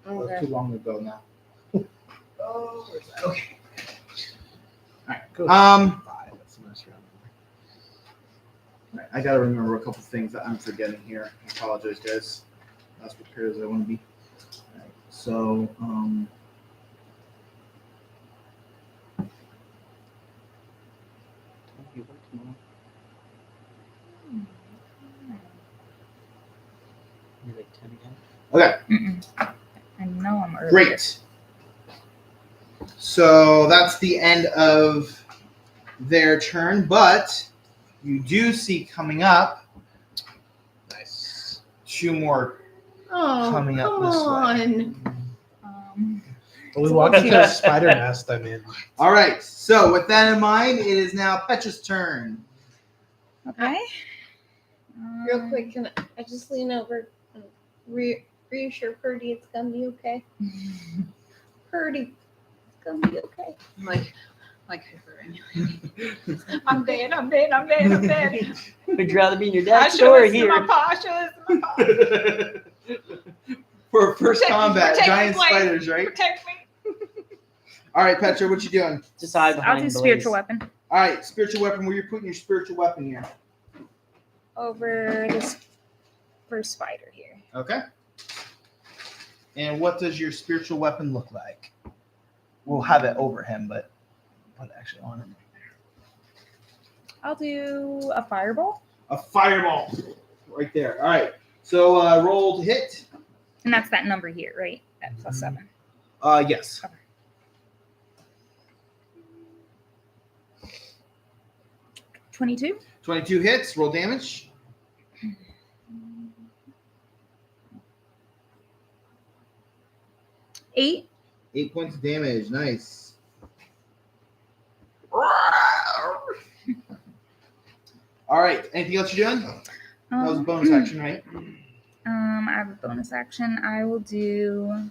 That was Okay. too long ago now. Oh, where's that? Okay. All right. Cool. 5. That's a nice round. All right, I gotta remember a couple things that I'm forgetting here. I apologize, guys. That's what prepared as I want to be. All right, so, You're like 10 again. okay, I know I'm early. great. So that's the end of their turn, but you do see coming up Nice. 2 more Oh, coming up come this way. on. Well, we walked into a spider nest. I mean, All right, so with that in mind, it is now Petra's turn. Okay. Real quick, can I just lean over and reassure Purdy it's gonna be okay? Purdy, it's gonna be okay. I'm like hyper. I'm dead. I'm dead. I'm dead. I'm dead. Would you rather be in your I dad's should store or listen to my here? pa. I should listen to my pa. For first combat, protect me, giant Blake. spiders, right? Protect me. All right, Petra, what you doing? Just hide I'll behind do Blaze. spiritual weapon All right, spiritual weapon. Where you're putting your spiritual weapon here? over this first spider here. Okay. And what does your spiritual weapon look like? We'll have it over him, but put it actually on him. I'll do a fireball, A fireball, right there. All right. So roll to hit. and that's that number here, right? At +7. Yes. 22. 22 hits. Roll damage. 8. 8 points of damage. Nice. All right. Anything else you're doing? That was a bonus action, right? I have a bonus action. I will do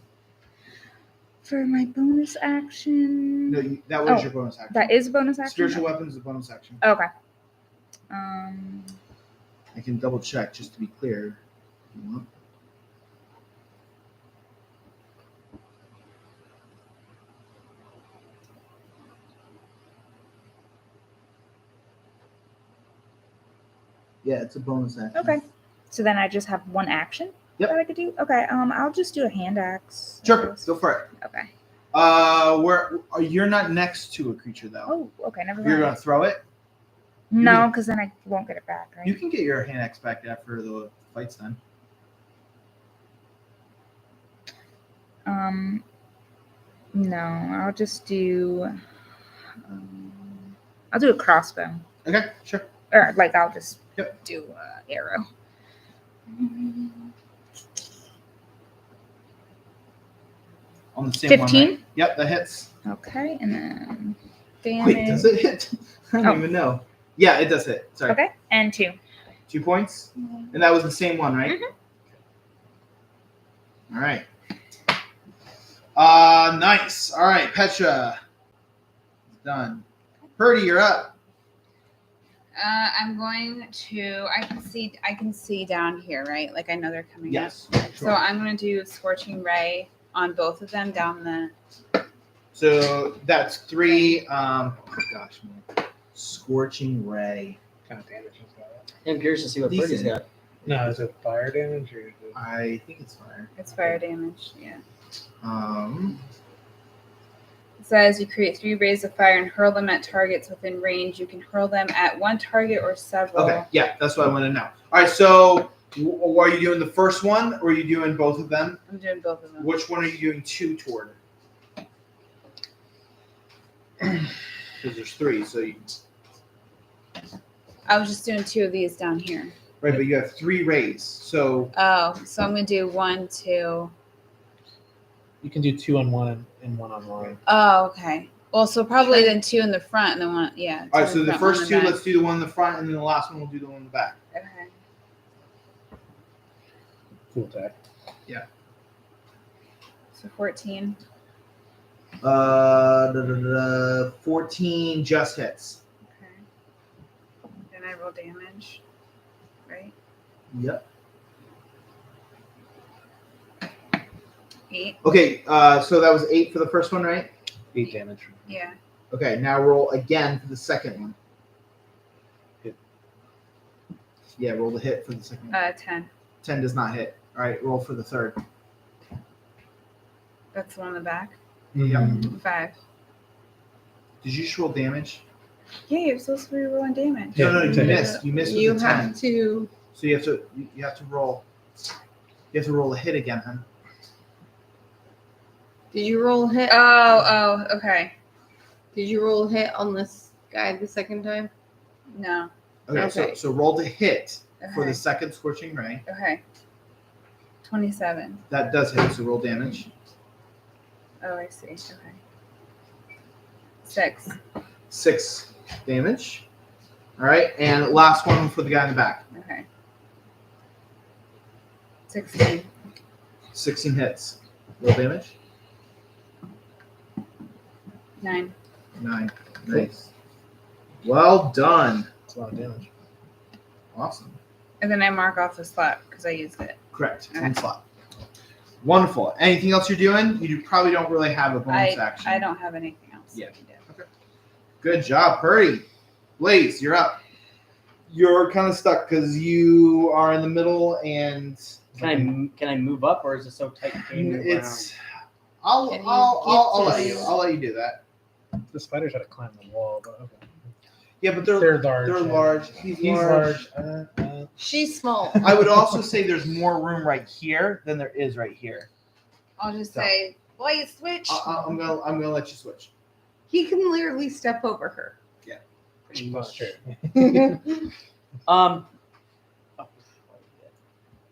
for my bonus action. No, that was Oh, your bonus action. That is a bonus action. Spiritual weapons is a bonus action. Okay. I can double check just to be clear. If you want. Yeah, it's a bonus action. Okay. So then I just have one action Yep. that I could do. Okay. I'll just do a hand axe. I Sure, guess. go for it. Okay. Where you're not next to a creature though. Oh, okay. Never You're mind. gonna throw it. No, because then I won't get it back, right? You can get your hand axe back after the fight's done. No, I'll just do. I'll do a crossbow, Okay, sure. or like I'll just Yep. do arrow. On the same 15? one, right? Yep, that hits. Okay, and then damage. Wait, does it hit? I don't Oh. even know. Yeah, it does hit. Sorry. Okay, and 2. 2 points? And that was the same one, right? All right. Nice. All right, Petra. Done. Purdy, you're up. I'm going to. I can see down here, right? Like I know they're coming up. Yes. So I'm going to do scorching ray on both of them down the. So that's 3. Oh gosh, man. Scorching ray. Kind of damage is that? I'm curious to see what Birdie's Decent. got. No, is it fire damage or is it? I think it's fire. It's fire damage. Yeah. It says you create 3 rays of fire and hurl them at targets within range. You can hurl them at one target or several. Okay, yeah, that's what I want to know. All right, so are you doing the first one or are you doing both of them? I'm doing both of them. Which one are you doing 2 toward? Because there's 3, so you. I was just doing 2 of these down here. Right, but you have 3 rays, so Oh, so I'm going to do 1, 2. You can do 2 on one and 1 on one. Oh, okay. Well, so probably then 2 in the front and then 1. Yeah. all right. 2 So in the front, 1 first in 2, the let's do the one in the front, and then the last one we'll do the one in the back. back. Okay. Cool attack. So 14. 14 just hits. Okay. Then I roll damage. Right? Yep. 8. Okay, so that was 8 for the first one, right? 8 damage. Yeah. Okay, now roll again for the second one. Hit. Yeah, roll the hit for the second one. 10. 10 does not hit. All right, roll for the third. That's the one in the back. Mm-hmm. 5. Did you just roll damage? Yeah, you're supposed to be rolling damage. Yeah, No, you 10. missed. You missed You with the have 10. to. So you have to roll. You have to roll a hit again, huh? Did you roll a hit? Oh, okay. Did you roll a hit on this guy the second time? No. Okay, Okay. so roll to hit for Okay. the second scorching ray. Okay. 27. That does hit, so roll damage. Oh, I see. Okay. 6. 6 damage. All right, and last one for the guy in the back. Okay. 16. 16 hits. Roll damage. 9. 9. Nice. Well done. That's a lot of damage. Awesome. And then I mark off the slot because I used it. Correct. Okay. One slot. Wonderful. Anything else you're doing? You probably don't really have a bonus action. I don't have anything else. Yeah. that we did. Good job, Purdy. Blaze, you're up. You're kind of stuck because you are in the middle, and Can I move up, or is it so tight? Can you move it's. I'll Can you I'll get let to- you. I'll let you do that. The spiders had to climb the wall, but okay. Yeah, but they're They're large. they're yeah. large. He's large. She's small. I would also say there's more room right here than there is right here. I'll just So. say, Blaze, switch. I'm gonna let you switch. He can literally step over her. Pretty That's much. true.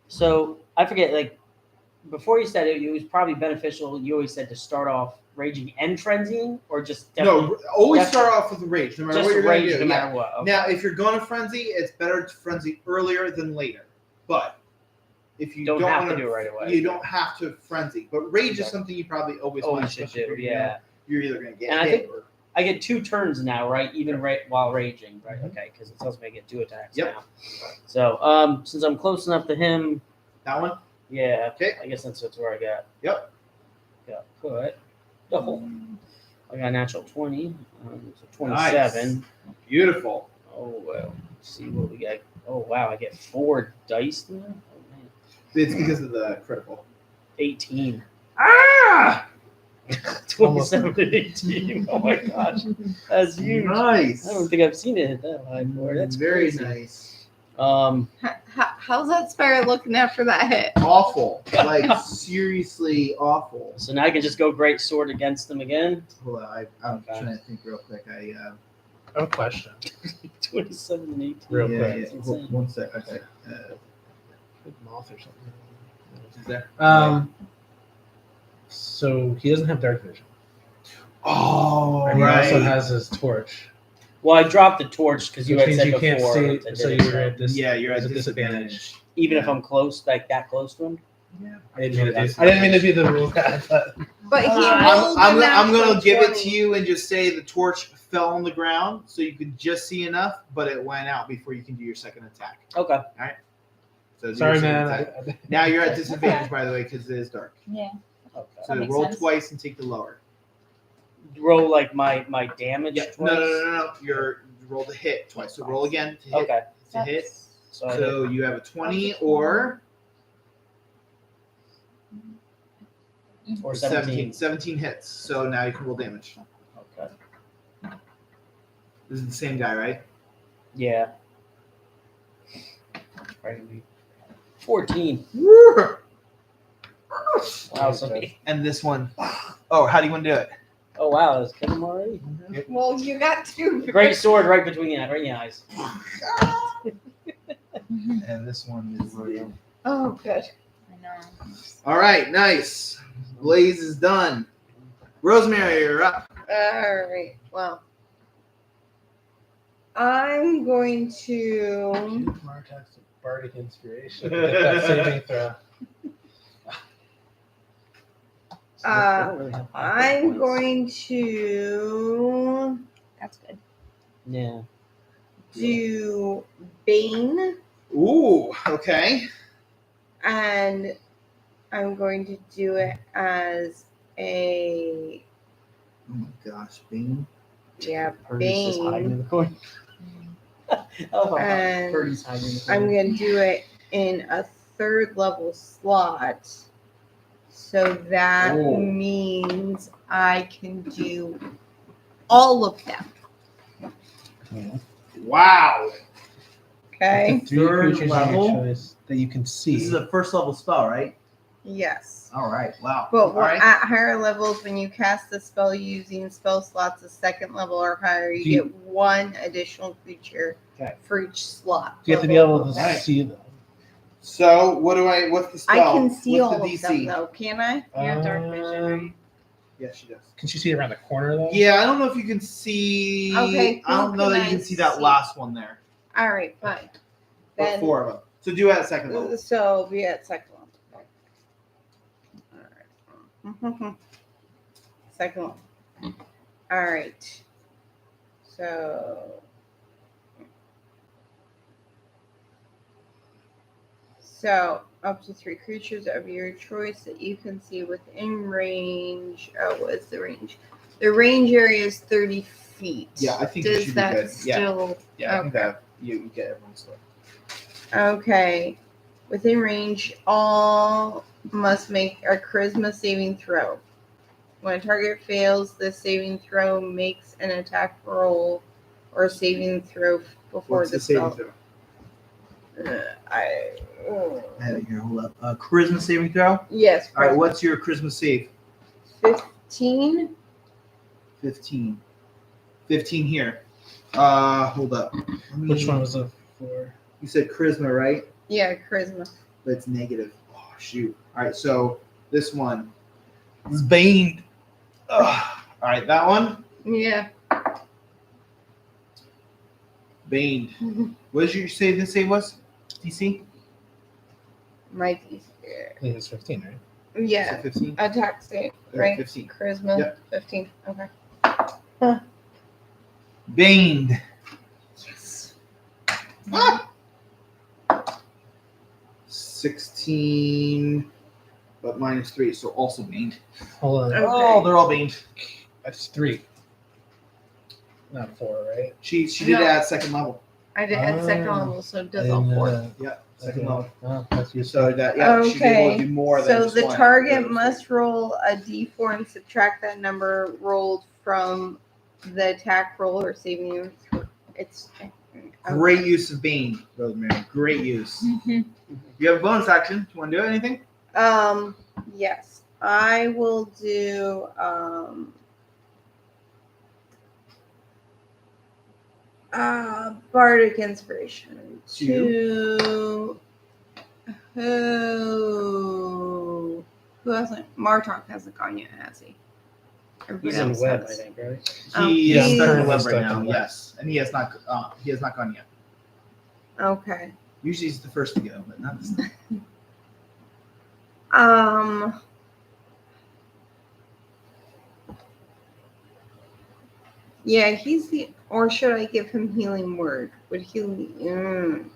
So I forget, like before you said it was probably beneficial. You always said to start off raging and frenzying, or just definitely No, always definitely- start off with the rage, no matter just what you're going rage to do. no Yeah. matter what. Okay. Now, if you're going to frenzy, it's better to frenzy earlier than later. But if you Don't don't, have want to do it right away. You don't have to frenzy, but rage is Okay. something you probably always Oh, want you to should especially do. if you're, you know, Yeah. you're either going to get And I hit think- or I get 2 turns now, right? Even while raging, right? Okay, because it tells me I get 2 attacks Yep. now. So, since I'm close enough to him, that one. yeah. Okay. I guess that's where I got. Yep. Got put. Oh, I got a natural 20. So 27. Nice. Beautiful. Oh well. Let's see what we got. Oh wow, I get 4 dice now. Oh man. It's because of the critical. 18. Ah! 27 and 18. Oh my gosh, that's huge. Nice. I don't think I've seen it hit that high before. That's very crazy. nice. How's that sparrow looking after that hit? Awful. Like seriously awful. So now I can just go great sword against them again. Hold on, I'm Okay. trying to think real quick. I have a question. 27 and 18. Real yeah, quick. yeah. That's Hold- insane. one sec. Okay. Good moth or something. Is there? So he doesn't have dark vision. Oh, And he right. also has his torch. Well, I dropped the torch because you Which had means said you can't before. see, that so did it, you're at this. Yeah, you're at a disadvantage. even if I'm close, like that close to him. I didn't mean to be the rule guy, but But he I'm, rolled I'm, a I'm gonna natural give it 20. to you and just say the torch fell on the ground, so you could just see enough, but it went out before you can do your second attack. Okay. So do sorry, your second man. attack. Now you're at disadvantage, by the way, because it is dark. Yeah. Okay. So That makes roll sense. twice and take the lower. Roll like my damage Yeah. twice. No. You roll the hit twice. So roll again to hit. Okay. To hit. So, I hit. So you have a 20 or Or 17. 17. 17 hits. So now you can roll damage. Okay. This is the same guy, right? Yeah. Right. 14. Wow. So, And this one. Oh, how do you want to do it? oh wow, that's kill him already. Well, you got 2. Great sword right between the eyes. And this one is William. Oh, good. I know. All right, nice. Blaze is done. Rosemary, you're up. All right. Well, I'm going to. Mark has some bardic inspiration. Get that saving throw. I'm going to That's good. Yeah. do Bane, Ooh, okay. and I'm going to do it as a Oh my gosh, Bane. Purdy's just hiding in the corner. Oh, And Purdy's hiding in the I'm corner. going to do it in a 3rd level slot. So that Oh. means I can do all of them. Wow. Okay. 3 Third creatures of your level? choice that you can see. This is a first level spell, right? Yes. All right. Wow. But All right. at higher levels, when you cast the spell using spell slots of 2nd level or higher, you Do you- get 1 additional creature Okay. for each slot. You have to be able to Right. see them. So what's the I spell? can see What's all the of DC? them, though, can I? You have dark vision, right? Yeah, she does. Can she see around the corner though? Yeah, I don't know if you can see. Okay, I don't who know can that I you can see that see? last one there. All right, fine. But Then, 4 of them. So do it at second level. so be at 2nd level. All right. 2nd level. All right. So up to 3 creatures of your choice that you can see within range. Oh, what's the range? The range area is 30 feet. Yeah, I think you Does should be that good. Yeah. still? Yeah, I think Okay. that you get everyone's stuff. Okay. Within range, all must make a charisma saving throw. When a target fails the saving throw, makes an attack roll or saving throw before What's the the saving spell. throw? Here, hold up. Charisma saving throw. Yes. All right, what's your charisma save? 15. 15. 15 here. Hold up. Which one was it for? You said charisma, right? Yeah, charisma. But it's negative. Oh shoot. All right, so this one is Bane. Ugh. All right, that one. Yeah. Bane. What did you say this save was? DC? Might be. I think it's 15, right? Yeah. 15. Attack state, right? 15. Charisma. Yep. 15. Okay. Baned. Yes. 16, but -3, so also baned. Hold on. Okay. Oh, they're all baned. That's 3. Not 4, right? She did No. it at second level. I did at second Oh, level, so it I does all didn't know 4. that. Yeah, second Okay. level. Oh, that's useful. So that she's able to do more than So just the one. target must roll a d4 and subtract that number rolled from the attack roll or saving throw. It's Great use of Bane, Rosemary. Great use. Mhm. You have a bonus action. Do you want to do anything? Yes, I will do bardic inspiration to who hasn't Martok hasn't gone yet, has he? Everybody He's in else web, I has. think, right? He Yeah, is stuck in currently the web stuck right in now. web. Yes, and he has not gone yet. Okay. Usually he's the first to go, but not this time. Yeah, he's the. Or should I give him healing word? Would healing?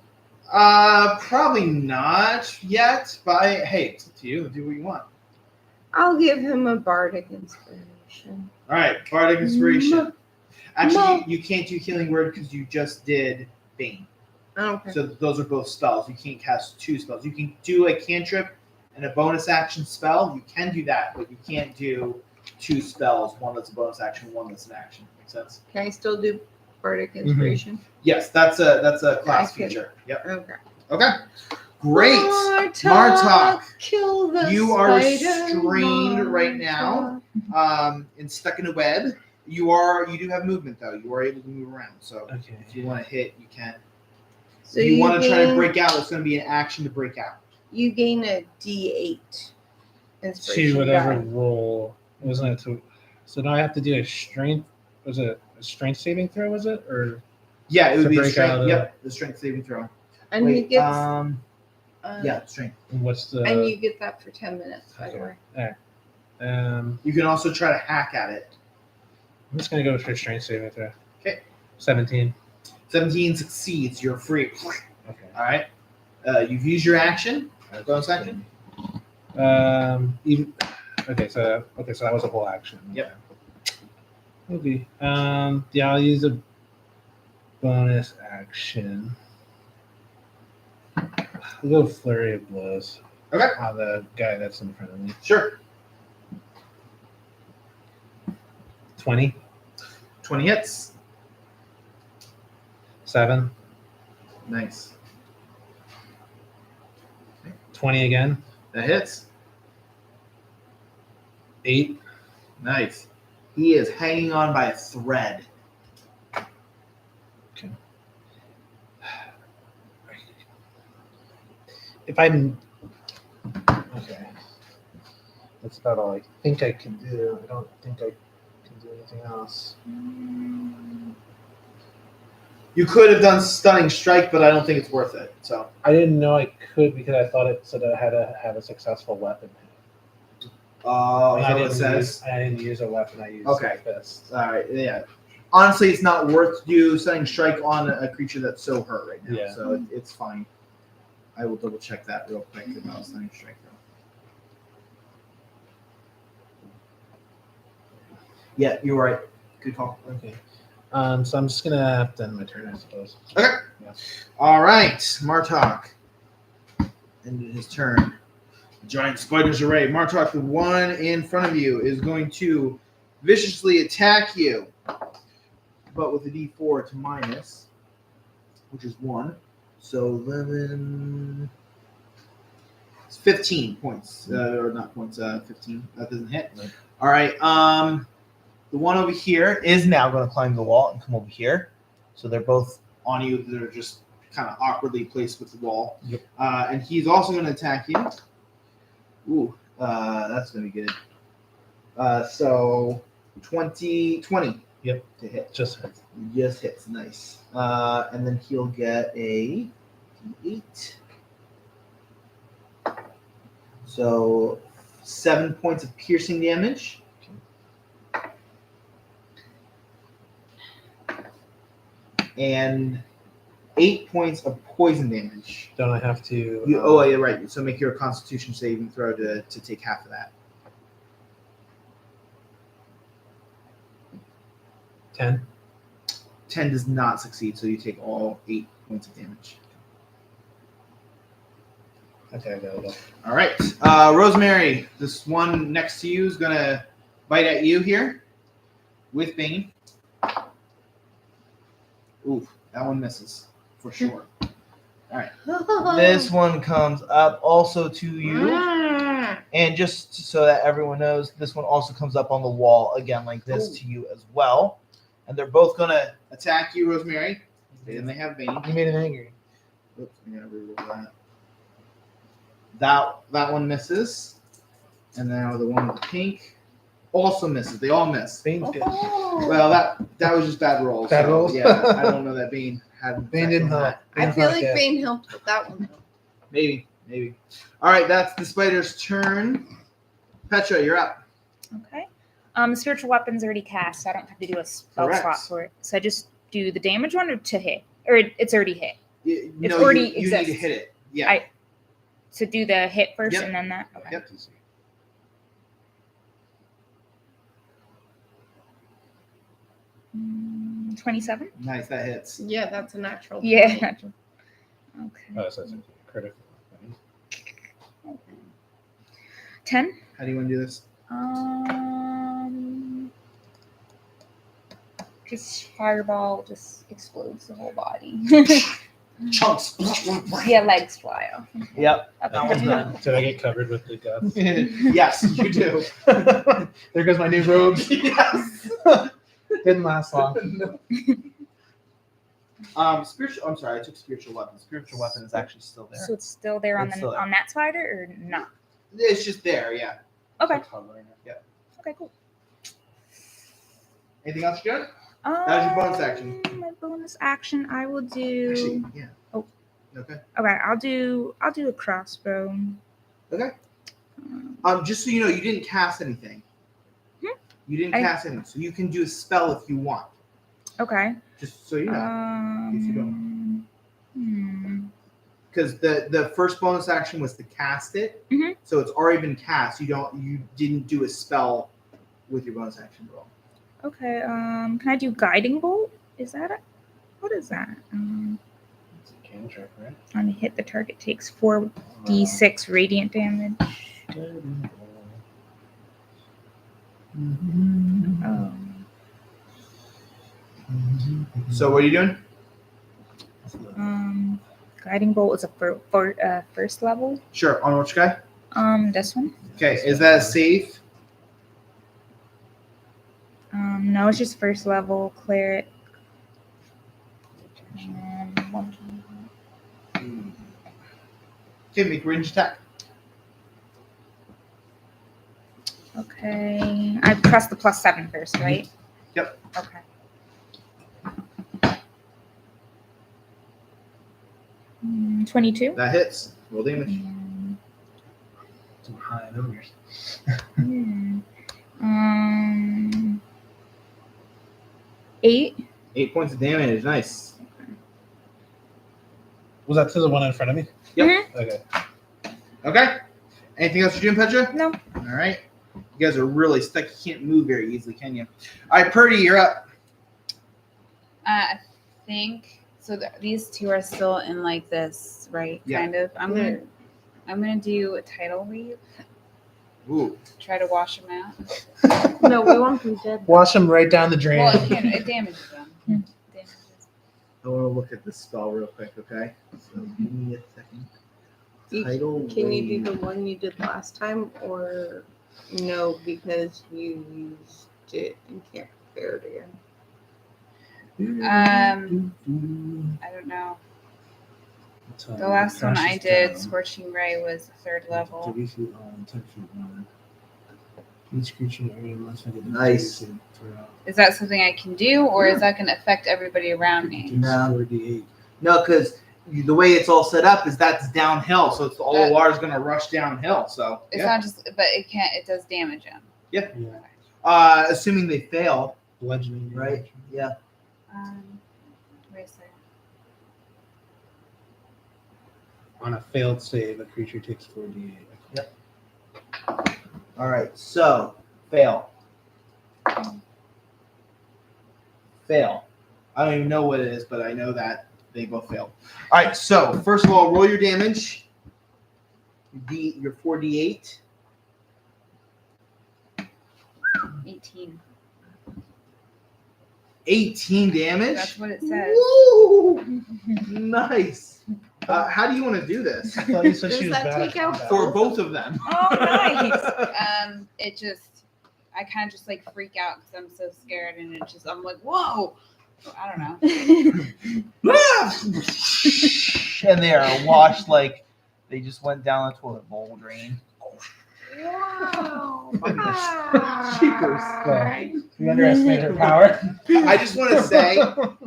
Probably not yet. But hey, it's up to you. Do what you want. I'll give him a bardic inspiration. All right, bardic inspiration. Actually, No. you can't do healing word because you just did Bane. Okay. So those are both spells. You can't cast 2 spells. You can do a cantrip and a bonus action spell. You can do that, but you can't do 2 spells. One that's a bonus action, one that's an action. Makes sense? Can I still do bardic inspiration? Yes, that's a class I can- feature. Yep. Okay. Okay. Great. Martok, Martok, kill the you are spider, restrained right now. Martok. And stuck in a web. You do have movement though. You are able to move around. So Okay. if you want to hit, you can. So If you want to try to gain- break out, it's going to be an action to break out. You gain a D8 inspiration To whatever die. roll. Wasn't it to? So now I have to do a strength. Was it a strength saving throw? Was it or? Yeah, it would To be a break strength. out of- Yep, the strength saving throw. And he gets. Yeah, strength. What's the? And you get that for 10 minutes, by the Okay. way. Alright. You can also try to hack at it. I'm just gonna go for strength saving throw. Okay. 17. 17 succeeds. You're free. Okay. All right. You've used your action. Bonus action. Okay, so that was a whole action. Yep. Okay. Yeah, I'll use a bonus action. I'll go flurry of blows. Okay. On the guy that's in front of me. Sure. 20, 20 hits. 7, Nice. 20 again, That hits. 8. Nice. He is hanging on by a thread. If I'm okay, that's about all I think I can do. I don't think I can do anything else. You could have done stunning strike, but I don't think it's worth it. So I didn't know I could because I thought it said I had to have a successful weapon. is And that what it says? I didn't use a weapon. I used Okay. my fist. All right. Yeah. Honestly, it's not worth you stunning strike on a creature that's so hurt right now. Yeah. So it's fine. I will double check that real quick about stunning strike though. Yeah, you're right. Good call. Okay. So I'm just gonna have to end my turn, I suppose. Okay. Yeah. All right, Martok. Ended his turn. Giant spider's array. Martok, the one in front of you, is going to viciously attack you, but with a D4 to minus, which is 1. So 11. It's 15 points. Or not points, 15. That doesn't hit. Nope. All right. The one over here is now going to climb the wall and come over here. So they're both on you. They're just kind of awkwardly placed with the wall. Yep. And he's also going to attack you. Ooh, that's going to be good. So 20. Yep. To hit. Just hits. Just hits. Nice. And then he'll get a D8. So 7 points of piercing damage. And 8 points of poison damage. Don't I have to? Yeah, right. So make your Constitution saving throw to take half of that. 10. 10 does not succeed, so you take all 8 points of damage. Okay, I got it. All right, Rosemary, this one next to you is gonna bite at you here with Bane. Ooh, that one misses for sure. All right, this one comes up also to you, and just so that everyone knows, this one also comes up on the wall again like this to you as well. And they're both gonna attack you, Rosemary. And they have Bane. You made it angry. Oops, I'm gonna reroll that. That one misses, and now the one with the pink also misses. They all miss. Bane's good. Well, that was just bad rolls. Bad rolls? Yeah, I don't know that Bane had. Bane didn't help. I feel like Bane helped with that one. Maybe. All right, that's the spider's turn. Petra, you're up. Okay. Spiritual weapon's already cast, so I don't have to do a spell Correct. slot for it. So I just do the damage one or to hit, or it's already hit. No, already you need to exists. hit it. Yeah. So do the hit first Yep. and then that. Okay. Yep. 27. Nice, that hits. Yeah, that's a natural. Yeah. natural. Okay. Oh, so it's a critical. 10. How do you want to do this? Just fireball just explodes the whole body. Chunks. Yeah, legs fly off. Yep. Okay. That one's done. Did I get covered with the guts? Yes, you do. There goes my new robes. Yes. Didn't last long. Spiritual. I'm sorry, I took spiritual weapon. Spiritual weapon is actually still there. So it's still there on It's the still there. on that spider or not? It's just there, yeah. Okay. It's hovering. Yeah. Okay, cool. Anything else you got? That was your bonus action. My bonus action, I will do. Actually, yeah. Oh. Okay. Okay, I'll do a crossbow. Okay. Just so you know, you didn't cast anything. You didn't cast anything, so you can do a spell if you want. Okay. Just so you know, if you don't. Hmm. Because the first bonus action was to cast it, Mhm. so it's already been cast. You didn't do a spell with your bonus action roll. Okay. Can I do guiding bolt? Is that it? What is that? It's a cantrip, right? On a hit, the target takes 4d6 radiant damage. Oh. So what are you doing? Guiding bolt is a first level. Sure. On which guy? This one. Okay. Is that a save? No, it's just first level cleric. Okay, make range attack. Okay, I pressed the +7 first, right? Yep. Okay. Mm, 22. That hits. Roll damage. Some high numbers. Yeah. 8. 8 points of damage. Nice. Was that to the one in front of me? Yep. Okay. Okay. Anything else you're doing, Petra? No. All right. You guys are really stuck. You can't move very easily, can you? All right, Purdy, you're up. I think so. These two are still in like this, right? Yeah. Kind of. I'm gonna do a tidal wave. Ooh. Try to wash them out. No, we want them dead. Wash them right down the drain. Well, it damages them. Damages. I want to look at this spell real quick, okay? So give me a second. Tidal Can you do wave. the one you did last time, or no, because you used it and can't prepare it again? I don't know. The last one I did, Scorching Ray, was the 3rd level. 30 feet long, 10 feet wide. Each creature in the area must make a Nice. saving throw. Is that something I can do, or is that going to affect everybody around me? No. 4d8. No, because the way it's all set up is that's downhill, so it's all the That- water's gonna rush downhill. So It's yeah. not just, but it can't. It does damage him. Yeah. Assuming they fail, Bludgeoning. right? Yeah. Wait a second. On a failed save, a creature takes 4d8. All right. So fail. Fail. I don't even know what it is, but I know that they both failed. All right. So first of all, roll your damage. Your 4d8. 18. 18 damage. That's what it says. Woo! Nice. How do you want to do this? I thought you said Does she was that bad take at out combat. For both of them. Oh, nice. It just, I kind of just like freak out because I'm so scared, and it just, I'm like, whoa. I don't know. And they are washed like they just went down the toilet bowl drain. Wow. You underestimate her power. I just want to say,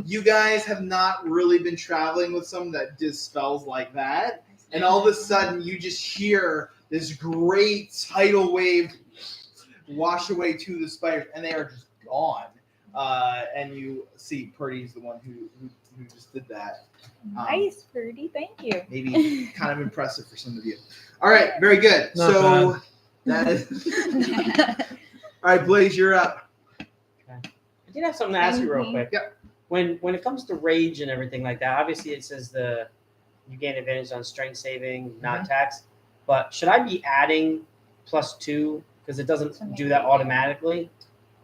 you guys have not really been traveling with someone that does spells like that. And all of a sudden, you just hear this great tidal wave wash away to the spiders, and they are just gone. And you see Purdy's the one who just did that. Nice, Purdy. Thank you. Maybe kind of impressive for some of you. All right, very good. Not So bad. that is. All right, Blaze, you're up. I did have something to ask you real quick. Yep. When it comes to rage and everything like that, obviously it says you gain advantage on strength saving, not attacks. But should I be adding +2 because it doesn't do that automatically?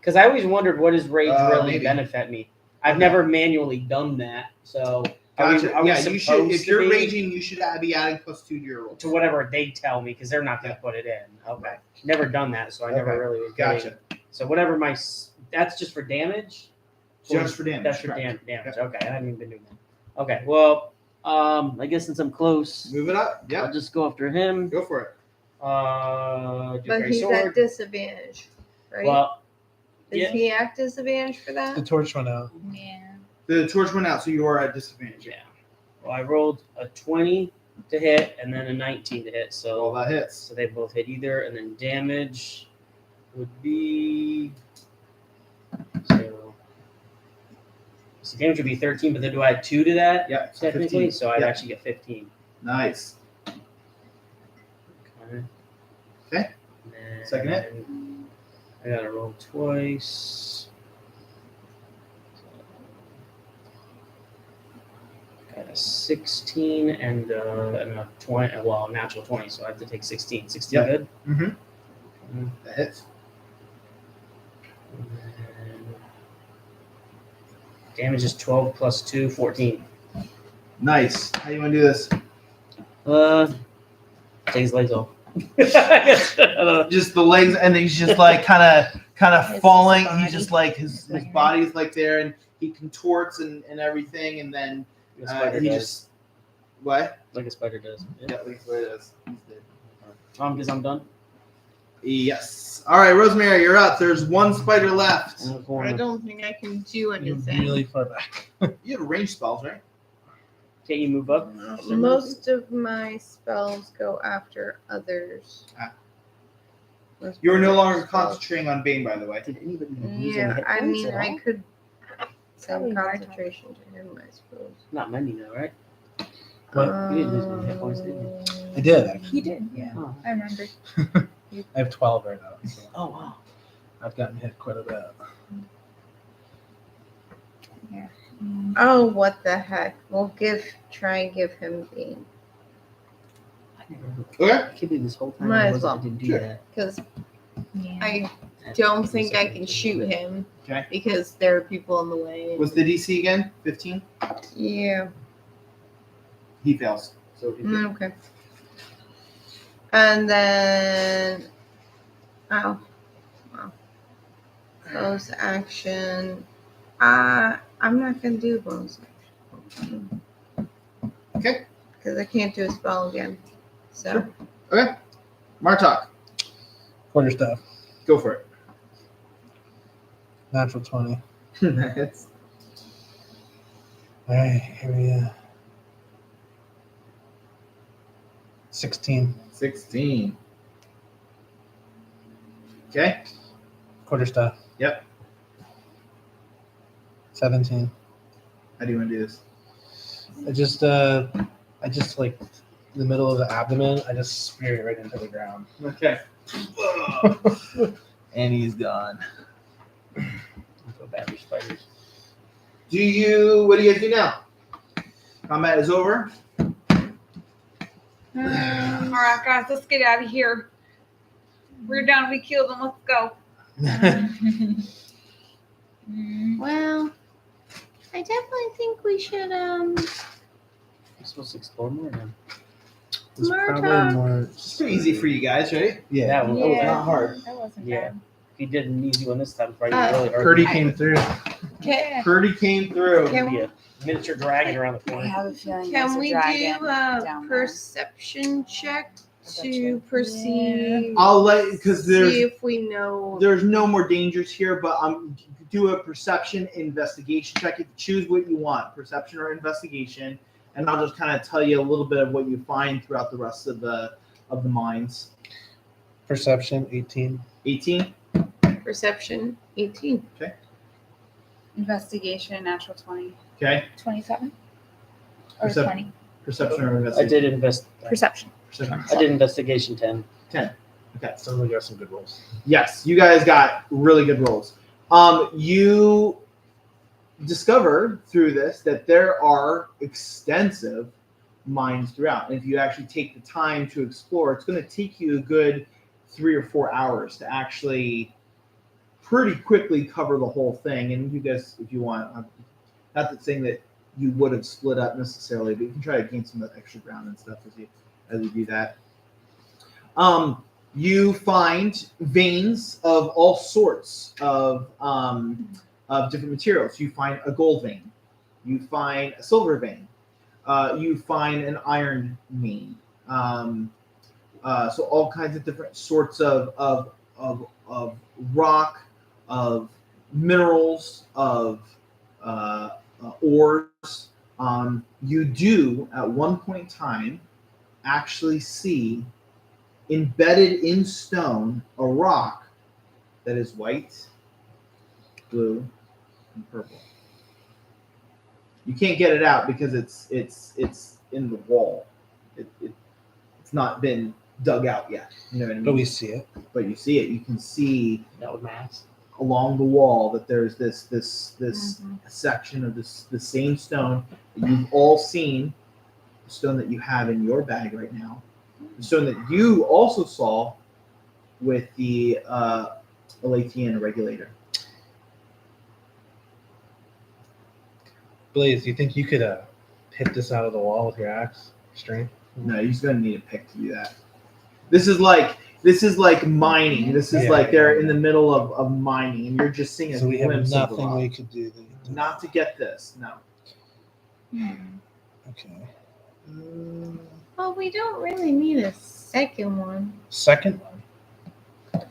Because I always wondered, what does rage really Maybe. benefit me? I've never manually done that, so Gotcha. are we Yeah, you should. supposed If to you're be? raging, you should be adding +2 to your roll. To whatever they tell me, because they're not going to put it in. Okay, never done that, so I never Okay. really was Gotcha. getting- So whatever that's just for damage. Just for damage. That's for correct. damage. Okay, I haven't even been doing that. Okay, well, I guess since I'm close, Move it up. I'll Yep. just go after him. Go for it. Do But great he's sword. at disadvantage, right? Well, Is yeah. he at disadvantage for that? The torch went out. Yeah. The torch went out, so you are at disadvantage. Yeah. Well, I rolled a 20 to hit and then a 19 to hit, All so that hits. so they both hit either, and then damage would be so damage would be 13, but then do I add 2 to that? Yep. so Technically, 15. so I'd Yep. actually get 15. Nice. Okay. Okay. And then Second hit. I gotta roll twice. Got a 16 and a 20. Well, a natural 20, so I have to take 16. 16 Yep. good. Mm-hmm. That hits. And then damage is 12 plus 2, 14. Nice. How you want to do this? Take his legs off. I don't know. Just the legs, and he's just like kind of His falling. body. He's just like his body's like there, and he contorts and everything, and then Like a spider he does. just what? Like a spider does. Yeah, that's what it is. He's dead. Guess I'm done. Yes. All right, Rosemary, you're up. There's one spider left. In the I corner. don't think I can do You're anything. really far back. You have range spells, right? Can't you move up? Most of my spells go after others. Ah. Most You are no of longer my spells- concentrating on Bane, by the way. Did anybody lose any Yeah, hit I points mean, at I all? could send Probably hard to- concentration to him, I suppose. Not many though, right? What? You didn't lose any hit points, did you? I did, actually. He did, yeah. Oh, I remember. I have 12 right now, so oh wow. I've gotten hit quite a bit. Oh, what the heck? We'll try and give him Bane. I never. Okay. I can't believe this whole time Might I as wasn't. well. I didn't do Sure. that. Because Yeah. I don't think I can shoot him. Okay. Because there are people in the way. What's the DC again? 15. Yeah. He fails. So he Okay. And then, wow. Bonus action. I'm not gonna do bonus action. Okay. Because I can't do a spell again. So Sure. Okay. Martok, Quarterstaff. go for it. Natural 20. Nice. Alright, here we go. 16. 16. Okay. Quarterstaff. Yep. 17. How do you want to do this? I just like the middle of the abdomen. I just spear it right into the ground. Okay. And he's gone. I feel bad for spiders. What do you guys do now? Combat is over. All right, guys, let's get out of here. We're down. We killed them. Let's go. Well, I definitely think we should You're supposed to explore more now. It's More probably time. more. It's too easy for you guys, right? Yeah. That was not hard. That wasn't Yeah. bad. If you did an easy one this time, probably really hard. Purdy came through. Can, Purdy came through. It'd be a miniature dragon around the I corner. have a feeling can there's we a dragon do a down there. perception check to Perception. perceive? I'll let because See there's if we know. there's no more dangers here, but do a perception investigation check. You can choose what you want, perception or investigation, and I'll just kind of tell you a little bit of what you find throughout the rest of the mines. Perception 18. 18. Perception 18. Investigation, natural 20. Okay. 27 or Percep- 20 Perception or I investigation. did perception. Perception. I did investigation 10. Okay. So we got some good rolls. Yes, you guys got really good rolls. You discover through this that there are extensive mines throughout. And if you actually take the time to explore, it's going to take you a good 3 or 4 hours to actually pretty quickly cover the whole thing. And you guys, if you want, not that saying that you would have split up necessarily, but you can try to gain some extra ground and stuff as you do that. You find veins of all sorts of different materials. You find a gold vein. You find a silver vein. You find an iron vein. So all kinds of different sorts of rock, of minerals, of ores. You do at one point in time actually see embedded in stone a rock that is white, blue, and purple. You can't get it out because it's in the wall. It's not been dug out yet. You know what I mean? But we see it. But you see it. You can see That would max. along the wall that there's this section of the same stone that you've all seen, the stone that you have in your bag right now, the stone that you also saw with the Alatian regulator. Blaze, you think you could hit this out of the wall with your axe strength? No, you're just gonna need a pick to do that. This is like mining. This is Yeah. like they're in the middle of mining, and you're just seeing a So we have glimpse of the nothing rock. we could do. Not to get this, no. Okay. Well, we don't really need a second one. Second one.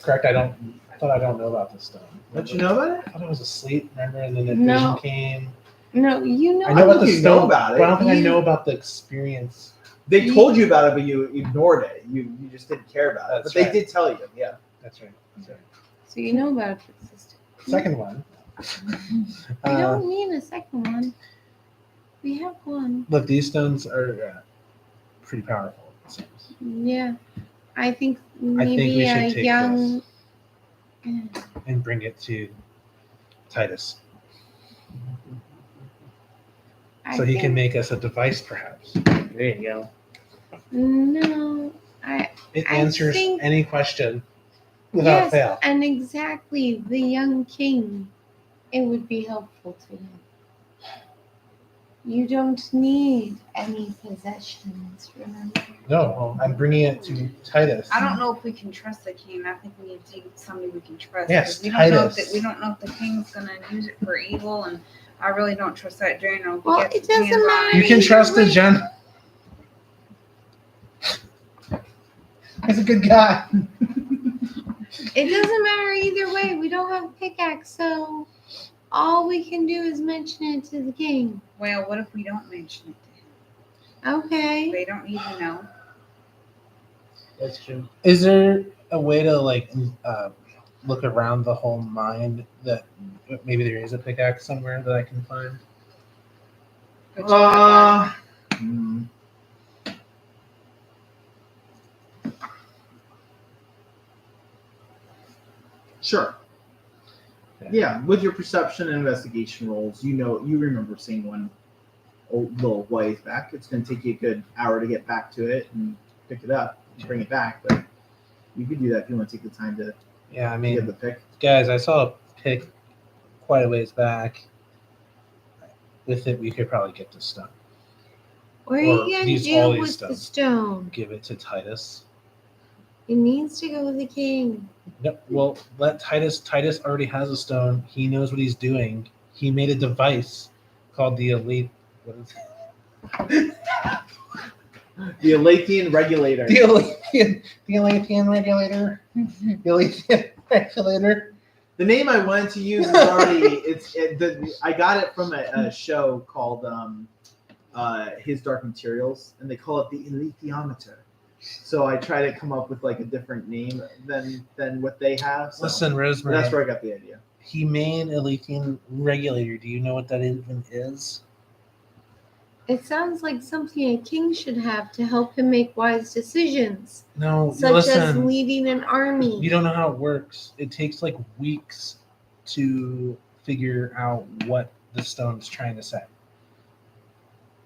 Correct. I thought I don't know about this stone. Don't you know about it? I thought I was asleep. Remember, and then the No. vision came. No, you know. I know about the think you stone, know about it. but I don't think I You- know about the experience. They told you about it, but you ignored it. You just didn't care about it. That's But they right. did tell you, yeah. That's right. That's right. So you know about the system. Second one. We don't need a second one. We have one. Look, these stones are pretty powerful. It seems. Yeah. I think I think maybe we should a take young. and bring it to Titus, I so he can think- make us a device, perhaps. There you go. No, It I answers think- any question without yes, fail. and exactly the young king. It would be helpful to him. You don't need any possessions, remember? No, I'm bringing it to Titus. I don't know if we can trust the king. I think we need to take somebody we can trust. Yes, 'cause we don't know Titus. we don't know if the king's gonna use it for evil, and I really don't trust that general. If he Well, gets it his doesn't hands on matter. You can Either trust the way. gen. He's a good guy. It doesn't matter either way. We don't have a pickaxe, so all we can do is mention it to the king. Well, what if we don't mention it to him? Okay. They don't need to know. That's true. Is there a way to like look around the whole mine that maybe there is a pickaxe somewhere that I can find? But you have Hmm. Sure. Yeah, with your perception and investigation rolls, you remember seeing one a little ways back. It's going to take you a good hour to get back to it and pick it up and bring it back, but you could do that if you want to take the time to Yeah, I get mean, the pick. guys, I saw a pick quite a ways back. With it, we could probably get this stone. What are Or you gonna use all do these with the stones. stone? Give it to Titus. It needs to go with the king. Yep. Well, let Titus. Titus already has a stone. He knows what he's doing. He made a device called the Elite. What is it? The Elathean regulator. The Elathean regulator. The Elathean regulator. The name I wanted to use is already I got it from a show called His Dark Materials, and they call it the Elithiometer. So I try to come up with like a different name than what they have. So Listen, Rosemary. that's where I got the idea. He made a Elathean regulator. Do you know what that even is? It sounds like something a king should have to help him make wise decisions, No. such as listen. leading an army. You don't know how it works. It takes like weeks to figure out what the stone's trying to say.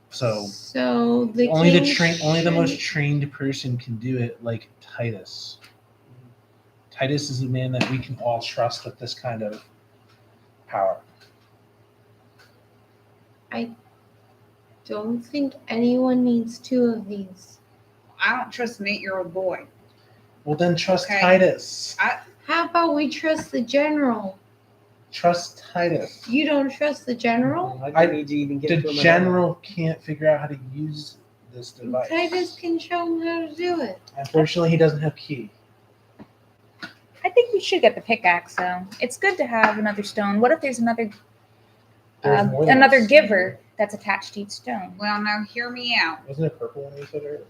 So the only king only the most shouldn't- trained person can do it, like Titus. Titus is the man that we can all trust with this kind of power. I don't think anyone needs two of these. I don't trust an 8-year-old boy. Well, then trust Okay. Titus. How about we trust the general? Trust Titus. You don't trust the general? I need to even get to The him general can't figure out how to use this device. Titus can show him how to do it. Unfortunately, he doesn't have key. I think we should get the pickaxe though. It's good to have another stone. What if there's another More than another this. giver that's attached to each stone? Well, now hear me out. Wasn't it purple when you said earlier?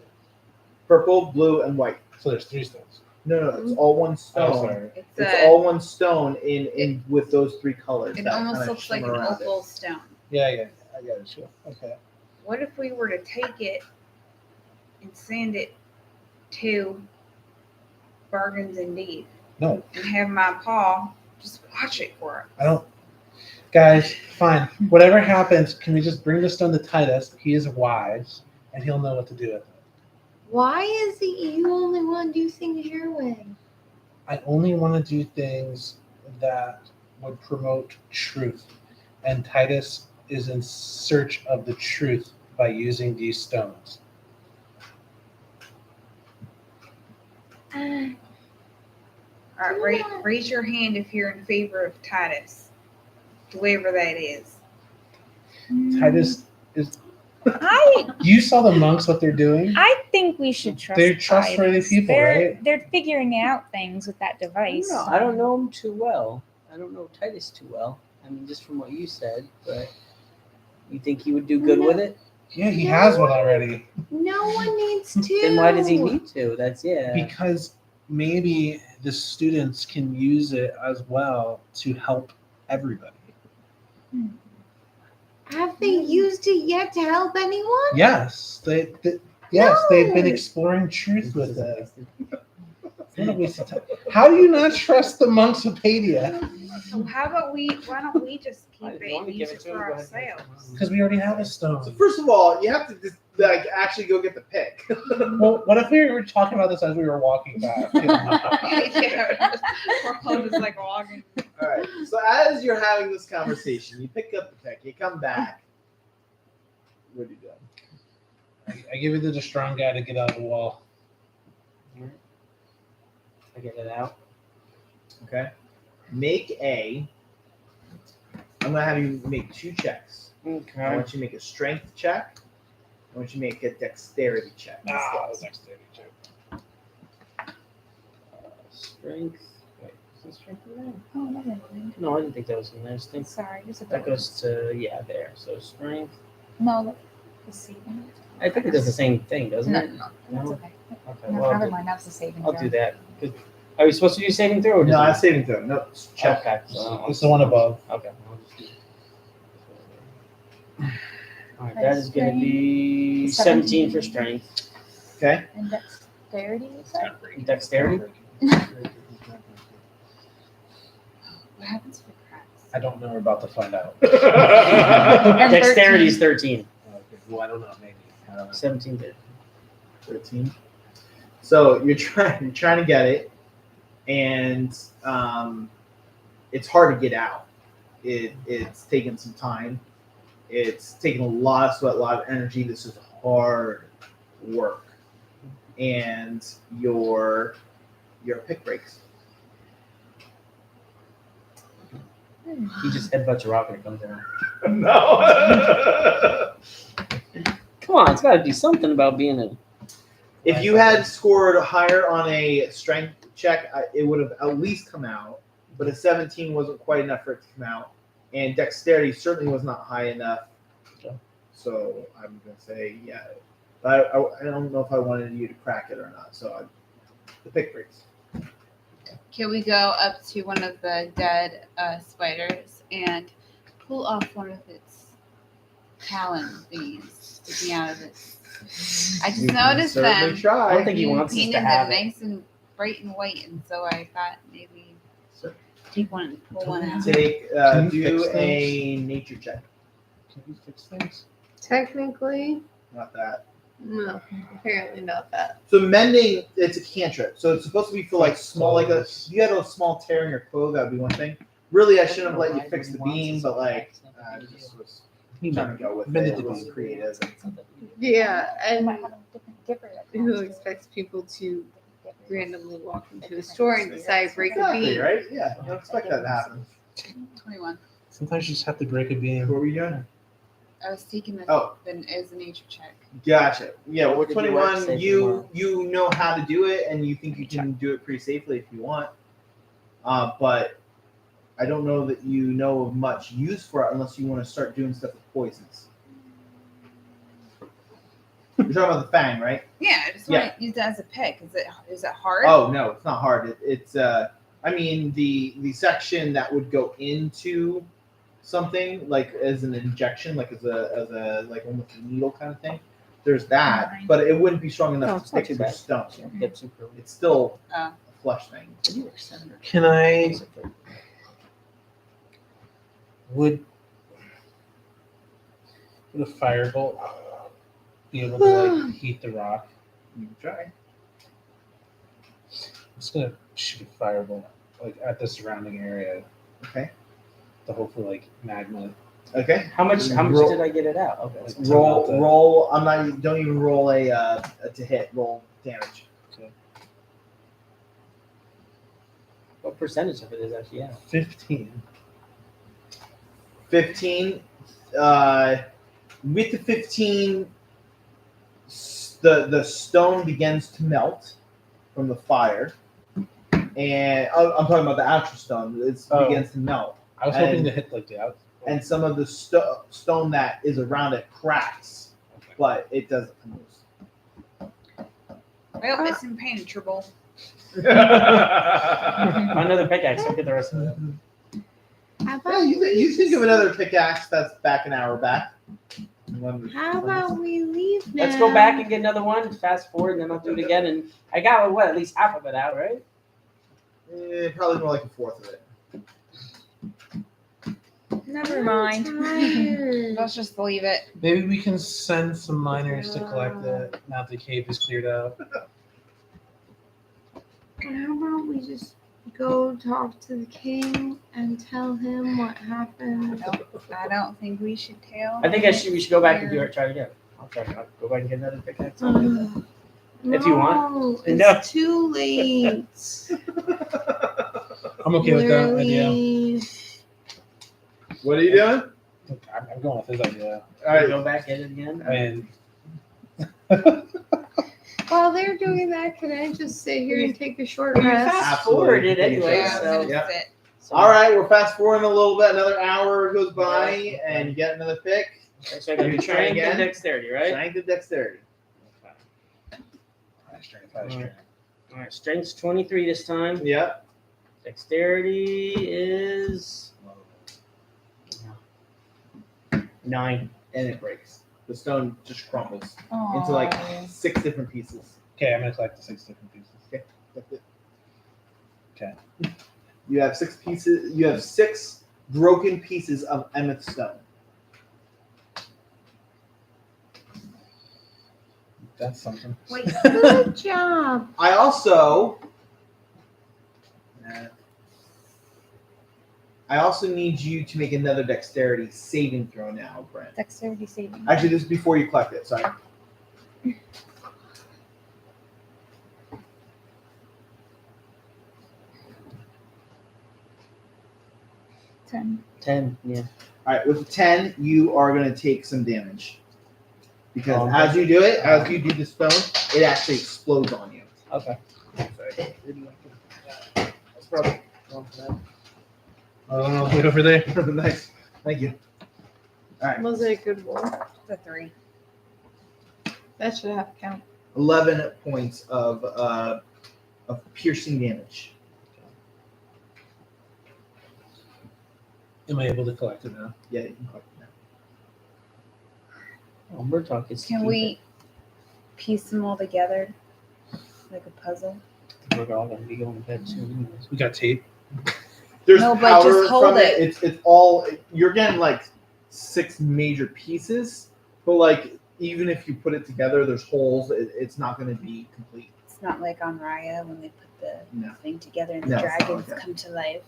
Purple, blue, and white. So there's 3 stones. No, it's all one Oh, stone. sorry. It's all one stone in with those 3 colors. It that almost kinda looks like an shimmer around it. opal stone. Yeah, I got it. Sure. Okay. What if we were to take it and send it to Bargains Indeed No, and have my paw just watch it for it? I don't. Guys, fine. Whatever happens, can we just bring the stone to Titus? He is wise, and he'll know what to do with it. Why is it you only want to do things your way? I only want to do things that would promote truth, and Titus is in search of the truth by using these stones. All right, raise your hand if you're in favor of Titus, whoever that is. Titus is. I You saw the monks what they're doing. think we should trust. They're trustworthy Titus. people, right? They're figuring out things with that device. No, I don't know him too well. I don't know Titus too well. I mean, just from what you said, but you think he would do good with it? Yeah, he has one already. No one needs to. Then why does he need to? That's Because maybe the students can use it as well to help everybody. Have they used it yet to help anyone? Yes, they've been exploring truth with it. What a waste of time. How do you not trust the monks of Padia? So how about why don't we just keep If it you want and to use give it it to him, for go ahead and give it to ourselves? him. Because we already have a So stone. first of all, you have to just like actually go get the pick. Well, what if we were talking about this as we were walking back? Yeah, we're all just like walking. All right. So as you're having this conversation, you pick up the pick. You come back. What are you doing? I give it to the strong guy to get out of the wall. I get it out. Okay. I'm gonna have you make 2 checks. I Okay. want you to make a strength check. I want you to make a dexterity check. Dexterity check. Strength. Wait, is it strength in there? Oh, never mind. No, I didn't think that was in there. Strength. Sorry, just a That goes to there. So strength. No, The saving? I think it does the same thing, doesn't No, it? no, that's No? okay. Okay, No, well, never mind. That's the saving. I'll throw. do that. Are we supposed to do saving throw or No, just I'm saving throw. No, it's check. Okay. So It's the one above. Okay. I'll just do it. All right, that is going to be 17 for strength. Okay. And dexterity, you said? Dexterity? What happens for cracks? I don't know. We're about to find out. And Dexterity is 13. Okay, well, I don't know. Maybe. I don't know. 17 did. 13. So you're trying to get it, and it's hard to get out. It's taken some time. It's taken a lot of sweat, a lot of energy. This is hard work, and your pick breaks. He just headbutts a rock and it comes down. No. Come on, it's got to do something about being a. If you had scored higher on a strength check, it would have at least come out. But a 17 wasn't quite enough for it to come out, and dexterity certainly was not high enough. Okay. So I'm gonna say yeah. But I don't know if I wanted you to crack it or not. So the pick breaks. Can we go up to one of the dead spiders and pull off one of its talon thingies sticking out of it? I just You can noticed certainly them. try. I don't think he wants us painted to them have it. nice and bright and white, and so I thought maybe take one and pull one out. Take Can you do fix a nature check. Can you fix things? Technically, Not that. no. Apparently not that. So mending, it's a cantrip. So it's supposed to be for like small, like if you had a small tear in your clothes, that would be one thing. Really, I shouldn't have let you fix the beam, but like, I just was trying to go with Mended it. It the was beam. creative. Yeah, and Might have a different dipper that who comes to expects people to it. randomly walk into a store and decide break a Exactly, beam? right? Yeah, you don't expect that to happen. 21. Sometimes you just have to break a beam. What were you doing? I was taking this Oh. as a nature check. Gotcha. Yeah, well, What did you work 21, safely you know how to do it, and you think you can do it pretty safely if you want. But I don't know that you know of much use for it unless you want to start doing stuff with poisons. You're talking about the fang, right? Yeah, I just want to use that as a pick. Is it hard? Oh no, it's not hard. It's I mean the section that would go into something like as an injection, like as a like almost a needle kind of thing. There's that, but it wouldn't be strong Oh, enough it's to not stick too through bad. stone. Get super. It's still Oh. a flesh thing. You were senator. Can I? Would a firebolt be able to like heat the rock? You can try. I'm just gonna shoot a firebolt like at the surrounding area Okay. to hopefully like magma. Okay. How much Roll- did I get it out? Okay. Like, so- Roll. I'm not. Don't even roll a to hit. Roll damage. What percentage of it is actually out? 15. 15. With the 15, the stone begins to melt from the fire, and I'm talking about the actual stone. It Oh. begins to melt, I was hoping And- to hit like the out. and some of the stone that is around it cracks, but it doesn't come loose. Well, it's impenetrable. Another pickaxe. I'll get the rest of it. How about Yeah, you think of another pickaxe that's back an hour back. How about we leave now? Let's go back and get another one. Fast forward, and then I'll do it again. And I got at least half of it out, right? Probably more like a fourth of it. Never mind. Tired. Let's just leave it. Maybe we can send some miners to collect it now the cave is cleared out. How about we just go talk to the king and tell him what happened? I don't think we should tell. I think we should go back and do it. Try it again. I'll try it. I'll go back and get another pickaxe. If you want. No, No. it's too late. I'm okay with that idea. Literally. What are you doing? I'm going with his idea. All right. Go back get it again. And While they're doing that, can I just sit here and take a short Well, you rest? fast forward it anyway. Yeah, So, I'm gonna sit. so All right, we're fast forwarding a little bit. Another hour goes by, and you get another pick. Okay, so I got You try strength again? and dexterity, right? Strength and dexterity. High strength, high strength. All right, strength's 23 this time. Yep. Dexterity is 9. And it breaks. The stone just crumbles into like 6 different pieces. Okay, I'm gonna collect the 6 different pieces. That's it. Okay. You have 6 pieces. You have 6 broken pieces of Emmett stone. That's something. Wait, good job. I also need you to make another dexterity saving throw now, Brent. Dexterity saving. Actually, this is before you collect it. Sorry. 10, yeah. All right, with the 10, you are going to take some damage. Because Oh, as you do it, as you do the stone, it actually explodes on you. Okay. Sorry. That's probably Oh, wait over there. nice. Thank you. All right. Was it a good roll? The 3. That should have count. 11 points of piercing damage. Am I able to collect it now? Yeah, you can collect it now. Well, Murdoch is. Can we piece them all together like a puzzle? We're all gonna be going to bed soon. anyways. We got tape. There's No, but powder just hold from it. It's all you're getting like 6 major pieces, but like even if you put it together, there's holes. It's not going to be complete. It's not like on Raya when they put the No. thing together and No, the it's not dragons like that. come to life.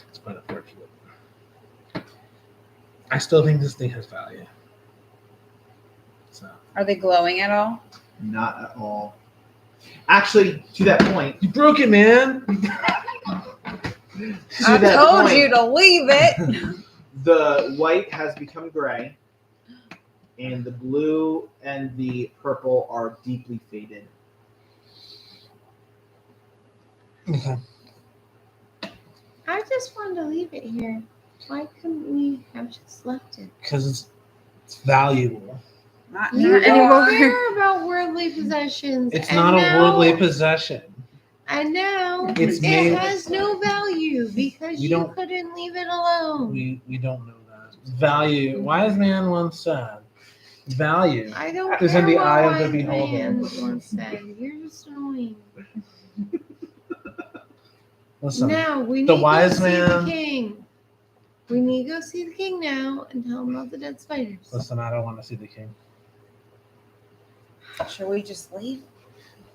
It's quite unfortunate. I still think this thing has value. So Are they glowing at all? Not at all. Actually, to that point, you broke it, man. I told you to leave it. The white has become gray, and the blue and the purple are deeply faded. Okay. I just wanted to leave it here. Why couldn't we have just left it? Because it's valuable. Not You don't anymore. care about worldly possessions. It's and not a now- worldly possession. I know. It's it made- has no value because We you don't- couldn't leave it alone. We don't know that. Value. Wise man once said, value. I don't is care in the what eye of the wise beholder. man once said. You're just annoying. Listen, Now we need the to wise go see man- the king. We need to go see the king now and tell him about the dead spiders. listen, I don't want to see the king. Shall we just leave?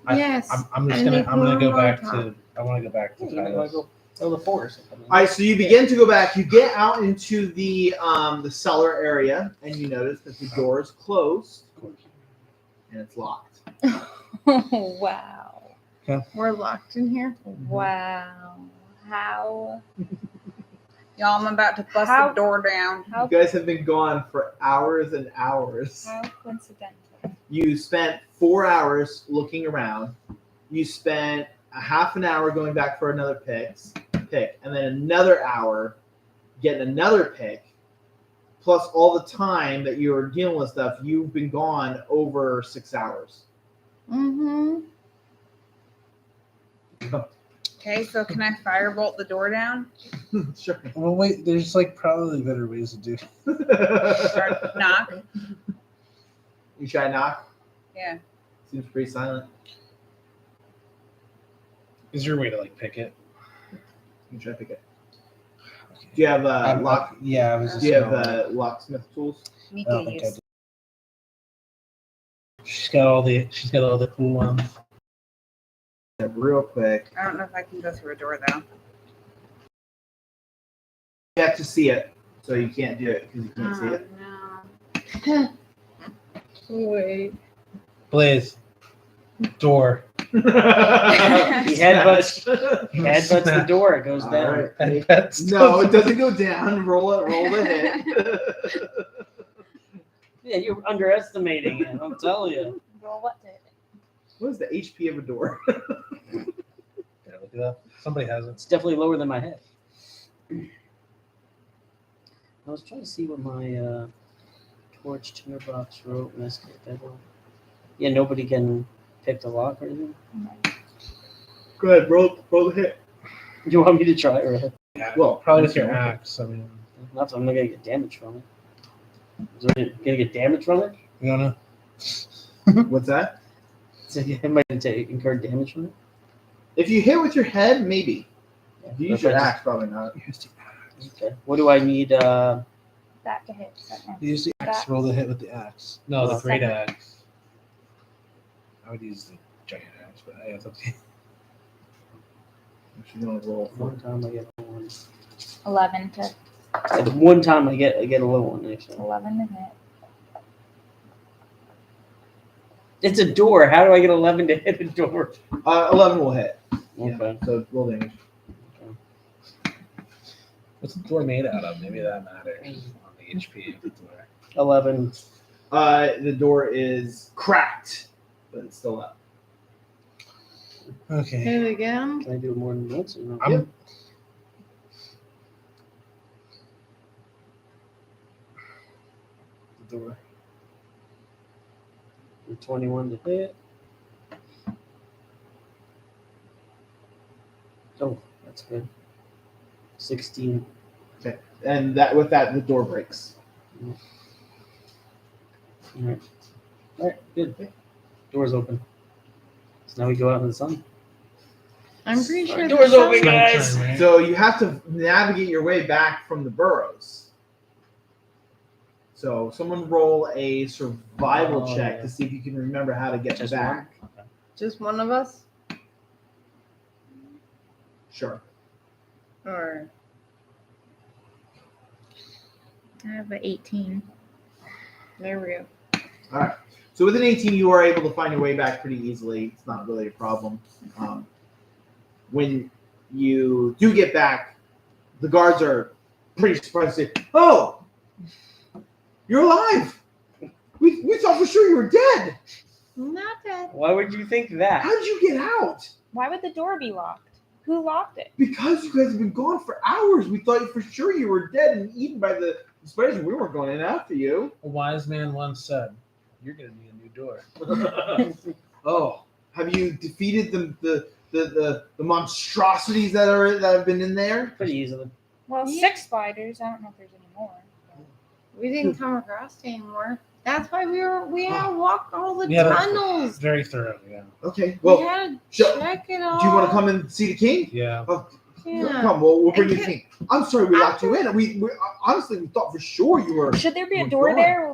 Yes. I'm just and gonna make I'm gonna one go more back talk. to I want to go back to Yeah, you might Titus. go to the forest. All right, so you begin to go back. You get out into the cellar area, and you notice that the door is closed and it's locked. Oh, wow. We're locked in here. Wow. How? Y'all, I'm about to bust How- the door down. How, You guys have been gone for hours and hours. how coincidental. You spent 4 hours looking around. You spent a half an hour going back for another pick, and then another hour getting another pick. Plus all the time that you were dealing with stuff, you've been gone over 6 hours. Mm-hmm. Okay, so can I firebolt the door down? Sure. Well, wait. There's like probably better ways to do. Start knock? You try to knock. Yeah. Seems pretty silent. Is there a way to like pick it? You try to pick it. Do you have lock? Yeah, I was just. Do you have gonna- locksmith tools? I Mika don't think I used. do. She's got all the cool ones. Yeah, real quick. I don't know if I can go through a door though. You have to see it, so you can't do it because you can't see it. No. Wait. Blaze. Door. He headbutts the door. It goes All down. right. And that's No, it doesn't go down. Roll it. Roll the hit. Yeah, you're underestimating it. I'm telling you. Well, what did? What is the HP of a door? Yeah, look at that. Somebody has it. It's definitely lower than my head. I was trying to see what my torch, tinderbox, rope, mesquite, bedroll. Yeah, nobody can pick the lock or anything. Go ahead, roll the hit. Do you want me to try or what? Well, probably with your axe. I mean, Not I'm not gonna get damage from it. Is there gonna get damage from it? you wanna? What's that? So am I gonna incur damage from it? If you hit with your head, maybe. If you use If your I just- axe, probably not. Okay. What do I need? That to hit. Use the axe. That- Roll the hit with the axe. No, the Oh. great axe. I would use the giant axe, but it's up to you. She's gonna roll for One time I get a one. 11 to And one time I get a low one actually. 11 to hit. It's a door. How do I get 11 to hit a door? 11 will hit. Yeah, Okay. so roll damage. What's the door made out of? Maybe that matters on the HP of the door. 11. The door is cracked, but it's still up. Okay. Hit it again. Can I do it more than once? Or no? I'm. The door. 21 to hit. Oh, that's good. 16. And that with that, the door breaks. All right. All right, good. Door's open. So now we go out in the sun. I'm pretty sure Door's the open, sun- guys. Nighttime, right? So you have to navigate your way back from the burrows. So someone roll a survival Oh, check yeah. to see if you can remember how to get Just back. one? Just one of us? Sure. Or I have an 18. there we go. So with an 18, you are able to find your way back pretty easily. It's not really a problem. When you do get back, the guards are pretty surprised to say, "Oh, you're alive! We thought for sure you were dead. Not dead. Why would you think that? How did you get out? Why would the door be locked? Who locked it? Because you guys have been gone for hours. We thought for sure you were dead and eaten by the spiders. We weren't going in after you." A wise man once said, "You're gonna need a new door." Oh, have you defeated the monstrosities that have been in there? Pretty easily. Well, Yeah. 6 spiders. I don't know if there's any more. We didn't come across any more. That's why we had to walk all the Yeah, that's- tunnels. Very thorough. Yeah. Okay. We Well, had to so- check it all. do you want to come and see the king? Yeah. Yeah. Come, we'll bring you the Okay. king. I'm sorry we locked you in. We honestly we thought for sure you were. Should there be a We're door gone. there?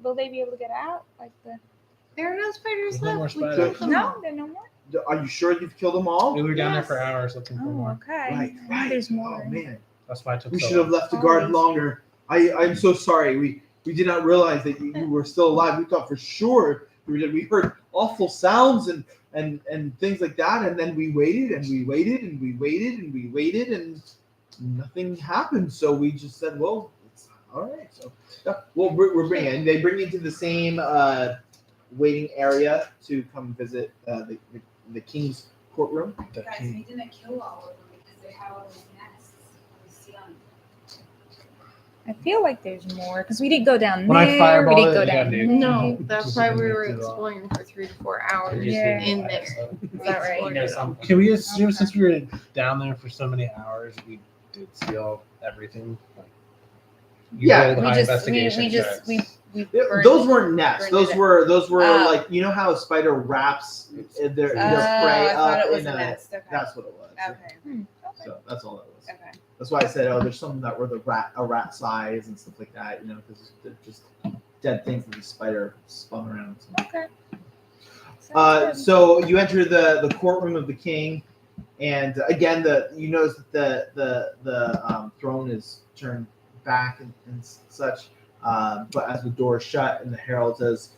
Will they be able to get out? Like the There are no spiders There's no more left. We spiders. killed them all. no, there are no more. Are you sure you've killed them all? We were down there Yes. for hours looking for Oh, more. okay. Right, I know right. There's more. Oh man, That's why I took we so should have long. left the guard Always. longer. I'm so sorry. We did not realize that you were still alive. We thought for sure you were dead. We heard awful sounds and things like that, and then we waited and we waited and we waited and we waited and nothing happened. So we just said, well, it's all right. So yeah, we're bringing. They bring you to the same waiting area to come visit the king's courtroom. The Guys, king. we didn't kill all of them because they have all those nests. We see on I feel like there's more because we didn't go down When I there. fireball we didn't it, go yeah, down dude. No, that's Just why didn't we get were too long. exploring for 3 to 4 hours Yeah. in there. Is that right? You know something. Can we assume Okay. since we were down there for so many hours, we did steal everything? Like, you Yeah, rolled We high just investigation checks. we Yeah, burned those it. weren't nests. burned Those it. were Oh. like you know how a spider wraps their prey I thought up it was in a a. nest. Okay. That's what it was. Okay. Okay. So that's all that was. Okay. That's why I said, oh, there's some that were a rat size and stuff like that. You know, because they're just dead things that the spider spun around. So. Okay. Sounds good. So you enter the courtroom of the king, and again, you notice that the throne is turned back and such. But as the door is shut and the herald says,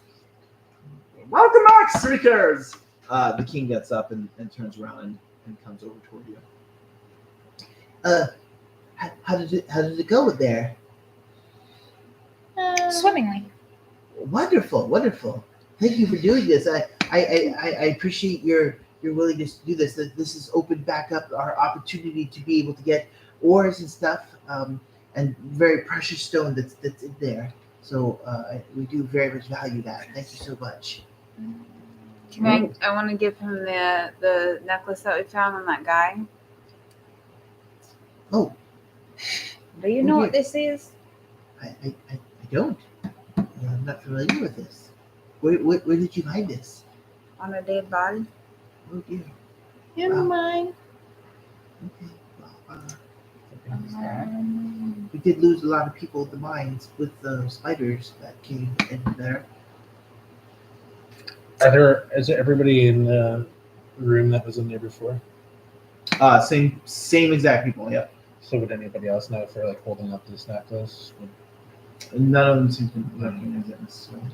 "Welcome back, seekers," the king gets up and turns around and comes over toward you. How did it go with there? Swimmingly. Wonderful, wonderful. Thank you for doing this. I appreciate your willingness to do this. This has opened back up our opportunity to be able to get ores and stuff. and very precious stone that's in there. So we do very much value that. Thank you so much. I want to give him the necklace that we found on that guy. Oh, Do you know what this is? I don't. I'm not familiar with this. Where did you find this? On a dead body? Oh dear. Never mind. Okay. Well, we did lose a lot of people at the mines with the spiders that came in there. Is everybody in the room that was in there before? Same exact people. Yep. So would anybody else know if they're like holding up this necklace? None of them seem to recognize it necessarily.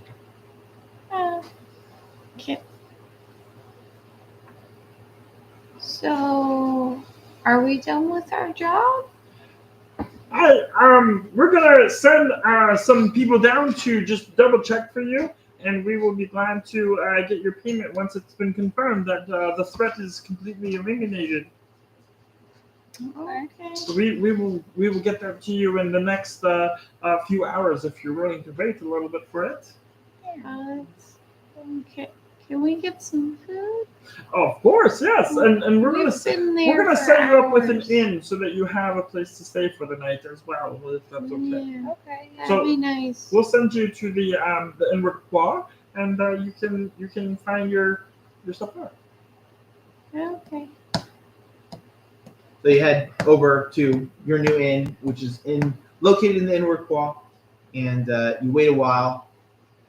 Okay. So, are we done with our job? We're gonna send some people down to just double check for you, and we will be glad to get your payment once it's been confirmed that the threat is completely eliminated. Okay. So we will get that to you in the next few hours if you're willing to wait a little bit for it. Okay. Can we get some food? Oh, of course, yes, and we're gonna set you up with an inn so that you have a place to stay for the night as well, if that's okay. Yeah, Okay. that'd be nice. We'll send you to the inward quad, and you can find your stuff there. Okay. So you head over to your new inn, which is located in the inward quad, and you wait a while.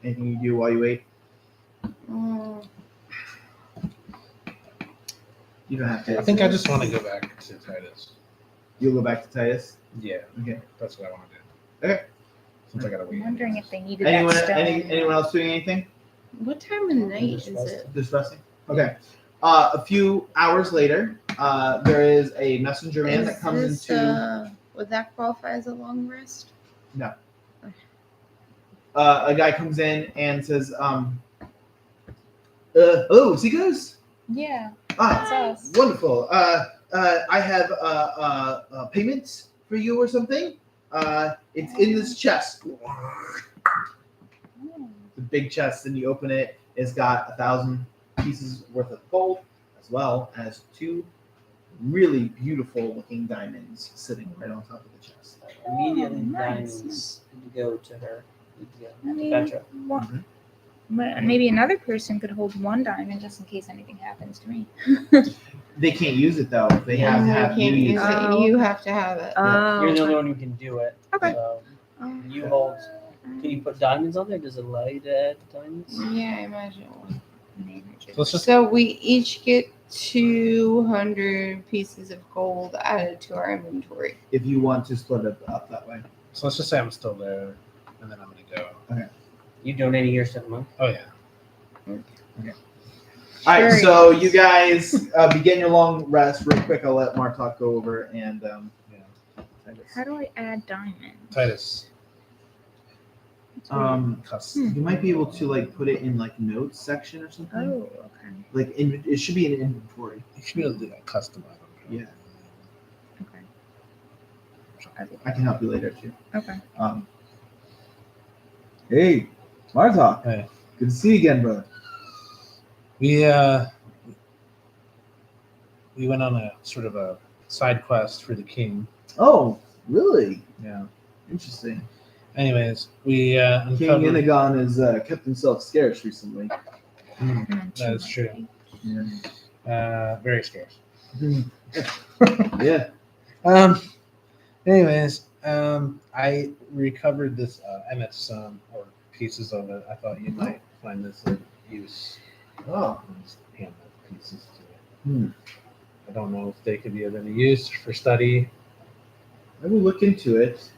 Anything you do while you wait? You don't have to. I think I just want to go back to Titus. You'll go back to Titus. Yeah. Okay. That's what I want to do. Okay. Since I gotta wait. I'm wondering if they needed Anyone? that stone. Anyone else doing anything? What time of night is it? Just resting. Okay. A few hours later, there is a messenger man that comes into. Would that qualify as a long rest? A guy comes in and says, "Hello, Seekers. Yeah, Ah, that's us. wonderful. I have payments for you or something. It's in this chest. The big chest, and you open it. It's got 1,000 pieces worth of gold, as well as 2 really beautiful looking diamonds sitting right on top of the chest. Immediately, nice. diamonds need to go to her. Need to go I to mean, Petra. But maybe another person could hold 1 diamond just in case anything happens to me. They can't use it though. They have to You have you can't use use it. it. Oh. You have to have it. Oh, You're the only one who can do it. Okay. So you hold. Can you put diamonds on there? Does it allow you to add diamonds? Yeah, I imagine. Let's just So we each get 200 pieces of gold added to our inventory. If you want to split it up that way. so let's just say I'm still there, and then I'm gonna go. You donating yours to the month? Oh yeah. All right, Sure. so you guys begin your long rest. Real quick, I'll let Martok go over and. how do I add diamond? Titus. You might be able to like put it in like notes section or something. Oh, okay. Like it should be an inventory. You should be able to do that custom. Yeah, Okay. I can help you later too. Okay. Hey, Martok. Hey. Good to see you again, brother. We went on a sort of a side quest for the king. Oh, really? Yeah. Interesting. Anyways, we King uncovered. Inagon has kept himself scarce recently. That is true. Very scarce. Yeah. Anyways, I recovered this MS or pieces of it. I thought you might find this of use. Oh. Just hand the pieces to it. Hmm. I don't know if they could be of any use for study. I will look into it.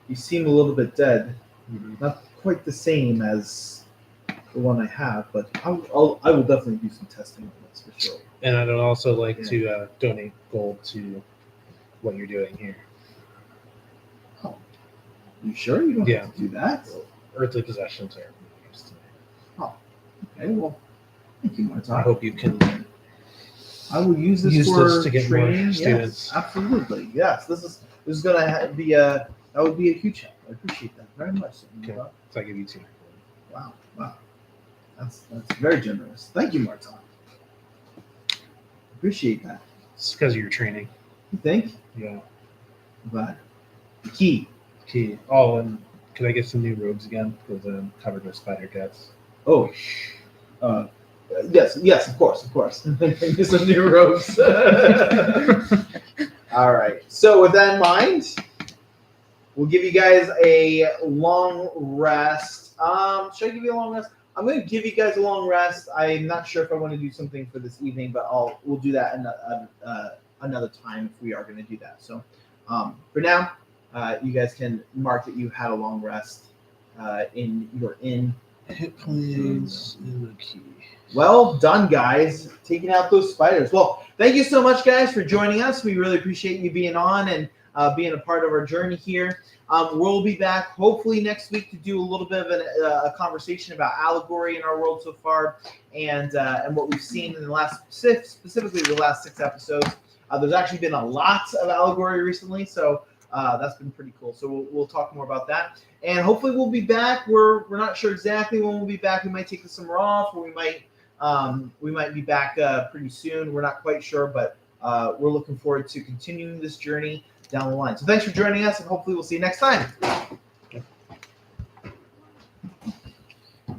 You seem a little bit dead. Mhm. Not quite the same as the one I have, but I will definitely do some testing on this for sure. And I'd also like to donate gold to what you're doing here. You sure you don't Yeah. have to do that? Earthly possessions are of use to me. Okay, well, thank you, I Martok. hope you can I will use this Use for this to get more training. students. Yes, absolutely. Yes, this is gonna be a that would be a huge help. I appreciate that very much. Okay. So I give you 2. Wow, that's very generous. Thank you, Martin. Appreciate that. It's because of your training. You think? Yeah. I'm glad. The key. Key. Oh, and could I get some new robes again? Because I'm covered with spider guts. Oh, yes, of course. Get some new robes. All right. So with that in mind, we'll give you guys a long rest. Should I give you a long rest? I'm going to give you guys a long rest. I'm not sure if I want to do something for this evening, but we'll do that another time if we are going to do that. So for now, you guys can mark that you had a long rest in your inn. Hit points and the key. Well done, guys. Taking out those spiders. Well, thank you so much, guys, for joining us. We really appreciate you being on and being a part of our journey here. We'll be back hopefully next week to do a little bit of a conversation about allegory in our world so far and what we've seen in the last, specifically the last 6 episodes. There's actually been a lot of allegory recently, so that's been pretty cool. So we'll talk more about that. And hopefully we'll be back. We're not sure exactly when we'll be back. We might take the summer off, or we might be back pretty soon. We're not quite sure, but we're looking forward to continuing this journey down the line. So thanks for joining us, and hopefully we'll see you next time.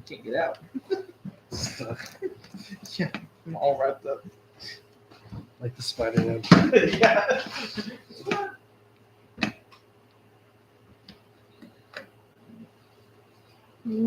Can't get out. Stuck. Yeah, I'm all wrapped up. Like the spider web. Yeah.